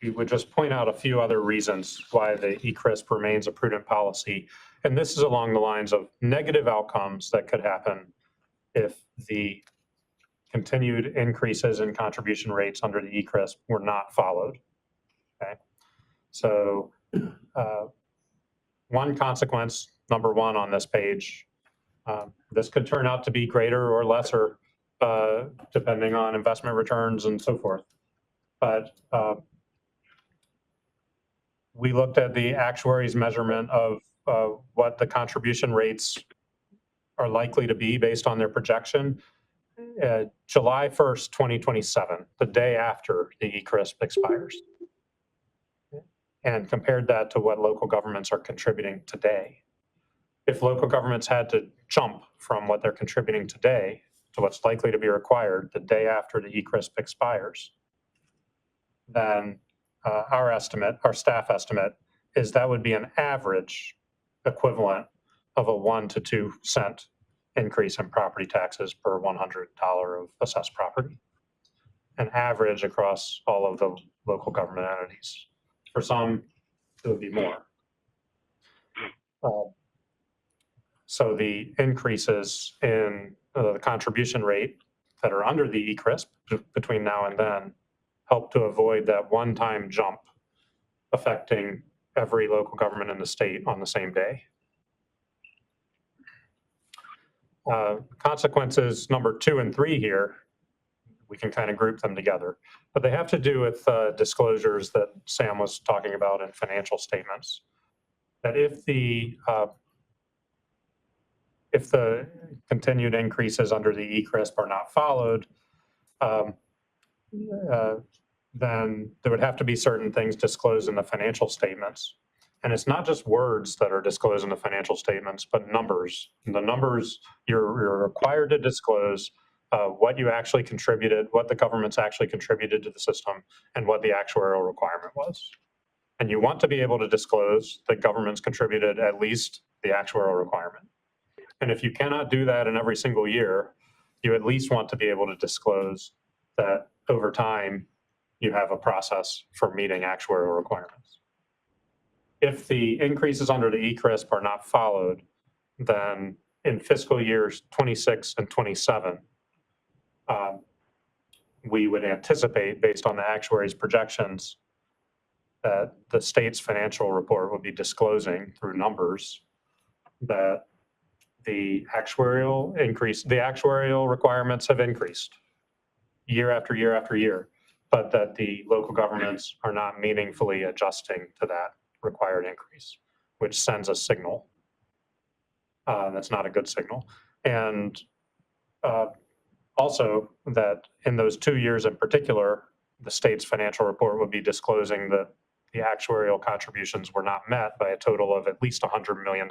We would just point out a few other reasons why the ECRISP remains a prudent policy. And this is along the lines of negative outcomes that could happen if the continued increases in contribution rates under the ECRISP were not followed. Okay, so one consequence, number one on this page, this could turn out to be greater or lesser depending on investment returns and so forth. But we looked at the actuary's measurement of what the contribution rates are likely to be based on their projection. July 1st, 2027, the day after the ECRISP expires, and compared that to what local governments are contributing today. If local governments had to jump from what they're contributing today to what's likely to be required the day after the ECRISP expires, then our staff estimate is that would be an average equivalent of a 1 to 2 cent increase in property taxes per $100 of assessed property, an average across all of the local government entities. For some, it would be more. So the increases in the contribution rate that are under the ECRISP between now and then help to avoid that one-time jump affecting every local government in the state on the same day. Consequences number 2 and 3 here, we can kind of group them together, but they have to do with disclosures that Sam was talking about in financial statements. That if the continued increases under the ECRISP are not followed, then there would have to be certain things disclosed in the financial statements. And it's not just words that are disclosed in the financial statements, but numbers. And the numbers, you're required to disclose what you actually contributed, what the government's actually contributed to the system, and what the actuarial requirement was. And you want to be able to disclose that government's contributed at least the actuarial requirement. And if you cannot do that in every single year, you at least want to be able to disclose that over time, you have a process for meeting actuarial requirements. If the increases under the ECRISP are not followed, then in fiscal years 26 and 27, we would anticipate, based on the actuary's projections, that the state's financial report would be disclosing through numbers that the actuarial requirements have increased year after year after year, but that the local governments are not meaningfully adjusting to that required increase, which sends a signal. That's not a good signal. And also that in those 2 years in particular, the state's financial report would be disclosing that the actuarial contributions were not met by a total of at least $100 million,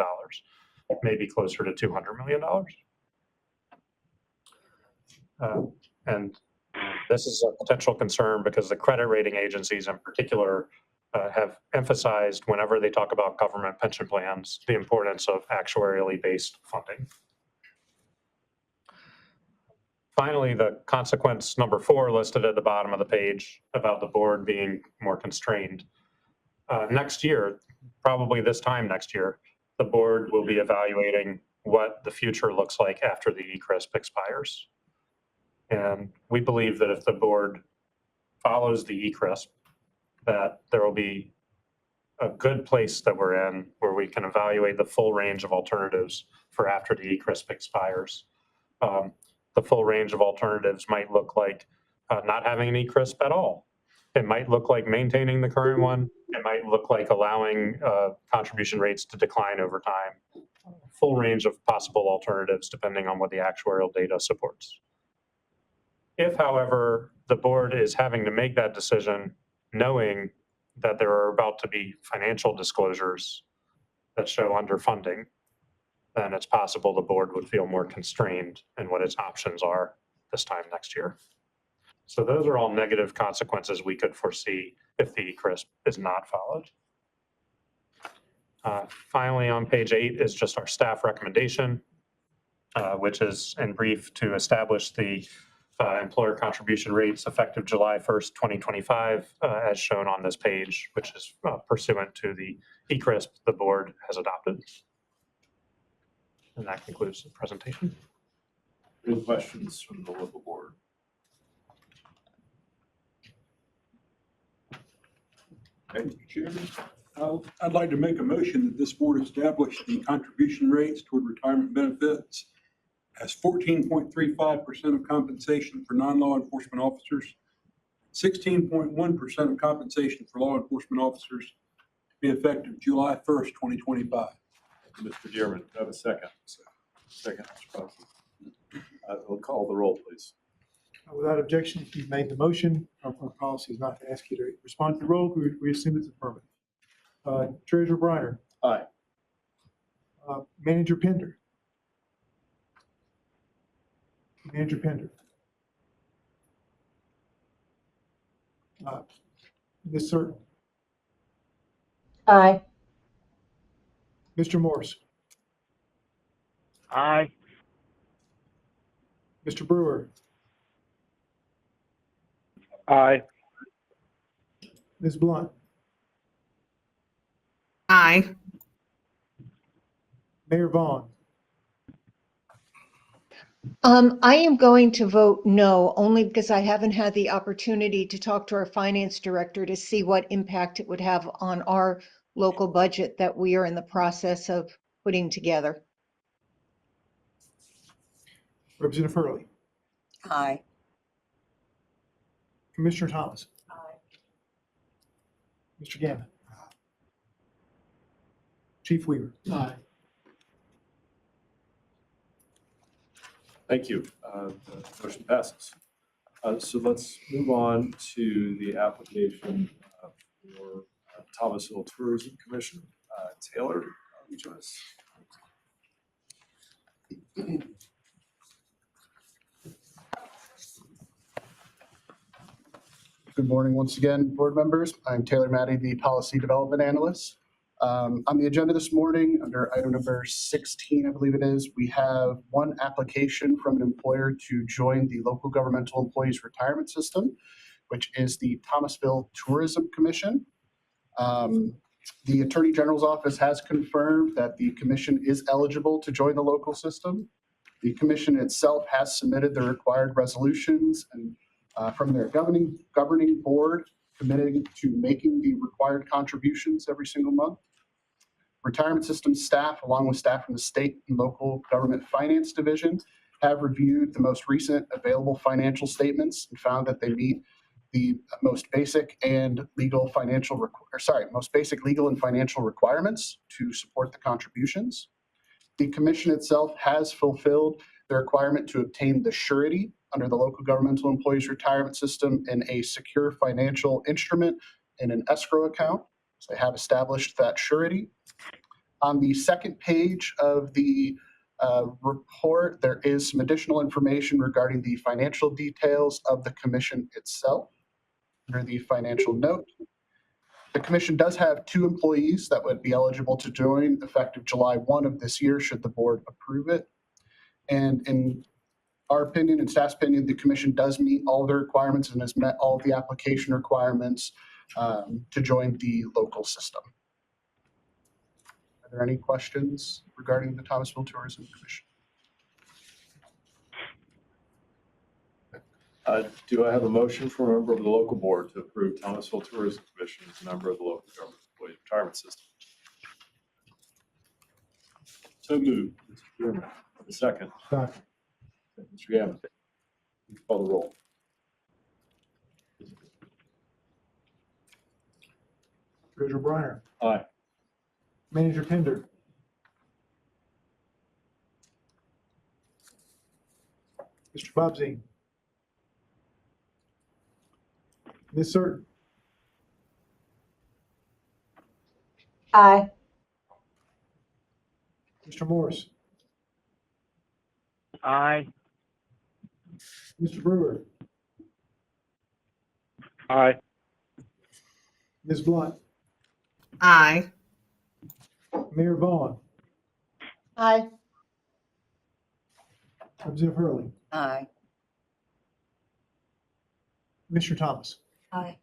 maybe closer to $200 million. And this is a potential concern because the credit rating agencies in particular have emphasized whenever they talk about government pension plans, the importance of actuarially based funding. Finally, the consequence number 4 listed at the bottom of the page about the board being more constrained. Next year, probably this time next year, the board will be evaluating what the future looks like after the ECRISP expires. And we believe that if the board follows the ECRISP, that there will be a good place that we're in where we can evaluate the full range of alternatives for after the ECRISP expires. The full range of alternatives might look like not having an ECRISP at all, It might look like maintaining the current one. It might look like allowing contribution rates to decline over time. Full range of possible alternatives depending on what the actuarial data supports. If, however, the board is having to make that decision knowing that there are about to be financial disclosures that show underfunding, then it's possible the board would feel more constrained in what its options are this time next year. So those are all negative consequences we could foresee if the ECRISP is not followed. Finally, on page 8 is just our staff recommendation, which is in brief to establish the employer contribution rates effective July 1st, 2025, as shown on this page, which is pursuant to the ECRISP the board has adopted. And that concludes the presentation. Any questions from the local board? Mr. Chairman, I'd like to make a motion that this board establish the contribution rates toward retirement benefits as 14.35% of compensation for non-law enforcement officers, 16.1% of compensation for law enforcement officers to be effective July 1st, 2025. Mr. Dearman, do I have a second? Second, Mr. Bucky. We'll call the roll, please. Without objection, if you've made the motion, our policy is not to ask you to respond to the roll. We assume it's affirmative. Treasurer Briner. Aye. Manager Pender. Manager Pender. Ms. Certain. Aye. Mr. Morse. Aye. Mr. Brewer. Aye. Ms. Blunt. Aye. Mayor Vaughn. I am going to vote no, only because I haven't had the opportunity to talk to our finance director to see what impact it would have on our local budget that we are in the process of putting together. Representative Hurley. Aye. Commissioner Thomas. Aye. Mr. Gammon. Chief Weaver. Aye. Thank you. The motion passes. So let's move on to the application for Thomasville Tourism Commission. Taylor, will you join us? Good morning once again, board members. I'm Taylor Matty, the Policy Development Analyst. On the agenda this morning, under item number 16, I believe it is, we have one application from an employer to join the Local Governmental Employees Retirement System, which is the Thomasville Tourism Commission. The Attorney General's Office has confirmed that the commission is eligible to join the local system. The commission itself has submitted the required resolutions and from their governing board committing to making the required contributions every single month. Retirement system staff, along with staff from the state and local government finance division, have reviewed the most recent available financial statements and found that they meet the most basic and legal most basic legal and financial requirements to support the contributions. The commission itself has fulfilled the requirement to obtain the surety under the Local Governmental Employees Retirement System in a secure financial instrument in an escrow account. So they have established that surety. On the second page of the report, there is some additional information regarding the financial details of the commission itself. Under the financial note, the commission does have 2 employees that would be eligible to join effective July 1 of this year, should the board approve it. And in our opinion and staff's opinion, the commission does meet all the requirements and has met all the application requirements to join the local system. Are there any questions regarding the Thomasville Tourism Commission? Do I have a motion from a member of the local board to approve Thomasville Tourism Commission as a member of the Local Government Employees Retirement System? So moved. Mr. Chairman, a second. Second. Mr. Gammon, call the roll. Treasurer Briner, Aye. Manager Pender, Mr. Bob Zine, Ms. Certain, Aye. Mr. Morris, Aye. Mr. Brewer, Aye. Ms. Blunt, Aye. Mayor Vaughn, Aye. Representative Hurley, Aye. Commissioner Thomas, Aye.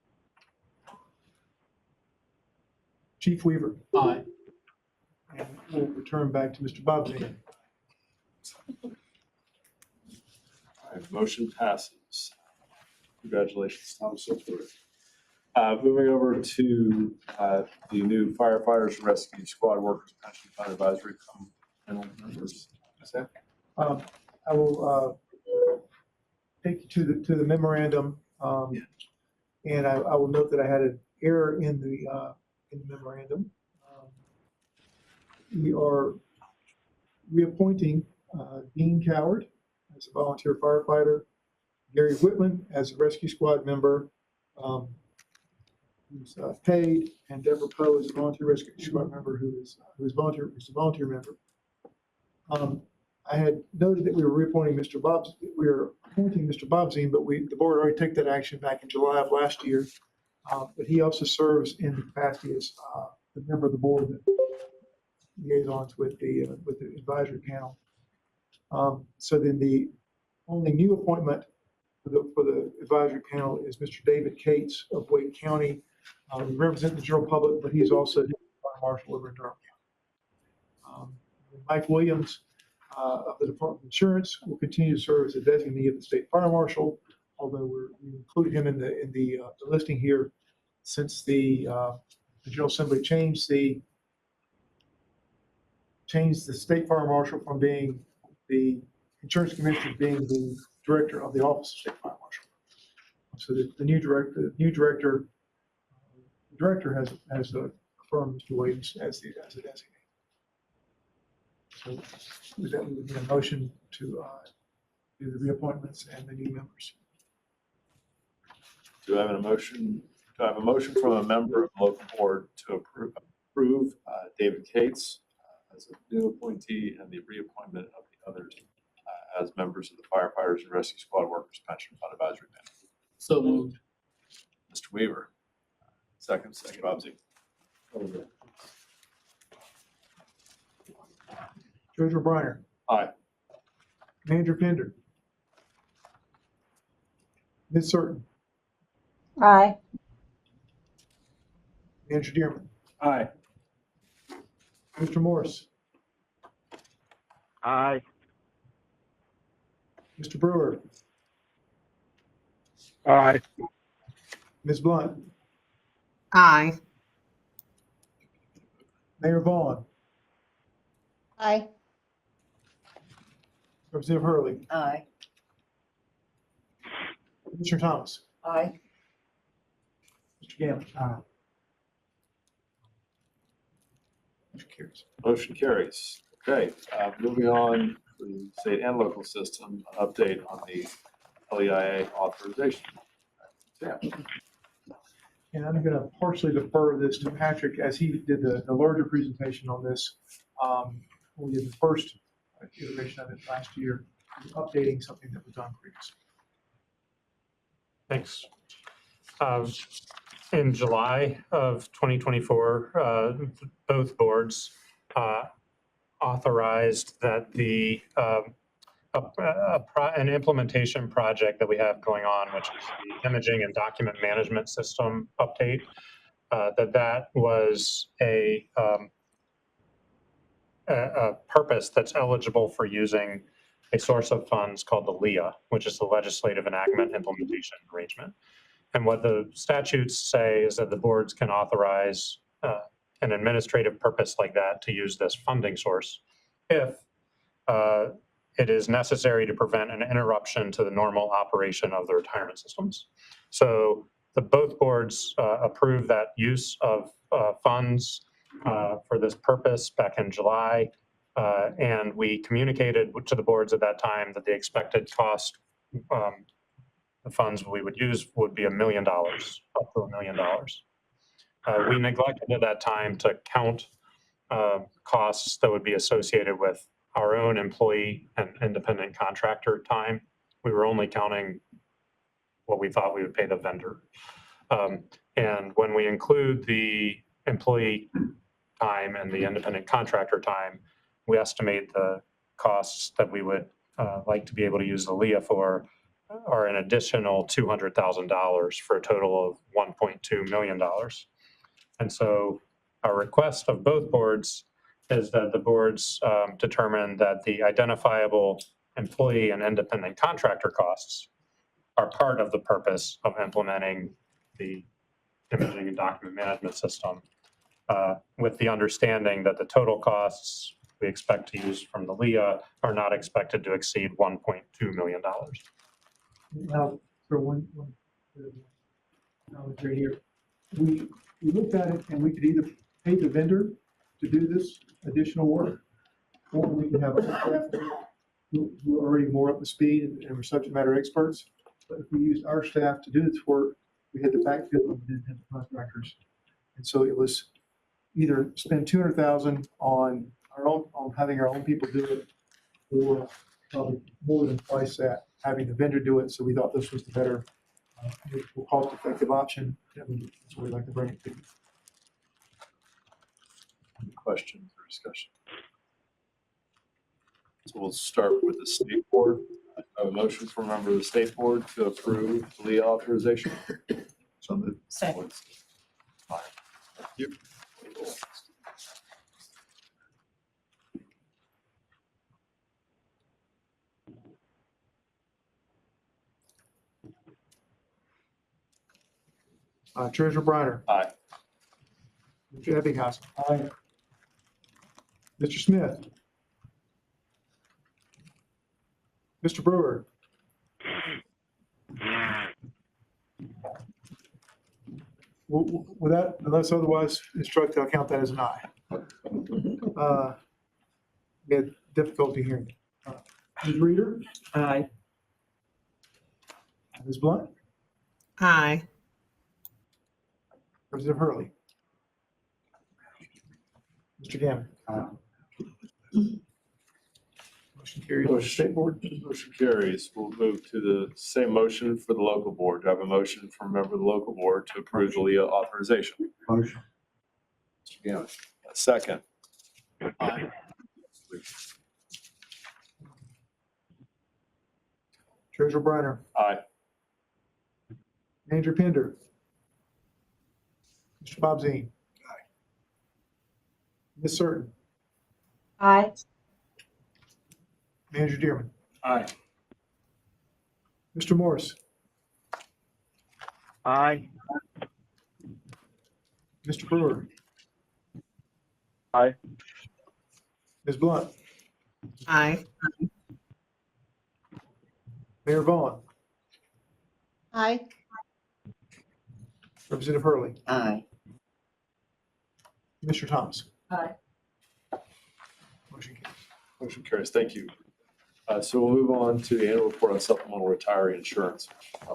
Chief Weaver, Aye. and we'll return back to Mr. Bob Zine. All right, motion passes. Congratulations, Thomas. So forth. Moving over to the new firefighters and rescue squad workers pension fund advisory panel members. I will take you to the memorandum. And I will note that I had an error in the memorandum. We are reappointing Dean Coward as a volunteer firefighter, Gary Whitman as a rescue squad member, who's paid, and Deborah Poe is a volunteer rescue squad member who's a volunteer member. I had noted that we were appointing Mr. Bob Zine, but the board already took that action back in July of last year. But he also serves in the capacity as the member of the board that liaisons with the advisory panel. So then the only new appointment for the advisory panel is Mr. David Cates of Wake County. We represent the general public, but he's also the fire marshal over in Durham County. Mike Williams of the Department of Insurance will continue to serve as a designee of the state fire marshal, although we included him in the listing here since the General Assembly changed the state fire marshal from being the insurance commissioner to being the director of the office of state fire marshal. So the new director has affirmed Mr. Williams as a designee. So with that, we would need a motion to do the reappointments and the new members. Do I have a motion? Do I have a motion from a member of the local board to approve David Cates as a new appointee and the reappointment of the others as members of the firefighters and rescue squad workers pension fund advisory panel? So moved. Mr. Weaver. Second Bob Z. Treasurer Briner, Aye. Manager Pender, Ms. Certain, Aye. Manager Dearman, Aye. Mr. Morris, Aye. Mr. Brewer, Aye. Ms. Blunt, Aye. Mayor Vaughn, Aye. Representative Hurley, Aye. Commissioner Thomas, Aye. Mr. Gammon. Aye. Motion carries. Motion carries. Okay, moving on to state and local system, update on the LEIA authorization. Yeah. And I'm going to partially defer this to Patrick as he did the larger presentation on this. We did the first iteration of it last year, updating something that was done previously. Thanks. In July of 2024, both boards authorized that an implementation project that we have going on, which is the imaging and document management system update, that was a purpose that's eligible for using a source of funds called the LEA, which is the Legislative Enactment Implementation Arrangement. And what the statutes say is that the boards can authorize an administrative purpose like that to use this funding source if it is necessary to prevent an interruption to the normal operation of the retirement systems. So both boards approved that use of funds for this purpose back in July. And we communicated to the boards at that time that the expected cost, the funds we would use would be $1 million, up to $1 million. We neglected at that time to count costs that would be associated with our own employee and independent contractor time. We were only counting what we thought we would pay the vendor. And when we include the employee time and the independent contractor time, we estimate the costs that we would like to be able to use the LEA for are an additional $200,000 for a total of $1.2 million. And so our request of both boards is that the boards determine that the identifiable employee and independent contractor costs are part of the purpose of implementing the imaging and document management system, with the understanding that the total costs we expect to use from the LEA are not expected to exceed $1.2 million. Now, for one knowledge right here, we looked at it and we could either pay the vendor to do this additional work, or we could have staff who are already more up to speed and were subject matter experts. But if we used our staff to do this work, we had to backfill with independent contractors. And so it was either spend $200,000 on our own, on having our own people do it, or probably more than twice that, having the vendor do it. So we thought this was the better, more cost-effective option. So we'd like to bring it to you. Questions or discussion? So we'll start with the state board. I have a motion from a member of the state board to approve the LEA authorization. So moved. Second. Thank you. Treasurer Briner. Aye. Mr. Ebbinghaus. Aye. Mr. Smith. Mr. Brewer. With that, unless otherwise instructed, I'll count that as an aye. We had difficulty hearing. Ms. Reader. Aye. Ms. Blunt. Aye. Representative Hurley. Mr. Gammon. Motion carries. Motion- State board. Motion carries. We'll move to the same motion for the local board. Do I have a motion from a member of the local board to approve the LEA authorization? Motion. Mr. Gammon. A second. Aye. Treasurer Briner. Aye. Manager Pender. Mr. Bob Zine. Aye. Ms. Certain. Aye. Manager Dearman. Aye. Mr. Morris. Aye. Mr. Brewer. Aye. Ms. Blunt. Aye. Mayor Vaughn. Aye. Representative Hurley. Aye. Mr. Thomas. Aye. Motion carries. Motion carries. Thank you. So we'll move on to the annual report on supplemental retiree insurance. I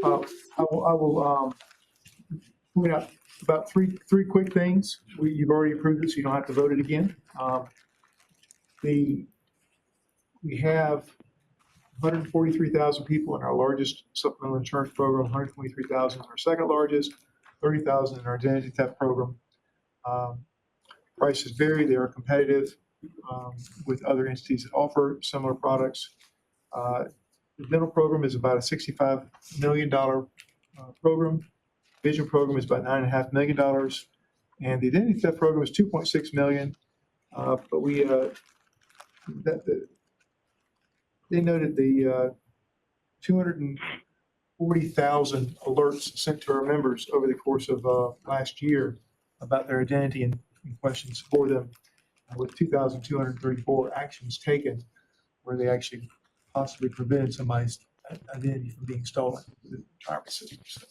will point out about three quick things. You've already approved it, so you don't have to vote it again. We have 143,000 people in our largest supplemental insurance program, 123,000 in our second largest, 30,000 in our identity theft program. Prices vary. They are competitive with other entities that offer similar products. The dental program is about a $65 million program. Vision program is about $9.5 million. And the identity theft program is $2.6 million. But they noted the 240,000 alerts sent to our members over the course of last year about their identity and questions for them, with 2,234 actions taken where they actually possibly prevented somebody's identity from being stolen in the retirement system. So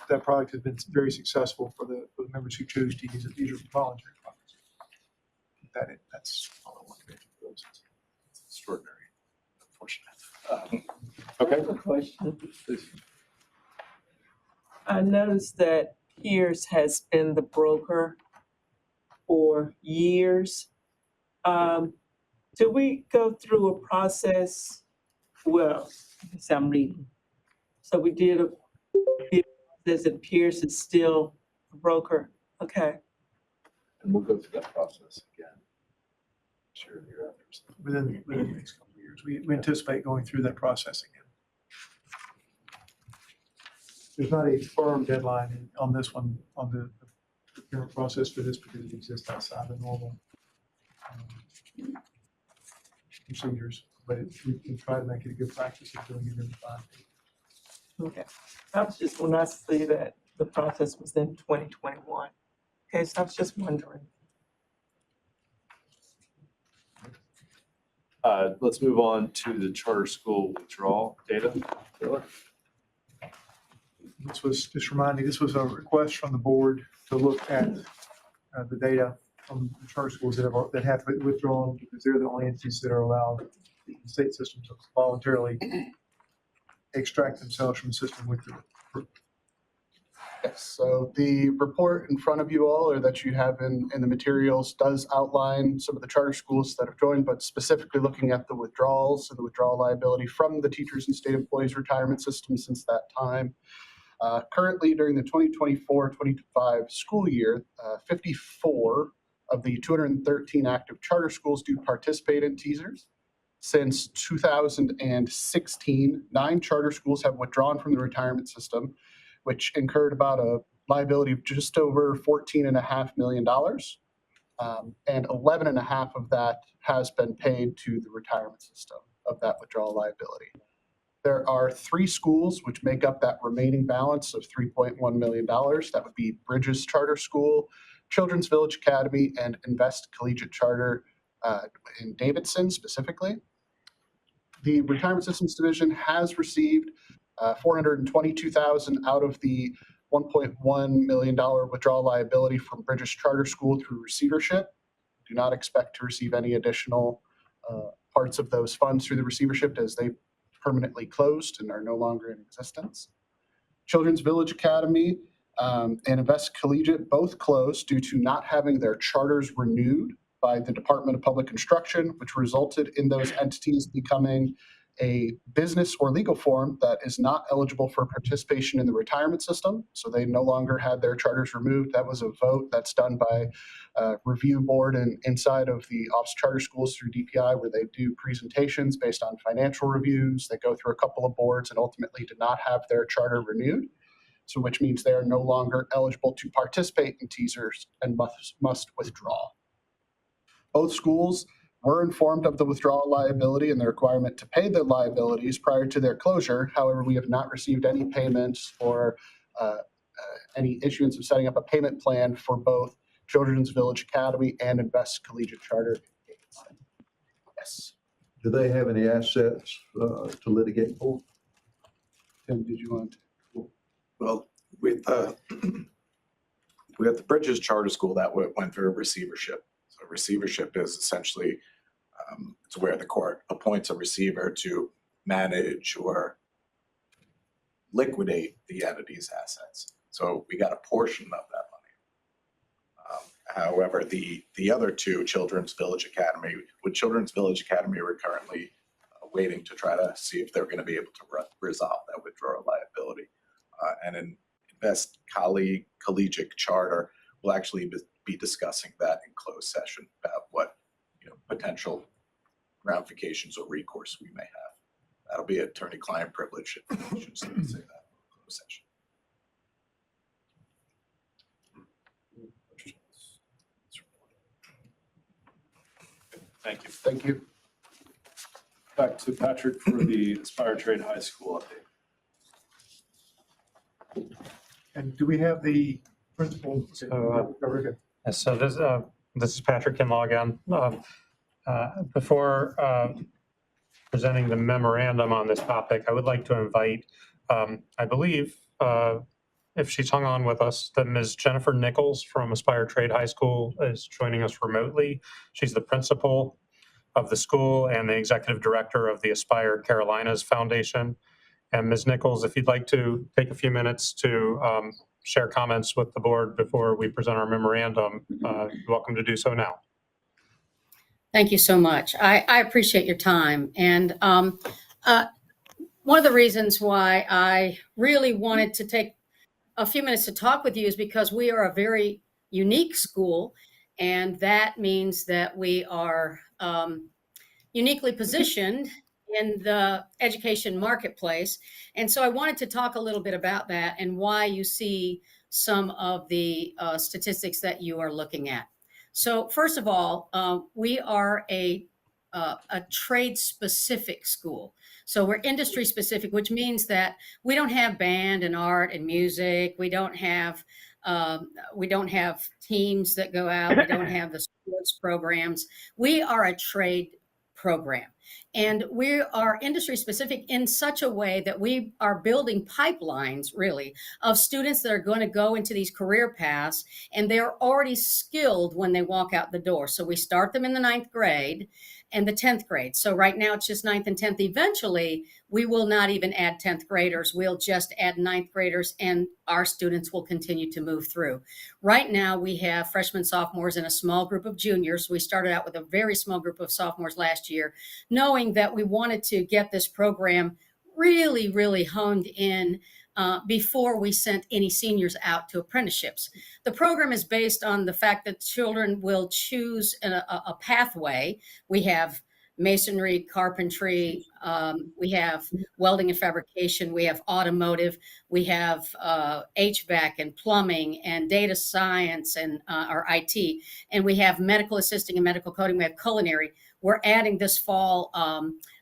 that product has been very successful for the members who choose to use it. These are voluntary products. That's all I want to mention. It's extraordinary, unfortunate. Okay. I have a question. I noticed that TSERS has been the broker for years. Do we go through a process? Well, I guess I'm reading. So we did a process and TSERS is still a broker. Okay. And we'll go through that process again. Sure, you're after. Within the next couple of years, we anticipate going through that process again. There's not a firm deadline on this one, on the procurement process for this, because it exists outside the normal procedures, but we try to make it a good practice of doing it in 5 days. Okay. I was just, when I see that the process was in 2021. Okay, so I was just wondering. Let's move on to the charter school withdrawal data. Taylor? This was, just remind me, this was a request from the board to look at the data from the charter schools that have withdrawn, because they're the only entities that are allowed the state system to voluntarily extract themselves from the system with the. Yes, so the report in front of you all, or that you have in the materials, does outline some of the charter schools that have joined, but specifically looking at the withdrawals and the withdrawal liability from the teachers and state employees retirement system since that time. Currently, during the 2024-25 school year, 54 of the 213 active charter schools do participate in TSERS. Since 2016, 9 charter schools have withdrawn from the retirement system, which incurred about a liability of just over $14.5 million. And 11.5 of that has been paid to the retirement system of that withdrawal liability. There are 3 schools which make up that remaining balance of $3.1 million. That would be Bridges Charter School, Children's Village Academy, and Invest Collegiate Charter in Davidson specifically. The Retirement Systems Division has received $422,000 out of the $1.1 million withdrawal liability from Bridges Charter School through receivership. Do not expect to receive any additional parts of those funds through the receivership, as they permanently closed and are no longer in existence. Children's Village Academy and Invest Collegiate both closed due to not having their charters renewed by the Department of Public Instruction, which resulted in those entities becoming a business or legal form that is not eligible for participation in the retirement system. So they no longer had their charters removed. That was a vote that's done by a review board and inside of the Office of Charter Schools through DPI, where they do presentations based on financial reviews. They go through a couple of boards and ultimately did not have their charter renewed. So which means they are no longer eligible to participate in TSERS and must withdraw. Both schools were informed of the withdrawal liability and the requirement to pay the liabilities prior to their closure. However, we have not received any payments or any issuance of setting up a payment plan for both Children's Village Academy and Invest Collegiate Charter. Yes. Do they have any assets to litigate for? Tim, did you want to? Well, with we got the Bridges Charter School that went through a receivership. So receivership is essentially it's where the court appoints a receiver to manage or liquidate the entity's assets. So we got a portion of that money. However, the other 2, Children's Village Academy, with Children's Village Academy, we're currently waiting to try to see if they're going to be able to resolve that withdrawal liability. And in Invest Collegiate Charter, we'll actually be discussing that in closed session about what potential ramifications or recourse we may have. That'll be attorney-client privilege information, so we'll say that in closed session. Thank you. Thank you. Back to Patrick for the Aspire Trade High School update. And do we have the principal? So this is Patrick Kinlaw again. Before presenting the memorandum on this topic, I would like to invite, I believe, if she's hung on with us, that Ms. Jennifer Nichols from Aspire Trade High School is joining us remotely. She's the principal of the school and the executive director of the Aspire Carolinas Foundation. And Ms. Nichols, if you'd like to take a few minutes to share comments with the board before we present our memorandum, you're welcome to do so now. Thank you so much. I appreciate your time. And one of the reasons why I really wanted to take a few minutes to talk with you is because we are a very unique school. And that means that we are uniquely positioned in the education marketplace. And so I wanted to talk a little bit about that and why you see some of the statistics that you are looking at. So first of all, we are a trade-specific school. So we're industry-specific, which means that we don't have band and art and music. We don't have teams that go out. We don't have the sports programs. We are a trade program. And we are industry specific in such a way that we are building pipelines, really, of students that are going to go into these career paths, and they're already skilled when they walk out the door. So we start them in the 9th grade and the 10th grade. So right now it's just 9th and 10th. Eventually, we will not even add 10th graders. We'll just add 9th graders, and our students will continue to move through. Right now, we have freshmen, sophomores, and a small group of juniors. We started out with a very small group of sophomores last year, knowing that we wanted to get this program really, really honed in before we sent any seniors out to apprenticeships. The program is based on the fact that children will choose a pathway. We have masonry, carpentry, we have welding and fabrication, we have automotive, we have HVAC and plumbing and data science and our IT, and we have medical assisting and medical coding, we have culinary. We're adding this fall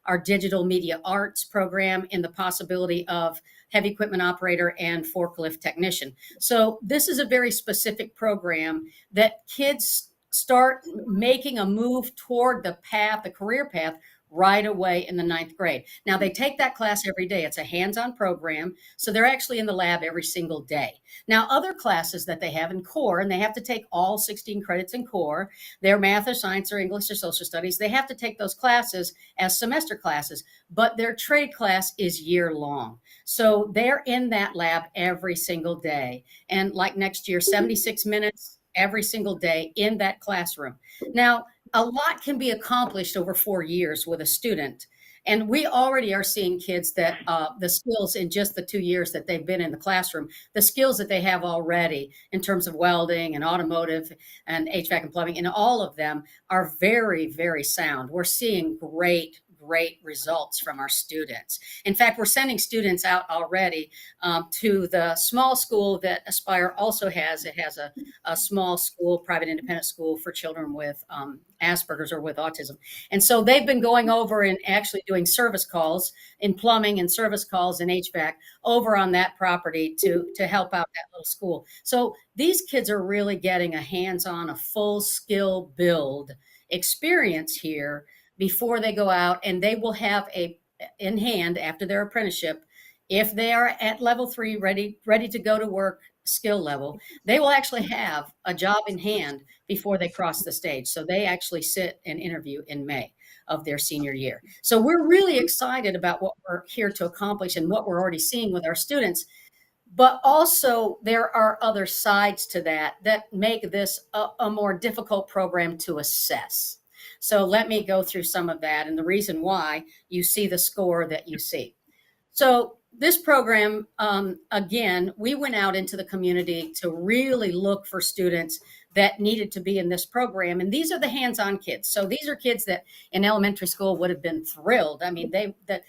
our digital media arts program and the possibility of heavy equipment operator and forklift technician. So this is a very specific program that kids start making a move toward the path, the career path, right away in the 9th grade. Now they take that class every day. It's a hands-on program. So they're actually in the lab every single day. Now other classes that they have in core, and they have to take all 16 credits in core, their math or science or English or social studies, they have to take those classes as semester classes, but their trade class is year long. So they're in that lab every single day. And like next year, 76 minutes every single day in that classroom. Now, a lot can be accomplished over 4 years with a student. And we already are seeing kids that the skills in just the 2 years that they've been in the classroom, the skills that they have already in terms of welding and automotive and HVAC and plumbing, and all of them are very, very sound. We're seeing great results from our students. In fact, we're sending students out already to the small school that Aspire also has. It has a small school, private independent school for children with Asperger's or with autism. And so they've been going over and actually doing service calls in plumbing and service calls in HVAC over on that property to help out that little school. So these kids are really getting a hands-on, a full skill build experience here before they go out, and they will have in hand after their apprenticeship, if they are at level 3, ready to go to work skill level, they will actually have a job in hand before they cross the stage. So they actually sit and interview in May of their senior year. So we're really excited about what we're here to accomplish and what we're already seeing with our students. But also there are other sides to that make this a more difficult program to assess. So let me go through some of that and the reason why you see the score that you see. So this program, again, we went out into the community to really look for students that needed to be in this program. And these are the hands-on kids. So these are kids that in elementary school would have been thrilled. I mean, the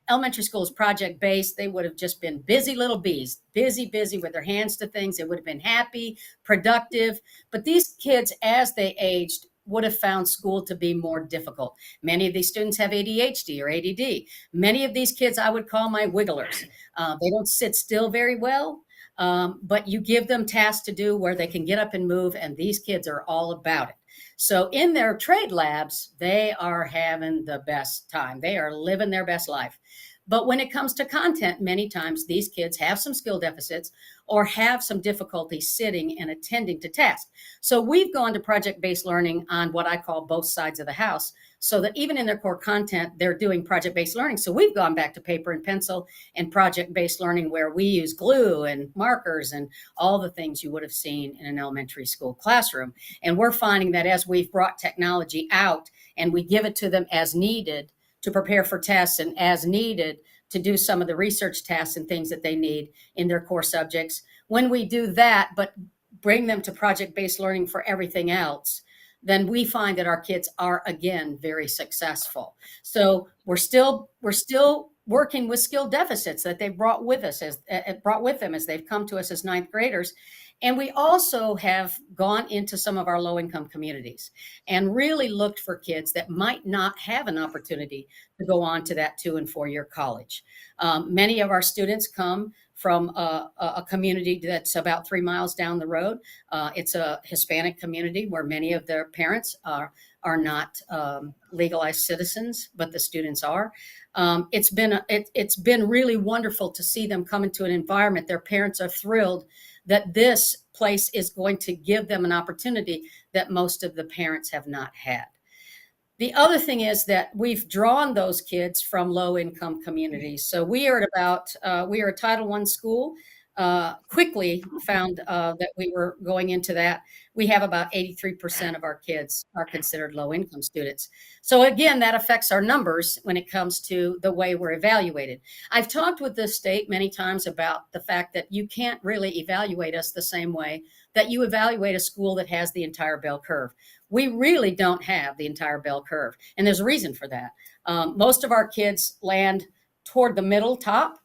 elementary school is project-based. They would have just been busy little bees, busy with their hands to things. They would have been happy, productive. But these kids, as they aged, would have found school to be more difficult. Many of these students have ADHD or ADD. Many of these kids I would call my wigglers. They don't sit still very well, but you give them tasks to do where they can get up and move, and these kids are all about it. So in their trade labs, they are having the best time. They are living their best life. But when it comes to content, many times these kids have some skill deficits or have some difficulty sitting and attending to tasks. So we've gone to project-based learning on what I call both sides of the house, so that even in their core content, they're doing project-based learning. So we've gone back to paper and pencil and project-based learning where we use glue and markers and all the things you would have seen in an elementary school classroom. And we're finding that as we've brought technology out and we give it to them as needed to prepare for tests and as needed to do some of the research tasks and things that they need in their core subjects, when we do that, but bring them to project-based learning for everything else, then we find that our kids are again very successful. So we're still working with skill deficits that they brought with them as they've come to us as ninth graders. And we also have gone into some of our low-income communities and really looked for kids that might not have an opportunity to go on to that 2- and 4-year college. Many of our students come from a community that's about 3 miles down the road. It's a Hispanic community where many of their parents are not legalized citizens, but the students are. It's been really wonderful to see them come into an environment. Their parents are thrilled that this place is going to give them an opportunity that most of the parents have not had. The other thing is that we've drawn those kids from low-income communities. So we are a Title I school. Quickly found that we were going into that. We have about 83% of our kids are considered low-income students. So again, that affects our numbers when it comes to the way we're evaluated. I've talked with the state many times about the fact that you can't really evaluate us the same way that you evaluate a school that has the entire bell curve. We really don't have the entire bell curve, and there's a reason for that. Most of our kids land toward the middle top.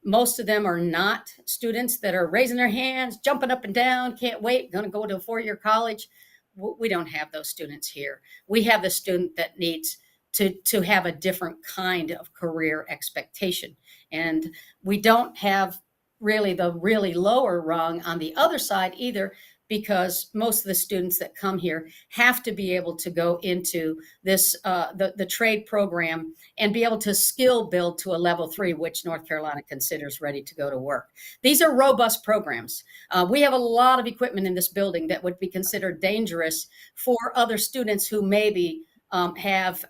Most of them are not students that are raising their hands, jumping up and down, can't wait, going to go to a 4-year college. We don't have those students here. We have the student that needs to have a different kind of career expectation. And we don't have really the really lower rung on the other side either, because most of the students that come here have to be able to go into this the trade program and be able to skill build to a level 3, which North Carolina considers ready to go to work. These are robust programs. We have a lot of equipment in this building that would be considered dangerous for other students who maybe have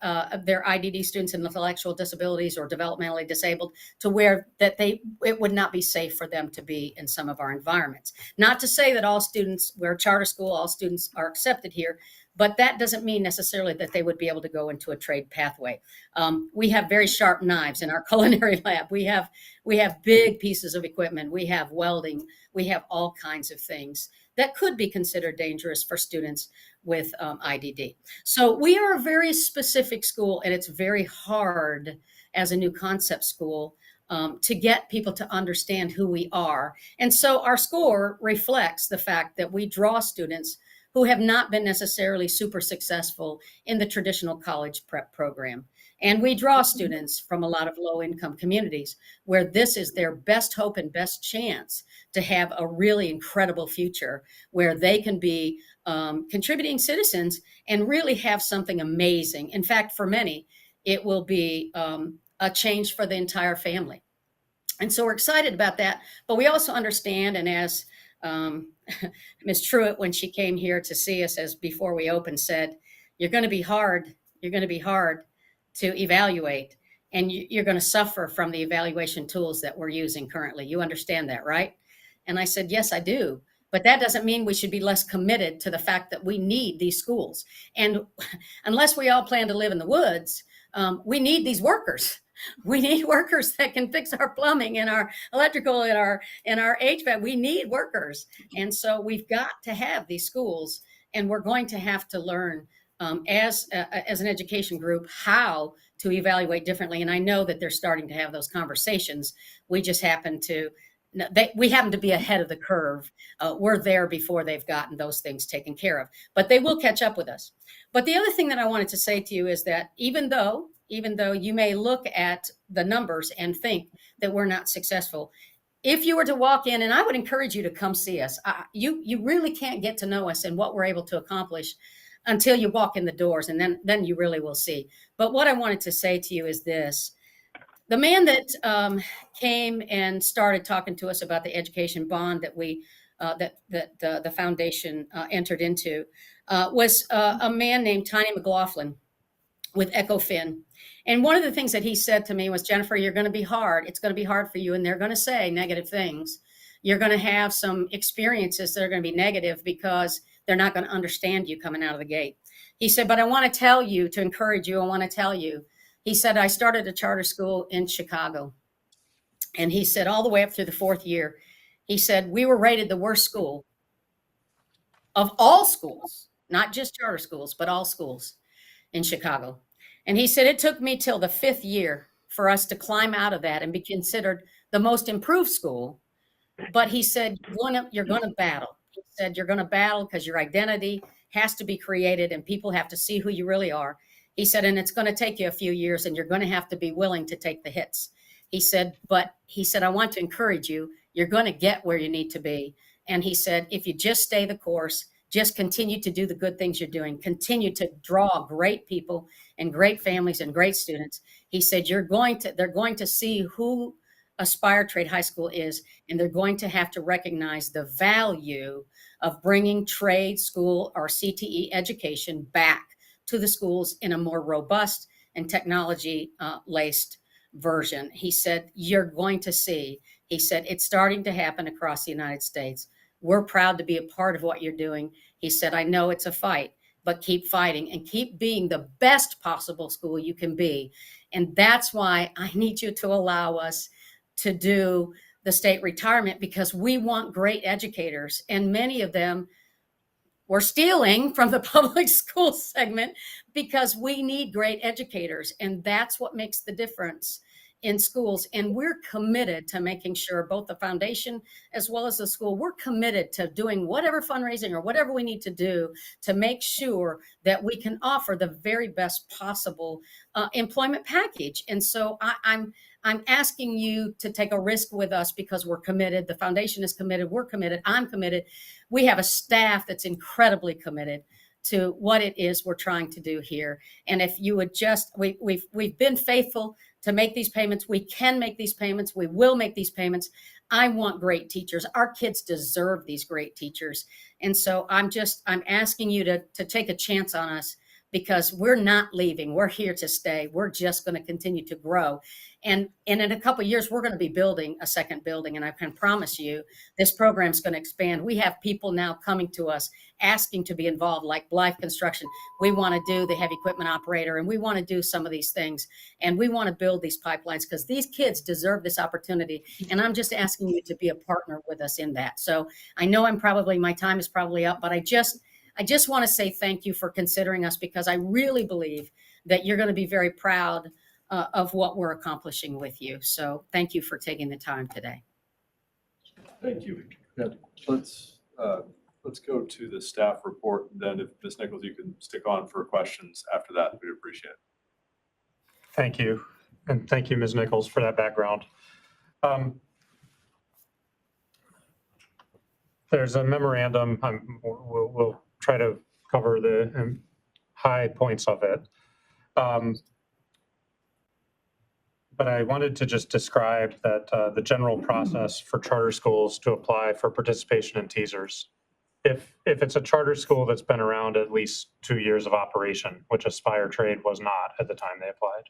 their IDD students and intellectual disabilities or developmentally disabled, to where that it would not be safe for them to be in some of our environments. Not to say that all students, we're a charter school, all students are accepted here, but that doesn't mean necessarily that they would be able to go into a trade pathway. We have very sharp knives in our culinary lab. We have big pieces of equipment. We have welding. We have all kinds of things that could be considered dangerous for students with IDD. So we are a very specific school, and it's very hard as a new concept school to get people to understand who we are. And so our score reflects the fact that we draw students who have not been necessarily super successful in the traditional college prep program. And we draw students from a lot of low-income communities where this is their best hope and best chance to have a really incredible future, where they can be contributing citizens and really have something amazing. In fact, for many, it will be a change for the entire family. And so we're excited about that, but we also understand, and as Ms. Truitt, when she came here to see us as before we opened, said, you're going to be hard to evaluate, and you're going to suffer from the evaluation tools that we're using currently. You understand that, right? And I said, yes, I do. But that doesn't mean we should be less committed to the fact that we need these schools. And unless we all plan to live in the woods, we need these workers. We need workers that can fix our plumbing and our electrical and our HVAC. We need workers. And so we've got to have these schools, and we're going to have to learn as an education group how to evaluate differently. And I know that they're starting to have those conversations. We just happen to be ahead of the curve. We're there before they've gotten those things taken care of, but they will catch up with us. But the other thing that I wanted to say to you is that even though you may look at the numbers and think that we're not successful, if you were to walk in, and I would encourage you to come see us, you really can't get to know us and what we're able to accomplish until you walk in the doors, and then you really will see. But what I wanted to say to you is this. The man that came and started talking to us about the education bond that the foundation entered into was a man named Tiny McLaughlin with EchoFin. And one of the things that he said to me was, Jennifer, you're going to be hard. It's going to be hard for you. And they're going to say negative things. You're going to have some experiences that are going to be negative because they're not going to understand you coming out of the gate. He said, but I want to tell you, to encourage you, I want to tell you. He said, I started a charter school in Chicago. And he said, all the way up through the 4th year, he said, we were rated the worst school of all schools, not just charter schools, but all schools in Chicago. And he said, it took me till the 5th year for us to climb out of that and be considered the most improved school. But he said, you're going to battle. He said, you're going to battle because your identity has to be created and people have to see who you really are. He said, and it's going to take you a few years and you're going to have to be willing to take the hits. He said, but he said, I want to encourage you. You're going to get where you need to be. And he said, if you just stay the course, just continue to do the good things you're doing, continue to draw great people and great families and great students. He said, they're going to see who Aspire Trade High School is, and they're going to have to recognize the value of bringing trade school or CTE education back to the schools in a more robust and technology laced version. He said, you're going to see, he said, it's starting to happen across the United States. We're proud to be a part of what you're doing. He said, I know it's a fight, but keep fighting and keep being the best possible school you can be. And that's why I need you to allow us to do the state retirement, because we want great educators. And many of them were stealing from the public school segment because we need great educators. And that's what makes the difference in schools. And we're committed to making sure, both the foundation as well as the school, we're committed to doing whatever fundraising or whatever we need to do to make sure that we can offer the very best possible employment package. And so I'm asking you to take a risk with us because we're committed. The foundation is committed. We're committed. I'm committed. We have a staff that's incredibly committed to what it is we're trying to do here. And if you would just, we've been faithful to make these payments. We can make these payments. We will make these payments. I want great teachers. Our kids deserve these great teachers. And so I'm asking you to take a chance on us, because we're not leaving. We're here to stay. We're just going to continue to grow. And in a couple of years, we're going to be building a second building. And I can promise you, this program is going to expand. We have people now coming to us asking to be involved, like Blythe Construction. We want to do the heavy equipment operator, and we want to do some of these things. And we want to build these pipelines because these kids deserve this opportunity. And I'm just asking you to be a partner with us in that. So I know my time is probably up, but I just want to say thank you for considering us, because I really believe that you're going to be very proud of what we're accomplishing with you. So thank you for taking the time today. Thank you. Yeah, let's go to the staff report. And then if Ms. Nichols, you can stick on for questions after that, we'd appreciate it. Thank you. And thank you, Ms. Nichols, for that background. There's a memorandum. We'll try to cover the high points of it. But I wanted to just describe that the general process for charter schools to apply for participation in TSERS. If it's a charter school that's been around at least 2 years of operation, which Aspire Trade was not at the time they applied.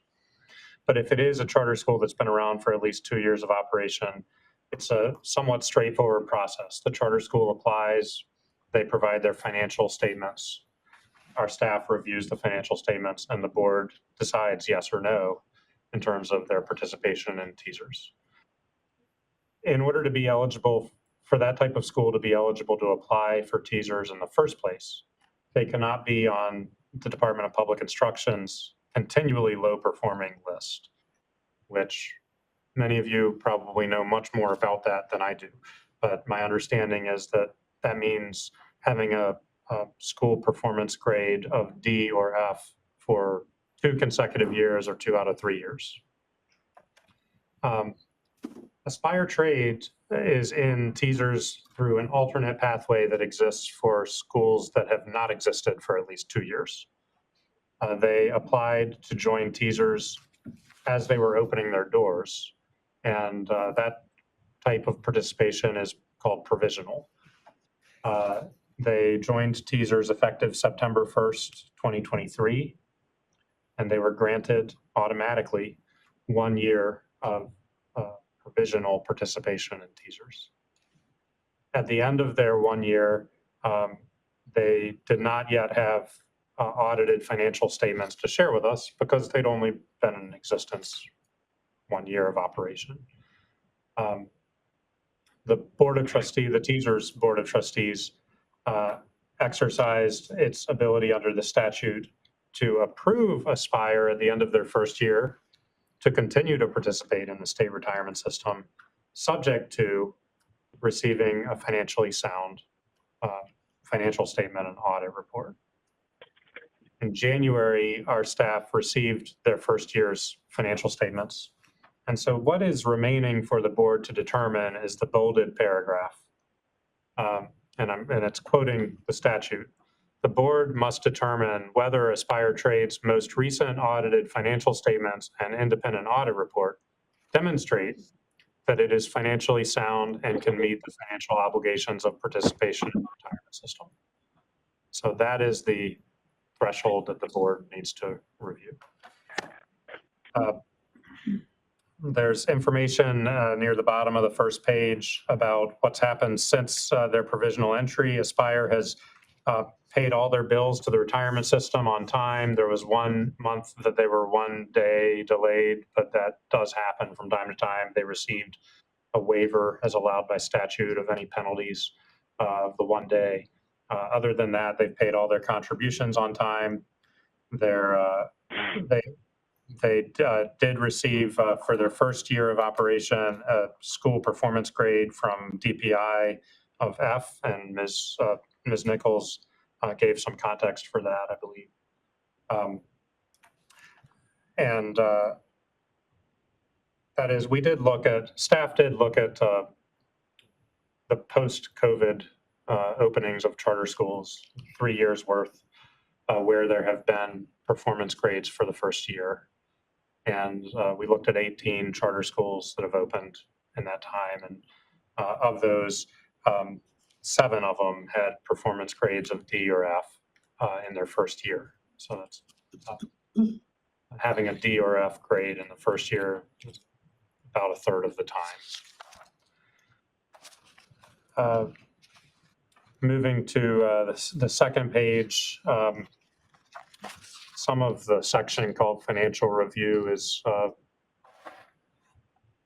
But if it is a charter school that's been around for at least 2 years of operation, it's a somewhat straightforward process. The charter school applies, they provide their financial statements. Our staff reviews the financial statements, and the board decides yes or no in terms of their participation in TSERS. In order to be eligible for that type of school to be eligible to apply for TSERS in the first place, they cannot be on the Department of Public Instruction's continually low performing list, which many of you probably know much more about that than I do. But my understanding is that that means having a school performance grade of D or F for 2 consecutive years or 2 out of 3 years. Aspire Trade is in TSERS through an alternate pathway that exists for schools that have not existed for at least 2 years. They applied to join TSERS as they were opening their doors, and that type of participation is called provisional. They joined TSERS effective September 1st, 2023, and they were granted automatically 1 year of provisional participation in TSERS. At the end of their 1 year, they did not yet have audited financial statements to share with us because they'd only been in existence 1 year of operation. The Board of Trustees, the TSERS Board of Trustees, exercised its ability under the statute to approve Aspire at the end of their first year to continue to participate in the state retirement system, subject to receiving a financially sound financial statement and audit report. In January, our staff received their first year's financial statements. And so what is remaining for the board to determine is the bolded paragraph. And it's quoting the statute. The board must determine whether Aspire Trade's most recent audited financial statements and independent audit report demonstrate that it is financially sound and can meet the financial obligations of participation in the retirement system. So that is the threshold that the board needs to review. There's information near the bottom of the first page about what's happened since their provisional entry. Aspire has paid all their bills to the retirement system on time. There was 1 month that they were 1 day delayed, but that does happen from time to time. They received a waiver as allowed by statute of any penalties of the 1 day. Other than that, they've paid all their contributions on time. They did receive for their first year of operation a school performance grade from DPI of F, and Ms. Nichols gave some context for that, I believe. That is, staff did look at the post-COVID openings of charter schools, 3 years worth, where there have been performance grades for the first year. And we looked at 18 charter schools that have opened in that time. And of those, 7 of them had performance grades of D or F in their first year. So that's having a D or F grade in the first year is about a third of the time. Moving to the second page, some of the section called financial review is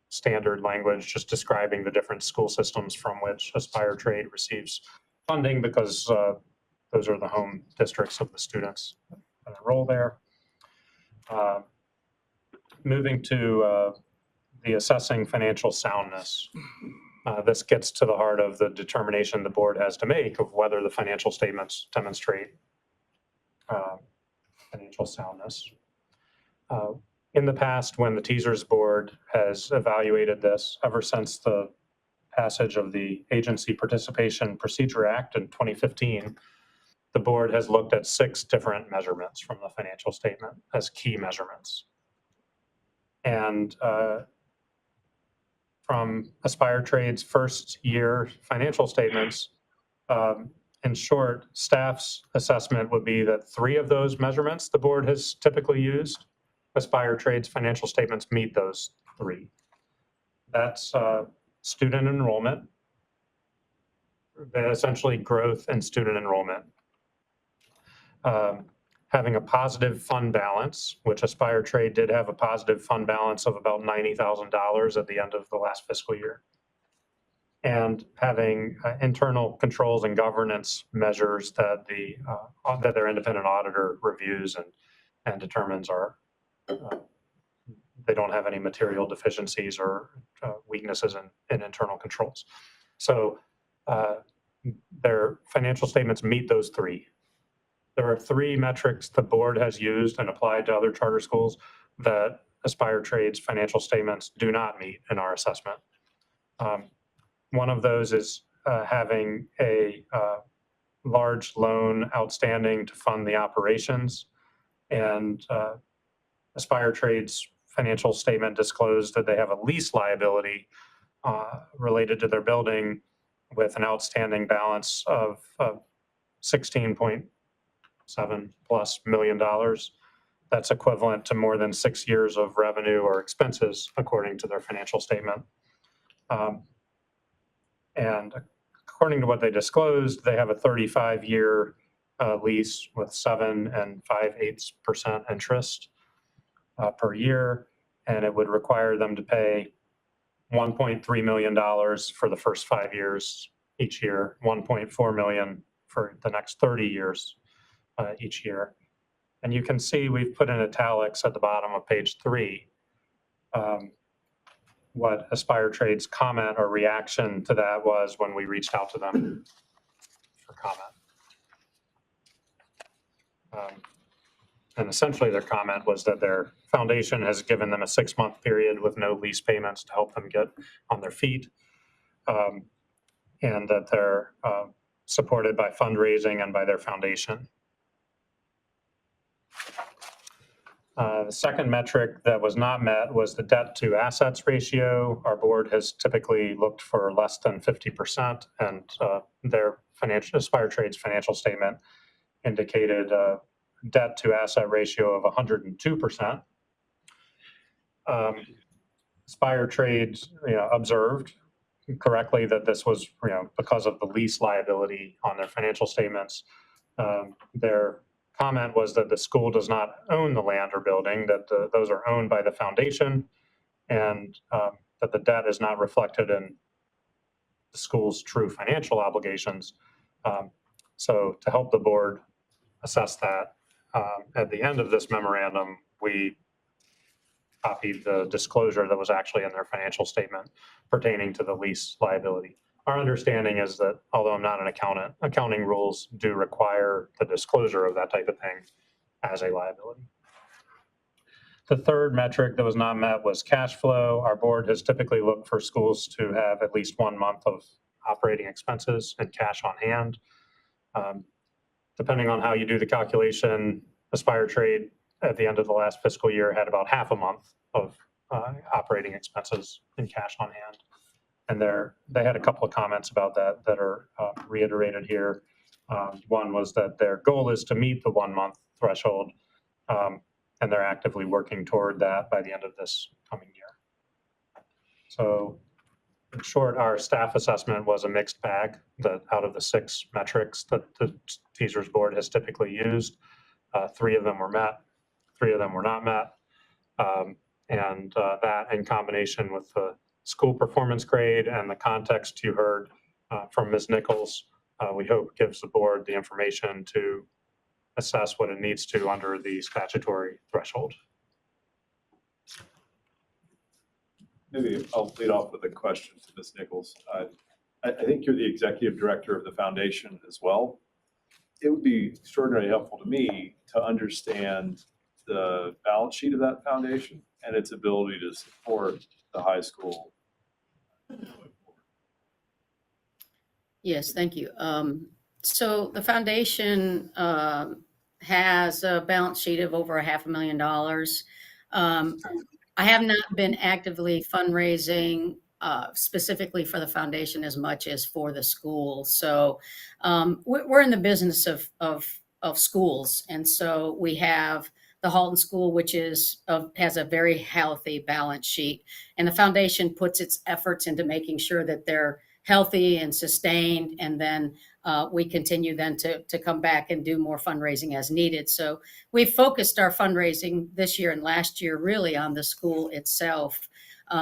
standard language, just describing the different school systems from which Aspire Trade receives funding, because those are the home districts of the students that enroll there. Moving to the assessing financial soundness. This gets to the heart of the determination the board has to make of whether the financial statements demonstrate financial soundness. In the past, when the TSERS board has evaluated this, ever since the passage of the Agency Participation Procedure Act in 2015, the board has looked at 6 different measurements from the financial statement as key measurements. And from Aspire Trade's first year financial statements, in short, staff's assessment would be that 3 of those measurements the board has typically used. Aspire Trade's financial statements meet those 3. That's student enrollment, essentially growth in student enrollment. Having a positive fund balance, which Aspire Trade did have a positive fund balance of about $90,000 at the end of the last fiscal year. And having internal controls and governance measures that that their independent auditor reviews and determines are they don't have any material deficiencies or weaknesses in internal controls. So their financial statements meet those 3. There are 3 metrics the board has used and applied to other charter schools that Aspire Trade's financial statements do not meet in our assessment. One of those is having a large loan outstanding to fund the operations. And Aspire Trade's financial statement disclosed that they have a lease liability related to their building with an outstanding balance of $16.7+ million. That's equivalent to more than 6 years of revenue or expenses, according to their financial statement. And according to what they disclosed, they have a 35-year lease with 7 5/8% interest per year, and it would require them to pay $1.3 million for the first 5 years each year, $1.4 million for the next 30 years each year. And you can see we've put in italics at the bottom of page 3 what Aspire Trade's comment or reaction to that was when we reached out to them for comment. And essentially their comment was that their foundation has given them a 6-month period with no lease payments to help them get on their feet, and that they're supported by fundraising and by their foundation. The second metric that was not met was the debt to assets ratio. Our board has typically looked for less than 50%, and their Aspire Trade's financial statement indicated a debt to asset ratio of 102%. Aspire Trade observed correctly that this was because of the lease liability on their financial statements. Their comment was that the school does not own the land or building, that those are owned by the foundation, and that the debt is not reflected in the school's true financial obligations. So to help the board assess that, at the end of this memorandum, we copied the disclosure that was actually in their financial statement pertaining to the lease liability. Our understanding is that, although I'm not an accountant, accounting rules do require the disclosure of that type of thing as a liability. The third metric that was not met was cash flow. Our board has typically looked for schools to have at least 1 month of operating expenses and cash on hand. Depending on how you do the calculation, Aspire Trade at the end of the last fiscal year had about half a month of operating expenses and cash on hand. And they had a couple of comments about that are reiterated here. One was that their goal is to meet the 1 month threshold, and they're actively working toward that by the end of this coming year. So in short, our staff assessment was a mixed bag. That out of the 6 metrics that the TSERS board has typically used, 3 of them were met, 3 of them were not met. And that in combination with the school performance grade and the context you heard from Ms. Nichols, we hope gives the board the information to assess what it needs to under the statutory threshold. Maybe I'll lead off with a question to Ms. Nichols. I think you're the executive director of the foundation as well. It would be extraordinarily helpful to me to understand the balance sheet of that foundation and its ability to support the high school. Yes, thank you. So the foundation has a balance sheet of over $500,000. I have not been actively fundraising specifically for the foundation as much as for the school. So we're in the business of schools. And so we have the Halton School, which has a very healthy balance sheet. And the foundation puts its efforts into making sure that they're healthy and sustained. And then we continue then to come back and do more fundraising as needed. So we've focused our fundraising this year and last year really on the school itself.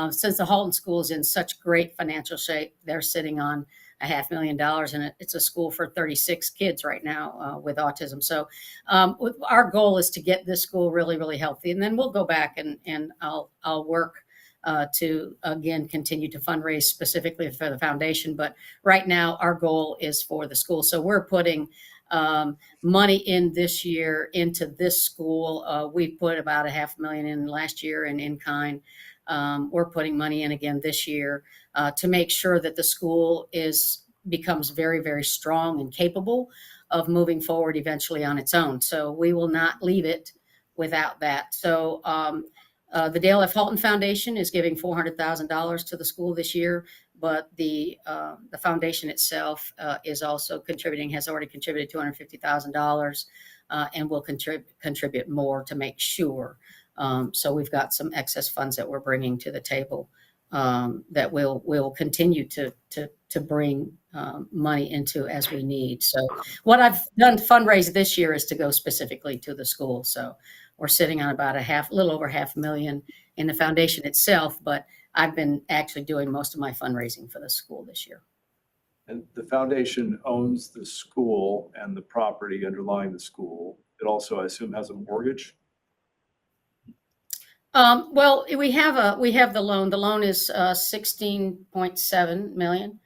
Since the Halton School is in such great financial shape, they're sitting on $500,000, and it's a school for 36 kids right now with autism. So our goal is to get this school really, really healthy, and then we'll go back and I'll work to again continue to fundraise specifically for the foundation. But right now, our goal is for the school. So we're putting money in this year into this school. We put about $500,000 in last year in kind. We're putting money in again this year to make sure that the school becomes very, very strong and capable of moving forward eventually on its own. So we will not leave it without that. So the Dale F. Halton Foundation is giving $400,000 to the school this year, but the foundation itself is also contributing, has already contributed $250,000 and will contribute more to make sure. So we've got some excess funds that we're bringing to the table that we'll continue to bring money into as we need. So what I've done to fundraise this year is to go specifically to the school. So we're sitting on about a little over $500,000 in the foundation itself, but I've been actually doing most of my fundraising for the school this year. And the foundation owns the school and the property underlying the school. It also, I assume, has a mortgage. Well, we have the loan. The loan is $16.7 million.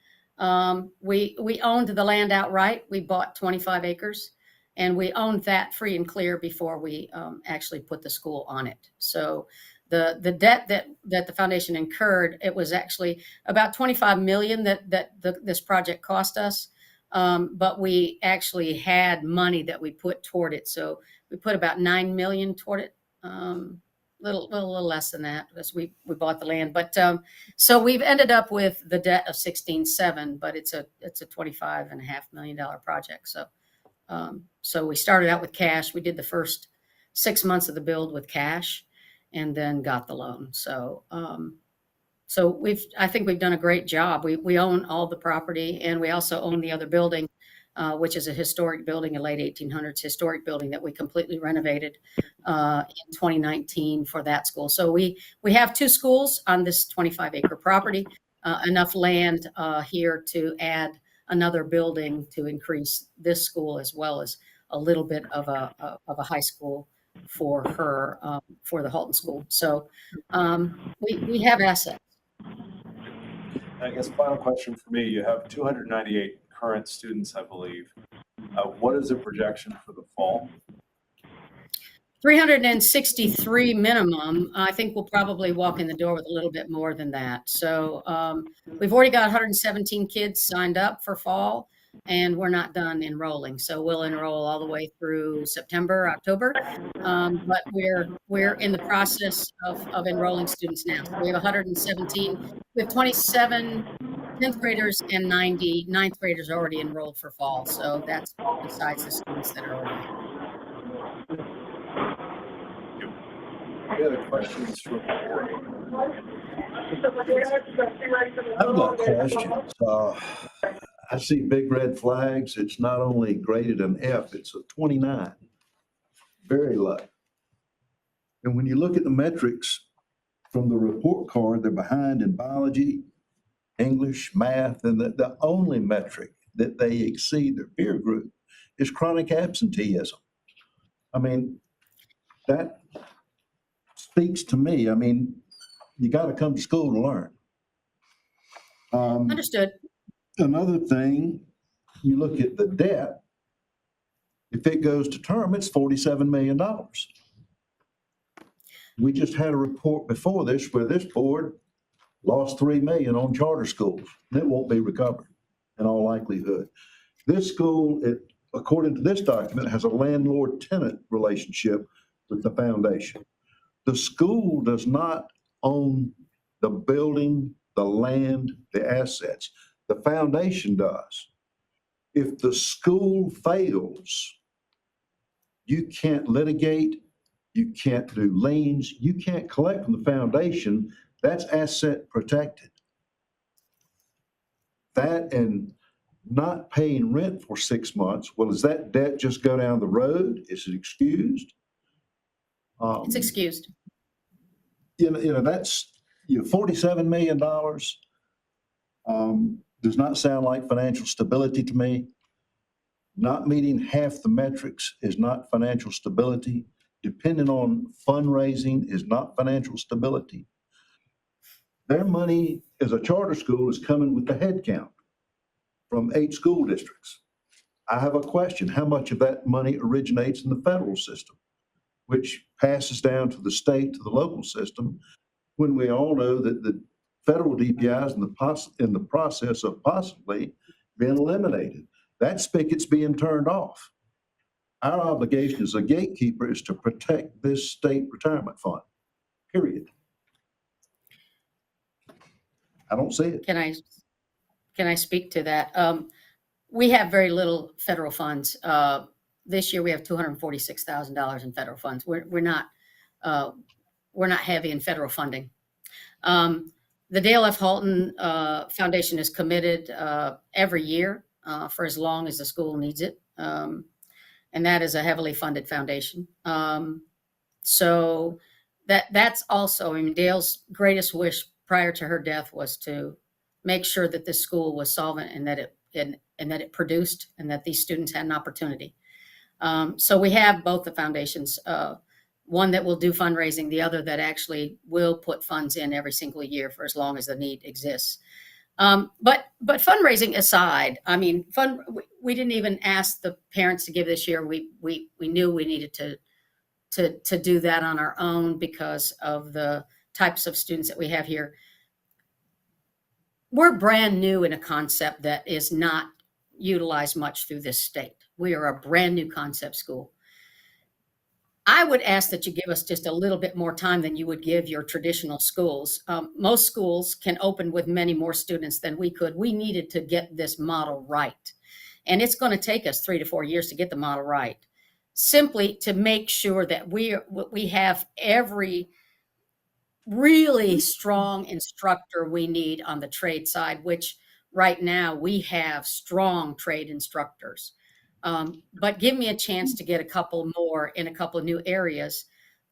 We owned the land outright. We bought 25 acres. And we owned that free and clear before we actually put the school on it. So the debt that the foundation incurred, it was actually about $25 million that this project cost us. But we actually had money that we put toward it. So we put about $9 million toward it. Little less than that because we bought the land. But so we've ended up with the debt of 16.7, but it's a $25.5 million project. So we started out with cash. We did the first 6 months of the build with cash and then got the loan. So I think we've done a great job. We own all the property and we also own the other building, which is a historic building, a late 1800s historic building that we completely renovated in 2019 for that school. So we have 2 schools on this 25-acre property, enough land here to add another building to increase this school as well as a little bit of a high school for her, for the Halton School. So we have assets. I guess final question for me, you have 298 current students, I believe. What is the projection for the fall? 363 minimum. I think we'll probably walk in the door with a little bit more than that. So we've already got 117 kids signed up for fall, and we're not done enrolling. So we'll enroll all the way through September, October. But we're in the process of enrolling students now. So we have 117. We have 27 10th graders and 90 ninth graders already enrolled for fall. So that's besides the students that are already enrolled. Any other questions from the board? I've got questions. I see big red flags. It's not only graded an F, it's a 29. Very low. And when you look at the metrics from the report card, they're behind in biology, English, math, and the only metric that they exceed their peer group is chronic absenteeism. I mean, that speaks to me. I mean, you got to come to school to learn. Understood. Another thing, you look at the debt, if it goes to term, it's $47 million. We just had a report before this where this board lost $3 million on charter schools, and it won't be recovered in all likelihood. This school, according to this document, has a landlord-tenant relationship with the foundation. The school does not own the building, the land, the assets. The foundation does. If the school fails, you can't litigate, you can't do liens, you can't collect from the foundation. That's asset protected. That and not paying rent for 6 months, well, does that debt just go down the road? Is it excused? It's excused. That's $47 million. Does not sound like financial stability to me. Not meeting half the metrics is not financial stability. Depending on fundraising is not financial stability. Their money as a charter school is coming with the head count from 8 school districts. I have a question. How much of that money originates in the federal system, which passes down to the state, to the local system, when we all know that the federal DPI is in the process of possibly being eliminated? That spigot's being turned off. Our obligation as a gatekeeper is to protect this state retirement fund, period. I don't see it. Can I speak to that? We have very little federal funds. This year we have $246,000 in federal funds. We're not heavy in federal funding. The Dale F. Halton Foundation is committed every year for as long as the school needs it. And that is a heavily funded foundation. So that's also, I mean, Dale's greatest wish prior to her death was to make sure that this school was solvent and that it produced and that these students had an opportunity. So we have both the foundations, one that will do fundraising, the other that actually will put funds in every single year for as long as the need exists. But fundraising aside, I mean, we didn't even ask the parents to give this year. We knew we needed to do that on our own because of the types of students that we have here. We're brand new in a concept that is not utilized much through this state. We are a brand new concept school. I would ask that you give us just a little bit more time than you would give your traditional schools. Most schools can open with many more students than we could. We needed to get this model right. And it's going to take us 3 to 4 years to get the model right, simply to make sure that we have every really strong instructor we need on the trade side, which right now we have strong trade instructors. But give me a chance to get a couple more in a couple of new areas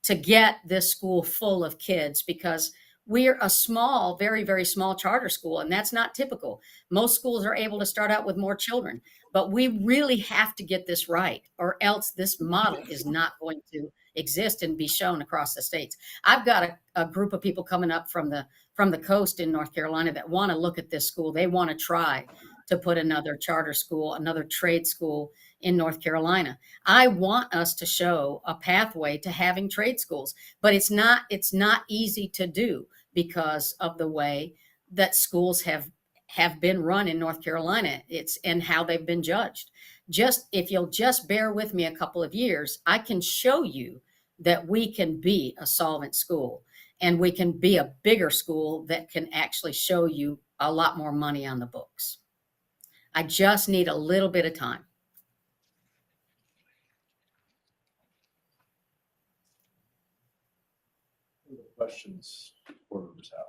to get this school full of kids, because we're a small, very, very small charter school, and that's not typical. Most schools are able to start out with more children, but we really have to get this right, or else this model is not going to exist and be shown across the states. I've got a group of people coming up from the coast in North Carolina that want to look at this school. They want to try to put another charter school, another trade school in North Carolina. I want us to show a pathway to having trade schools, but it's not easy to do because of the way that schools have been run in North Carolina. And how they've been judged. If you'll just bear with me a couple of years, I can show you that we can be a solvent school and we can be a bigger school that can actually show you a lot more money on the books. I just need a little bit of time. Questions board members have?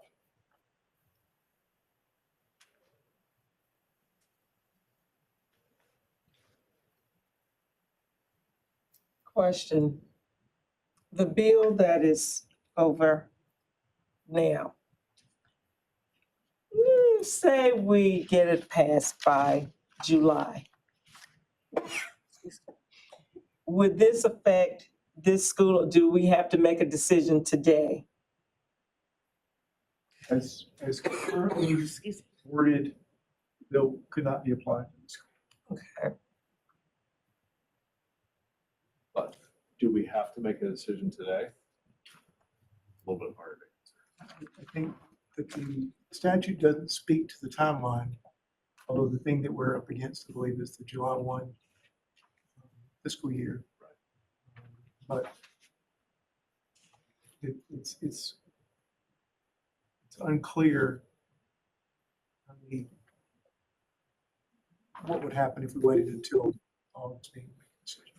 Question. The bill that is over now, say we get it passed by July. Would this affect this school, or do we have to make a decision today? As currently worded, the bill could not be applied to the school. Okay. But do we have to make a decision today? A little bit harder to answer. I think that the statute doesn't speak to the timeline, although the thing that we're up against, I believe, is the July 1 fiscal year. But it's unclear, what would happen if we waited until August to make a decision.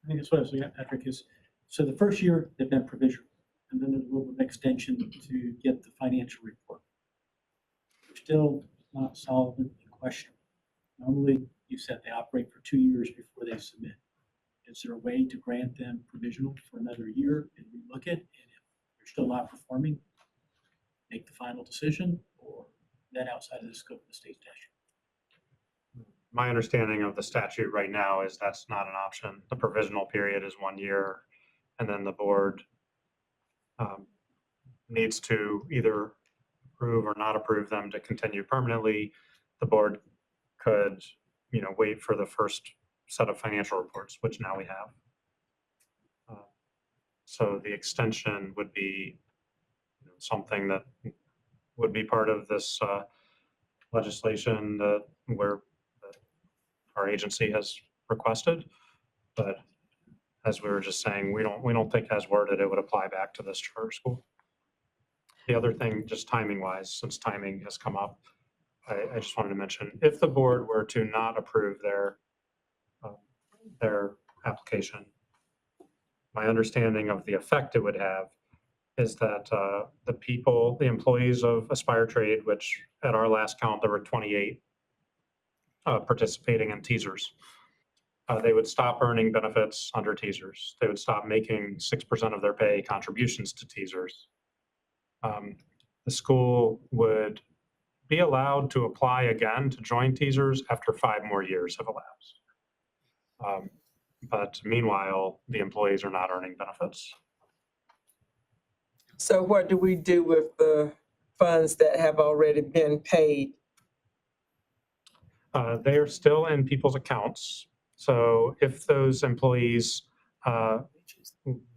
I think that's what I was saying, Patrick, is, so the first year they've been provisional, and then there's a little bit of extension to get the financial report. They're still not solved in question. Normally, you said they operate for 2 years before they submit. Is there a way to grant them provisional for another year and relook it? And if they're still not performing, make the final decision, or that outside of the scope of the state statute? My understanding of the statute right now is that's not an option. The provisional period is 1 year, and then the board needs to either approve or not approve them to continue permanently. the board could, wait for the first set of financial reports, which now we have. So the extension would be something that would be part of this legislation where our agency has requested. But as we were just saying, we don't think as worded it would apply back to this charter school. The other thing, just timing wise, since timing has come up, I just wanted to mention, if the board were to not approve their application, my understanding of the effect it would have is that the employees of Aspire Trade, which at our last count, there were 28 participating in TSERS, they would stop earning benefits under TSERS. They would stop making 6% of their pay contributions to TSERS. The school would be allowed to apply again to join TSERS after 5 more years have elapsed. But meanwhile, the employees are not earning benefits. So what do we do with the funds that have already been paid? They are still in people's accounts. So if those employees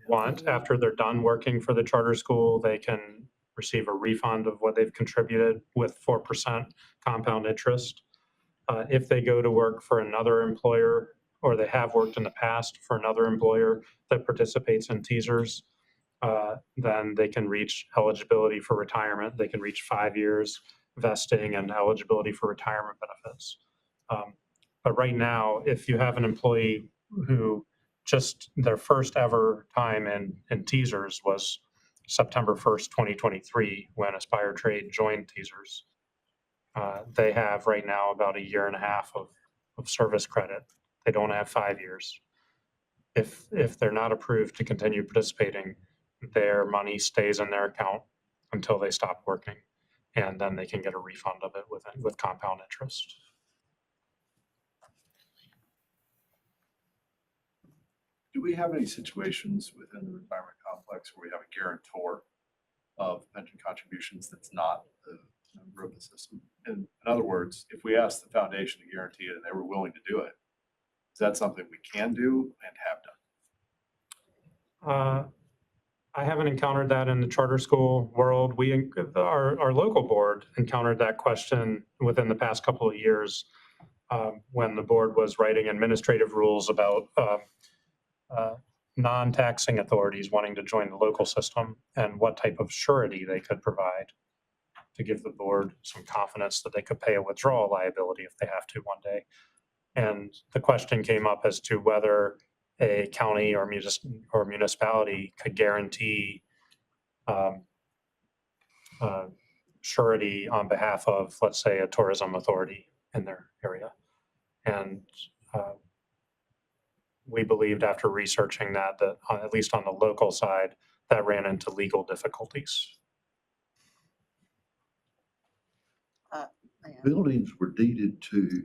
want, after they're done working for the charter school, they can receive a refund of what they've contributed with 4% compound interest. If they go to work for another employer, or they have worked in the past for another employer that participates in TSERS, then they can reach eligibility for retirement. They can reach 5 years vesting and eligibility for retirement benefits. But right now, if you have an employee who just their first ever time in TSERS was September 1st, 2023, when Aspire Trade joined TSERS, they have right now about 1.5 years of service credit. They don't have 5 years. If they're not approved to continue participating, their money stays in their account until they stop working, and then they can get a refund of it with compound interest. Do we have any situations within the retirement complex where we have a guarantor of pension contributions that's not a member of the system? In other words, if we asked the foundation to guarantee it and they were willing to do it, is that something we can do and have done? I haven't encountered that in the charter school world. Our local board encountered that question within the past couple of years when the board was writing administrative rules about non-taxing authorities wanting to join the local system and what type of surety they could provide to give the board some confidence that they could pay a withdrawal liability if they have to one day. And the question came up as to whether a county or municipality could guarantee surety on behalf of, let's say, a tourism authority in their area. And we believed after researching that at least on the local side, that ran into legal difficulties. Buildings were deeded to the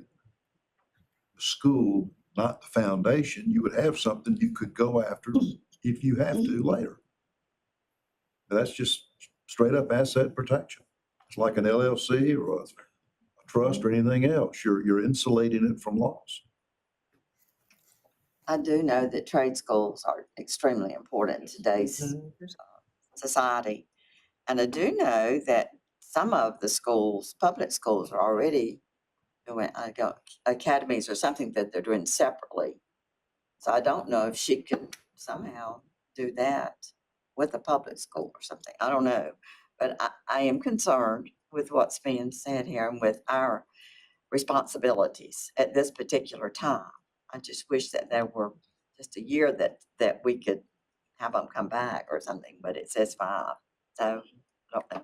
school, not the foundation. You would have something you could go after if you have to later. That's just straight up asset protection. It's like an LLC or a trust or anything else. You're insulating it from loss. I do know that trade schools are extremely important in today's society. And I do know that some of the schools, public schools, are already doing academies or something that they're doing separately. So I don't know if she could somehow do that with a public school or something. I don't know. But I am concerned with what's being said here and with our responsibilities at this particular time. I just wish that there were just a year that we could have them come back or something, but it says 5. So I don't know.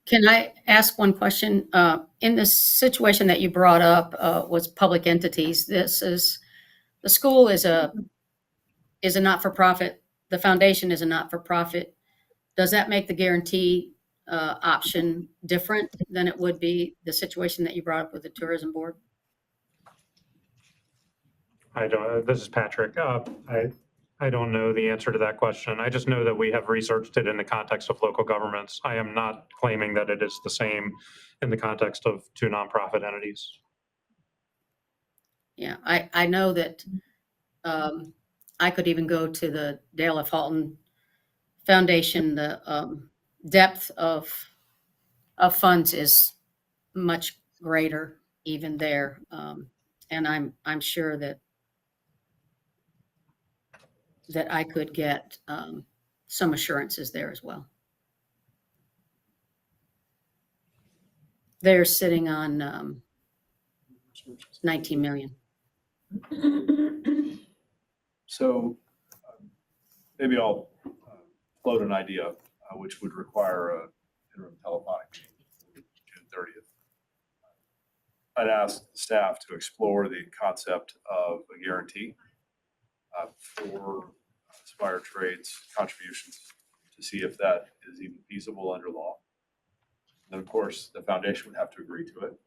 Can I ask one question? In the situation that you brought up was public entities. The school is a not-for-profit the foundation is a not-for-profit, does that make the guarantee option different than it would be the situation that you brought up with the tourism board? This is Patrick. I don't know the answer to that question. I just know that we have researched it in the context of local governments. I am not claiming that it is the same in the context of two nonprofit entities. Yeah, I know that I could even go to the Dale F. Halton Foundation. The depth of funds is much greater even there, and I'm sure that I could get some assurances there as well. They're sitting on 19 million. So maybe I'll float an idea, which would require a interim telephonic meeting June 30th. I'd ask staff to explore the concept of a guarantee for Aspire Trade's contributions to see if that is even feasible under law. And of course, the foundation would have to agree to it.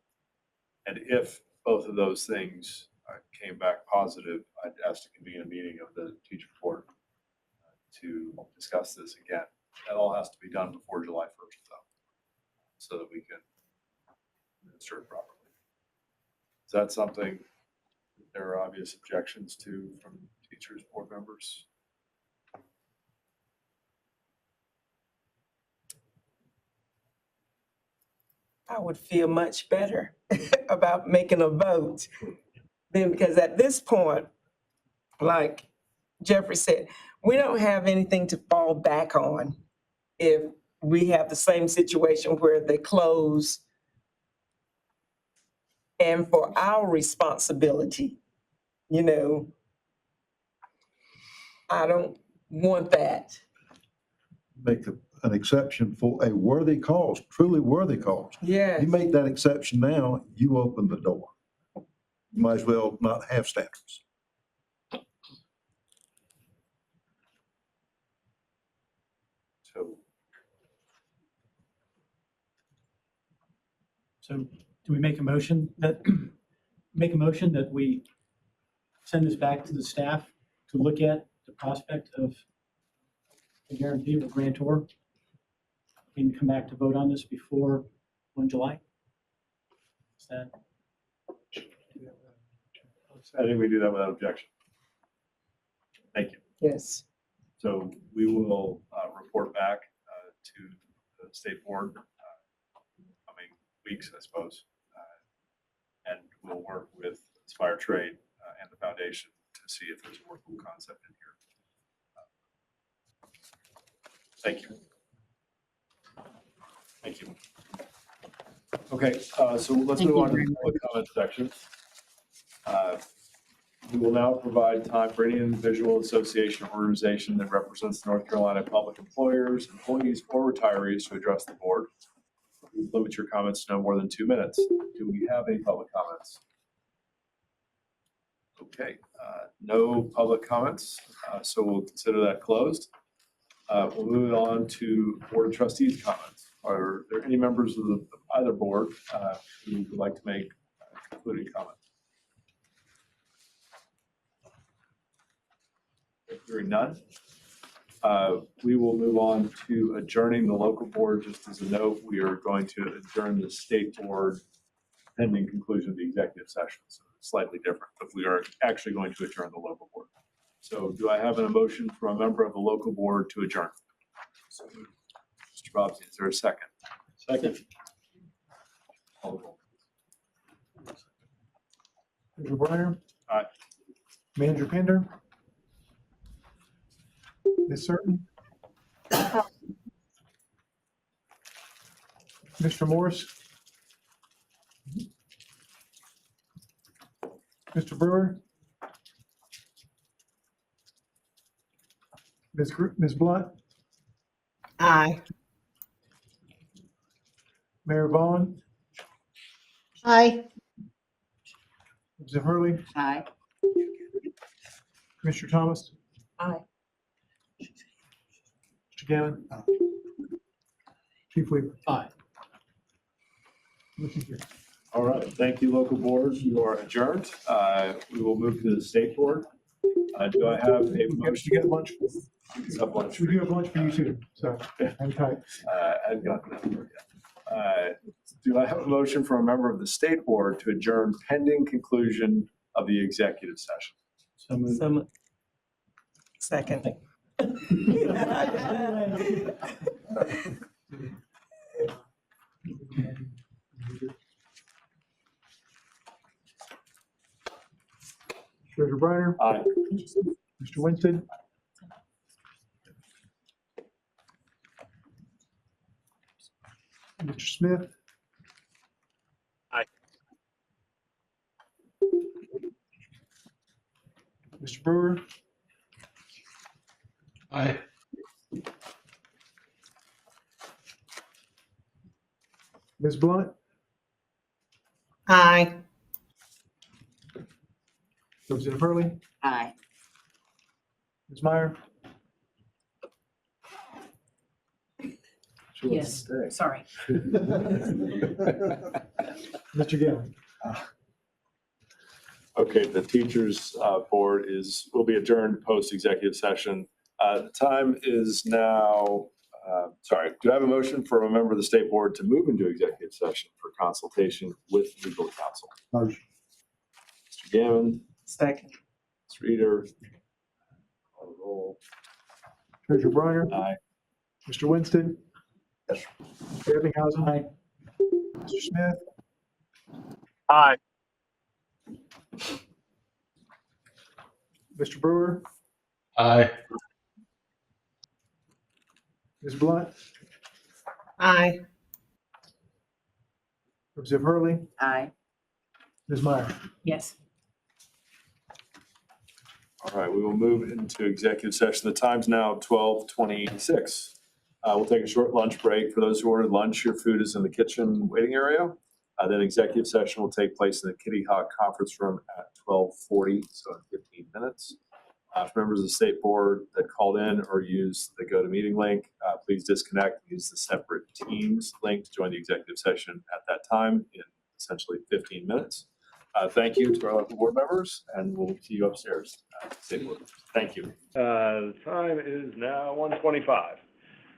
And if both of those things came back positive, I'd ask to convene a meeting of the teacher board to discuss this again. That all has to be done before July 1st, though, so that we can administer it properly. Is that something that there are obvious objections to from teachers, board members? I would feel much better about making a vote then, because at this point, like Jeffrey said, we don't have anything to fall back on if we have the same situation where they close. And for our responsibility, you know, I don't want that. Make an exception for a worthy cause, truly worthy cause. Yeah. You make that exception now, you open the door. You might as well not have standards. So do we make a motion that we send this back to the staff to look at the prospect of a guarantee or grantor and come back to vote on this before 1 July? Is that? I think we do that without objection. Thank you. Yes. So we will report back to the state board coming weeks, I suppose. And we'll work with Aspire Trade and the foundation to see if there's a workable concept in here. Thank you. Thank you. Okay, so let's move on to the public comment section. We will now provide time for any individual, association, or organization that represents North Carolina public employers, employees, or retirees to address the board. Please limit your comments to no more than 2 minutes. Do we have any public comments? Okay, no public comments, so we'll consider that closed. We'll move on to Board of Trustees comments. Are there any members of either board who would like to make concluding comments? Hearing none, we will move on to adjourning the local board. Just as a note, we are going to adjourn the state board pending conclusion of the executive session. So it's slightly different, but we are actually going to adjourn the local board. So do I have an motion from a member of the local board to adjourn? So, Mr. Bobbsey, is there a second? Second. Call the roll. Manager Briner? Aye. Manager Pender? Ms. Certain? Mr. Morris? Mr. Brewer? Ms. Blunt? Aye. Mayor Vaughn? Aye. Ms. Hurley? Aye. Mr. Thomas? Aye. Mr. Gammon. Chief Weaver. Aye. Motion carries. All right, thank you, local boards. You are adjourned. We will move to the state board. Do I have a motion to get lunch? Have lunch. We do have lunch for you too, so hang tight. I've got that. Do I have a motion from a member of the state board to adjourn pending conclusion of the executive session? So moved. Second. Treasurer Briner. Aye. Mr. Winston. Mr. Smith. Aye. Mr. Brewer. Aye. Ms. Blunt. Aye. Representative Hurley. Aye. Ms. Meyer. She wants to stay. Sorry. Mr. Gammon. Okay, the teachers' board will be adjourned post-executive session. The time is now, do I have a motion for a member of the state board to move into executive session for consultation with legal counsel? Motion. Mr. Gammon, Second. Ms. Reader. Call the roll. Treasurer Briner. Aye. Mr. Winston. Yes. Mr. Ebbinghausen. Aye. Mr. Smith. Aye. Mr. Brewer. Aye. Ms. Blunt. Aye. Representative Hurley. Aye. Ms. Meyer. Yes. All right, we will move into executive session. The time's now 12:26. We'll take a short lunch break. For those who ordered lunch, your food is in the kitchen waiting area. Then executive session will take place in the Kitty Hawk Conference Room at 12:40, so in 15 minutes. For members of the state board that called in or used the GoToMeeting link, please disconnect and use the separate Teams link to join the executive session at that time in essentially 15 minutes. Thank you to our local board members, and we'll see you upstairs. State board. Thank you. The time is now 1:25.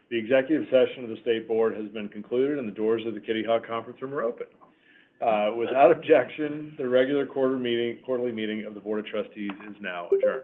The executive session of the state board has been concluded and the doors of the Kitty Hawk Conference Room are open. Without objection, the regular quarterly meeting of the Board of Trustees is now adjourned.